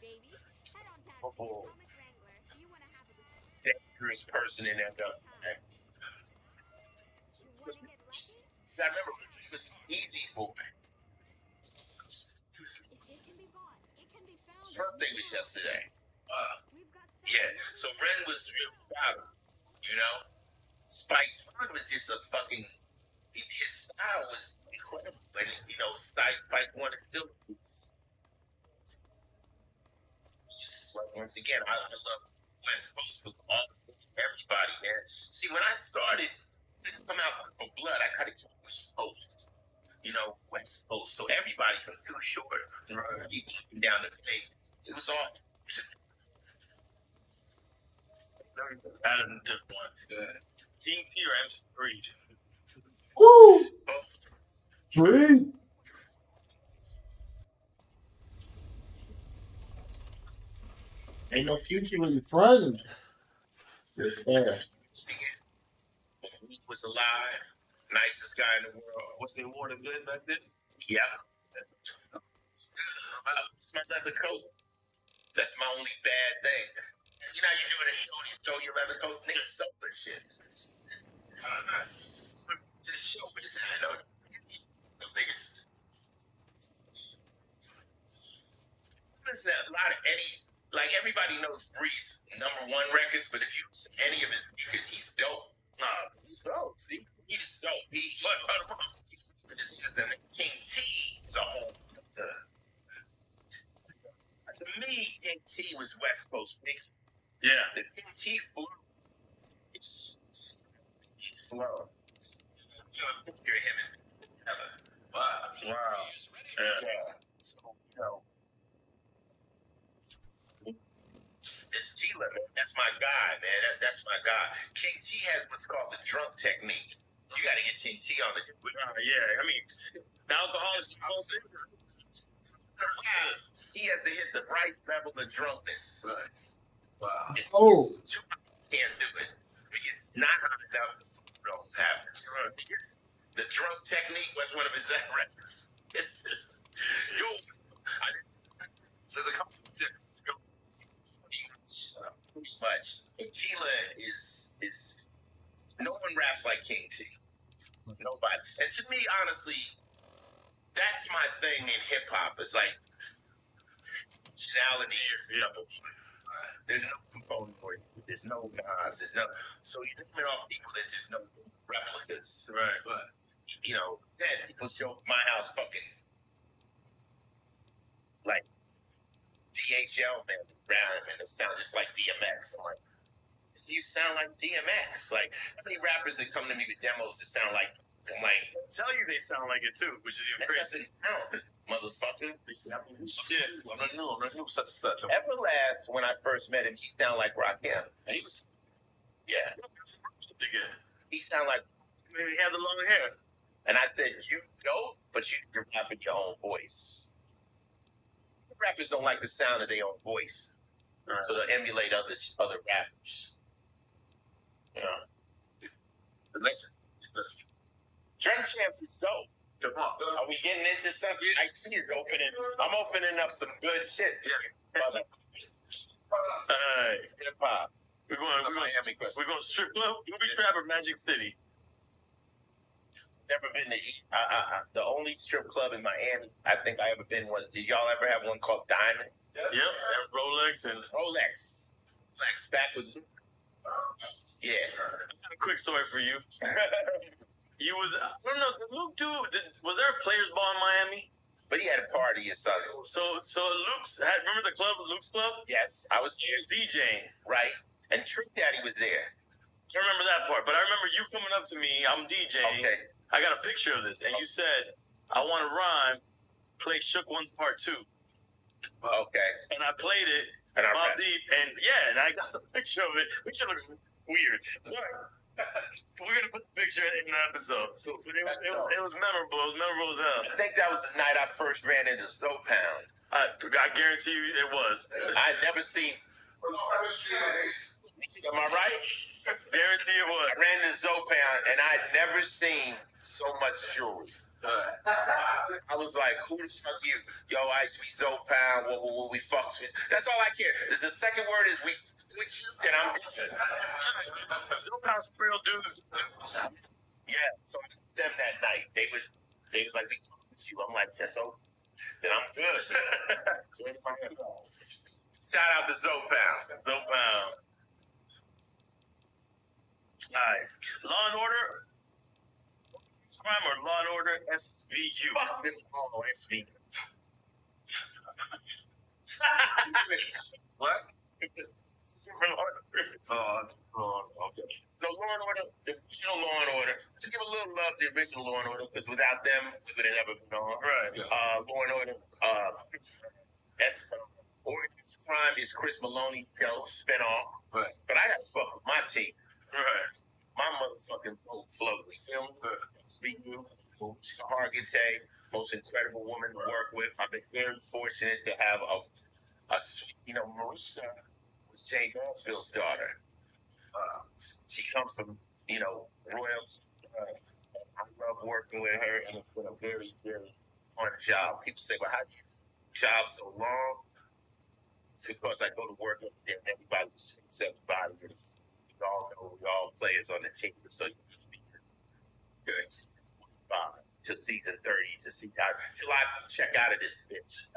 football dangerous person in that gun. I remember it was easy for me. His birthday was yesterday. Yeah, so Ren was real proud of him, you know? Spike's Fun was just a fucking, his style was incredible. And, you know, Spike One is still, once again, I love West Coast with everybody, man. See, when I started to come out from Blood, I got to get West Coast. You know, West Coast. So everybody from Too Short, right, down the page, it was all. Adam did one. Team T or MC Breed? Woo! Breed. Ain't no future when you're fronting. It's sad. He was alive, nicest guy in the world. What's the award of good back then? Yeah. My leather coat. That's my only bad thing. You know, you doing a show and you throw your leather coat, niggas sober shit. To the show, but it's no niggas. Listen, a lot of Eddie, like everybody knows Breed's #1 records, but if you listen to any of his records, he's dope. He's dope. He is dope. He's King T is a whole. To me, King T was West Coast big. Yeah. The King T flow. He's flow. You're him and Wow. Yeah. So, you know. This Tila, man, that's my guy, man. That's my guy. King T has what's called the drunk technique. You got to get King T on the. Yeah, I mean, the alcohol is the whole thing. He has to hit the right level of drunkenness. Right. Wow. Can't do it. Not enough don't happen. The drunk technique was one of his records. It's just so the pretty much. Tila is no one raps like King T. Nobody. And to me, honestly, that's my thing in hip hop. It's like originality is there's no component for it. There's no Nas. There's no. So you name it all people that just know replicas. Right. But you know, then people show my house fucking like DHL man around and it sound just like DMX. I'm like, you sound like DMX. Like how many rappers that come to me with demos that sound like I'm like tell you they sound like it too, which is even crazy. Motherfucker. Yeah, I know such. Everlast, when I first met him, he sounded like Rakim. And he was he sounded like maybe he had the long hair. And I said, you go, but you're rapping your own voice. Rappers don't like the sound of their own voice. Right. So they'll emulate other rappers. You know. The next Drink Champs is dope. Are we getting into something? I see it opening. I'm opening up some good shit. Yeah. Hip hop. We're going strip club. Movie Trap or Magic City. Never been to the only strip club in Miami I think I ever been was. Did y'all ever have one called Diamond? Yep. And Rolex and Rolex backwards. Yeah. I got a quick story for you. You was I don't know, Luke was there a players ball in Miami? But he had a party at Southern. So Luke's remember the club, Luke's Club? Yes, I was there. He was DJing, right? And Trick Daddy was there. I remember that part, but I remember you coming up to me. I'm DJing. Okay. I got a picture of this, and you said, "I want to rhyme, play Shook One Part 2." Okay. And I played it, and Mobb Deep, and I got the picture of it. Picture looks weird. We're gonna put the picture in the episode. So it was memorable. It was memorable as hell. I think that was the night I first ran into Zoe Pound. I guarantee you it was. I'd never seen. Am I right? Guarantee it was. I ran into Zoe Pound and I'd never seen so much jewelry. I was like, who the fuck you? Yo, Ice, we Zoe Pound, what we fucks with. That's all I care. The second word is we with you, and I'm good. Zoe Pound's real dudes. Yeah, so I met them that night. They was like, we fuck with you. I'm like, yeah, so then I'm good. Shout out to Zopound. Zopound. Alright. Law and Order. Crime or Law and Order SVU? Fuck them all, SVU. What? Different order. Okay. No, Law and Order, the original Law and Order. To give a little love to the original Law and Order, because without them, we would have never been on. Right. Law and Order, Origins Crime is Chris Maloney's show, spinoff. Right. But I got to fuck with my team. Right. My motherfucking boat float. You feel me? SVU, Hargitay, most incredible woman to work with. I've been very fortunate to have a sweet, Marissa was Jay Mansfield's daughter. She comes from, royalty. I love working with her, and it's been a very, very fun job. People say, well, how do you job so long? It's because I go to work every day, and everybody sees everybody. We all know we all players on the team, so you just be good. To season 30 to see how till I check out of this bitch.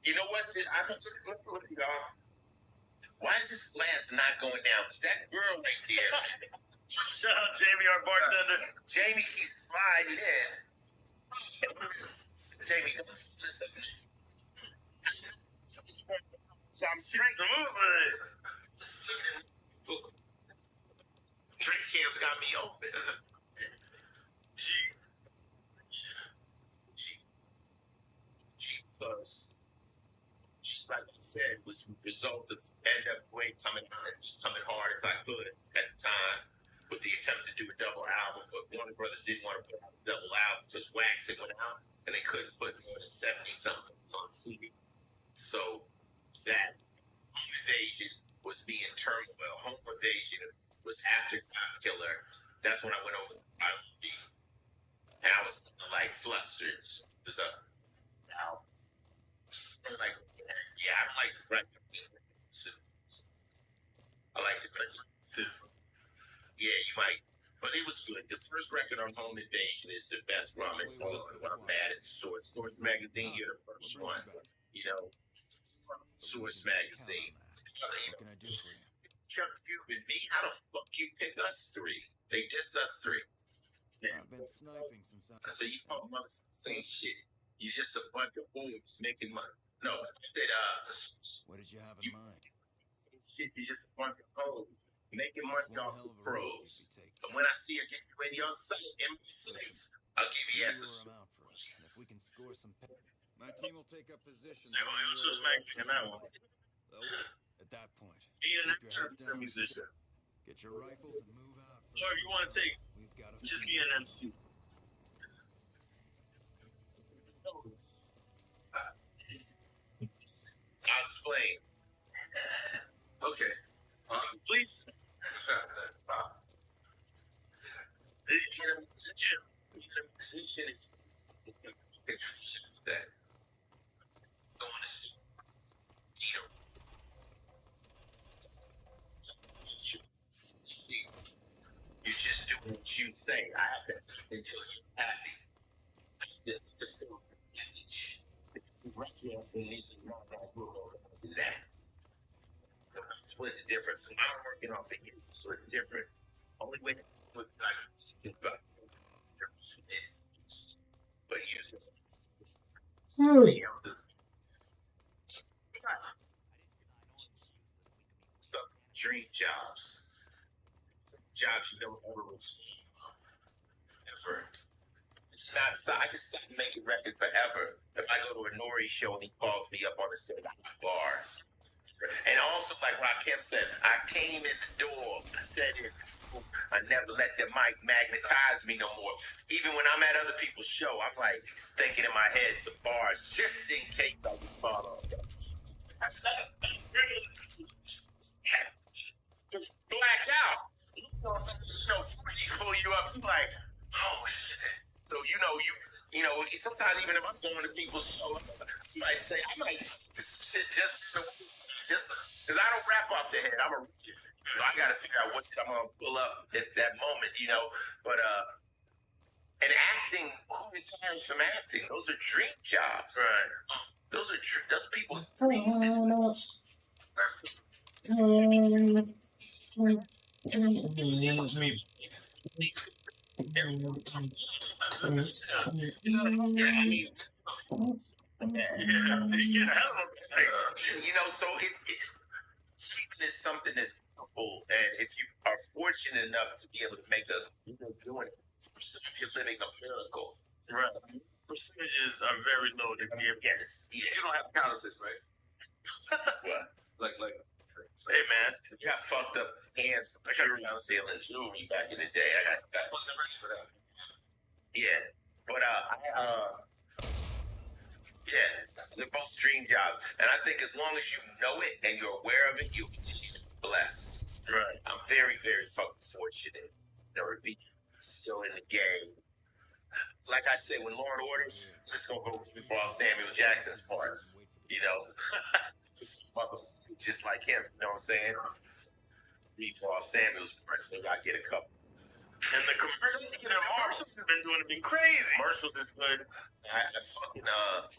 You know what? I think look, y'all. Why is this glass not going down? Because that girl right there. Shout out Jamie, our bartender. Jamie keeps sliding in. Jamie, don't listen. So I'm She's smooth with it. Drink champs got me open. She was, like I said, was the result of NWA coming hard as I could at the time with the attempt to do a double album, but Warner Brothers didn't want to put out a double album because Wax had went out and they couldn't put more than 70 something on CD. So that Home Invasion was me in turmoil. Home Invasion was after Cop Killer. That's when I went over to IMD. And I was like flustered. So it was a album. I don't like I like it. Yeah, you might. But it was good. The first record on Home Invasion is the best rum. It's when I'm mad at Source Magazine. You're the first one. Source Magazine. What can I do for you? Chuck, you and me, how the fuck you pick us three? They just us three. I've been sniping since I... So you call motherfuckers saying shit. You just a bunch of boys making money. No, I said, What did you have in mind? Shit, you just a bunch of hoes making money off the pros. And when I see her get you in your site, MB6, I'll give you answers. And if we can score some my team will take up positions. Source Magazine, that one. At that point, Be an actor, musician. get your rifles and move out. Or if you want to take, just be an MC. I'll explain. Okay. Please. Being a musician is that going to see, you just do what you say. I have to until you're happy. Just feel right here for this is not that good. Do that. What's the difference? I'm working off of you, so it's different. Only way to look like but use this. Stuff, dream jobs. Jobs you don't ever receive. Ever. It's not stop. I can stop making records forever. If I go to a Nori show and he calls me up on the stage, I got bars. And also, like Rakim said, I came in the door, said it, I never let the mic magnetize me no more. Even when I'm at other people's show, I'm like thinking in my head some bars just in case I get caught off. Just black out. Forces pull you up, you're like, oh shit. So sometimes even if I'm going to people's show, I might say, I might sit just because I don't rap off the head. I'm a reacher. So I got to figure out what time I'm going to pull up at that moment, But And acting, who retires from acting? Those are dream jobs. Right. Those people. So Sleeping is something that's beautiful, and if you are fortunate enough to be able to make doing it, if you're living a miracle, right? Percentages are very low to be able to get it. You don't have calluses, right? What? Like. Hey man, you got fucked up hands from selling jewelry back in the day. I wasn't ready for that. Yeah, but yeah, they're both dream jobs, and I think as long as you know it and you're aware of it, you'll continue to be blessed. Right. I'm very, very fucking fortunate to be still in the game. Like I said, when Law and Order, let's go for all Samuel Jackson's parts. You know, just like him. You know what I'm saying? Read for all Samuel's parts, maybe I get a couple. And the commercials have been crazy. Commercials is good. I fucking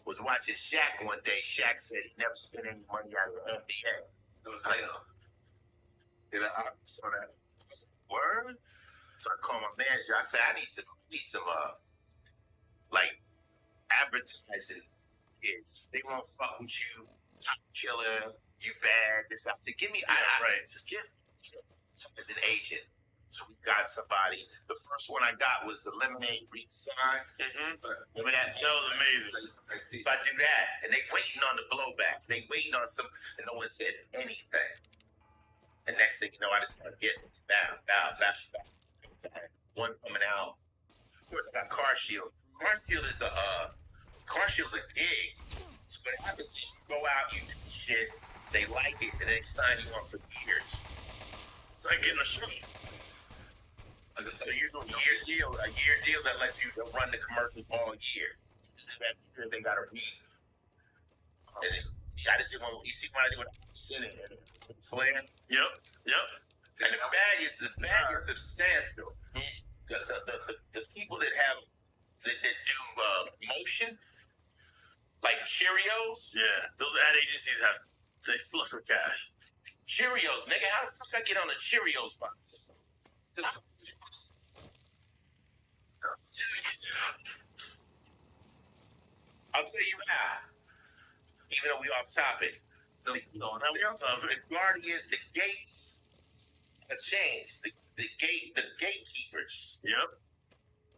was watching Shaq one day. Shaq said he never spent any money out of the NBA. It was like, I saw that. Word? So I called my manager. I said, I need some like advertising kids. They won't fuck with you. Killer, you bad. This I said, give me as an agent. So we got somebody. The first one I got was the Lemonade Redesign. Remember that? That was amazing. So I do that, and they waiting on the blowback. They waiting on some, and no one said anything. And next thing you know, I just started getting back. One coming out. Of course, I got Car Shield. Car Shield's a gig. So what happens is you go out, you do shit, they like it, and they sign you on for years. It's like getting a show. So you're doing a year deal that lets you run the commercials all year. That year they gotta read. And then you gotta see when you see what I do with sitting there. Flair. Yep. And the bag is substantial. The people that do promotion, like Cheerios. Yeah, those ad agencies they flush with cash. Cheerios, nigga, how the fuck I get on a Cheerios box? I'll tell you how. Even though we off topic, the gates have changed. The gatekeepers. Yep.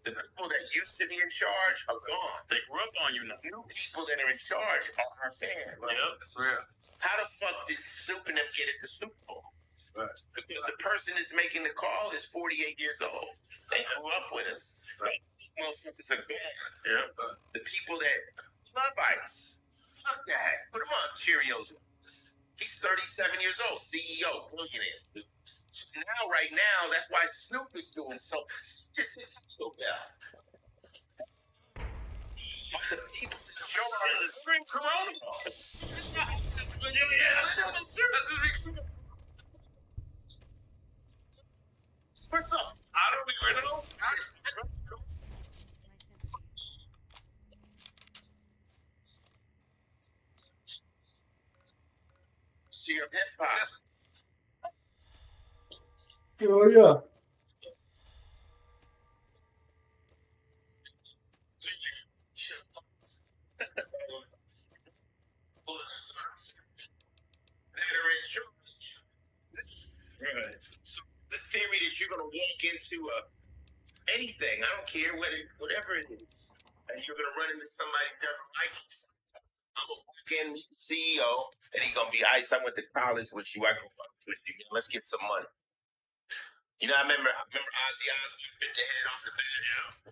The people that used to be in charge are gone. They grew up on you now. New people that are in charge are our fans. Right? Yep, that's real. How the fuck did Snoop and them get at the Super Bowl? Right. Because the person that's making the call is 48 years old. They grew up with us. Right. Motherfuckers are bad. Yeah. The people that love ice. Fuck that. Put him on Cheerios. He's 37 years old, CEO, billionaire. So right now, that's why Snoop is doing so. Just a Taco Bell. The people drink Corona. What's up? I don't even know. See your head pass. Oh, yeah. Right. So the theory that you're going to walk into anything, I don't care whatever it is, and you're going to run into somebody who doesn't like you. I'm going to walk in, meet the CEO, and he's going to be, Ice, I went to college with you. I grew up with you. Let's get some money. You know, I remember Ozzy Osbourne bit the head off the bat.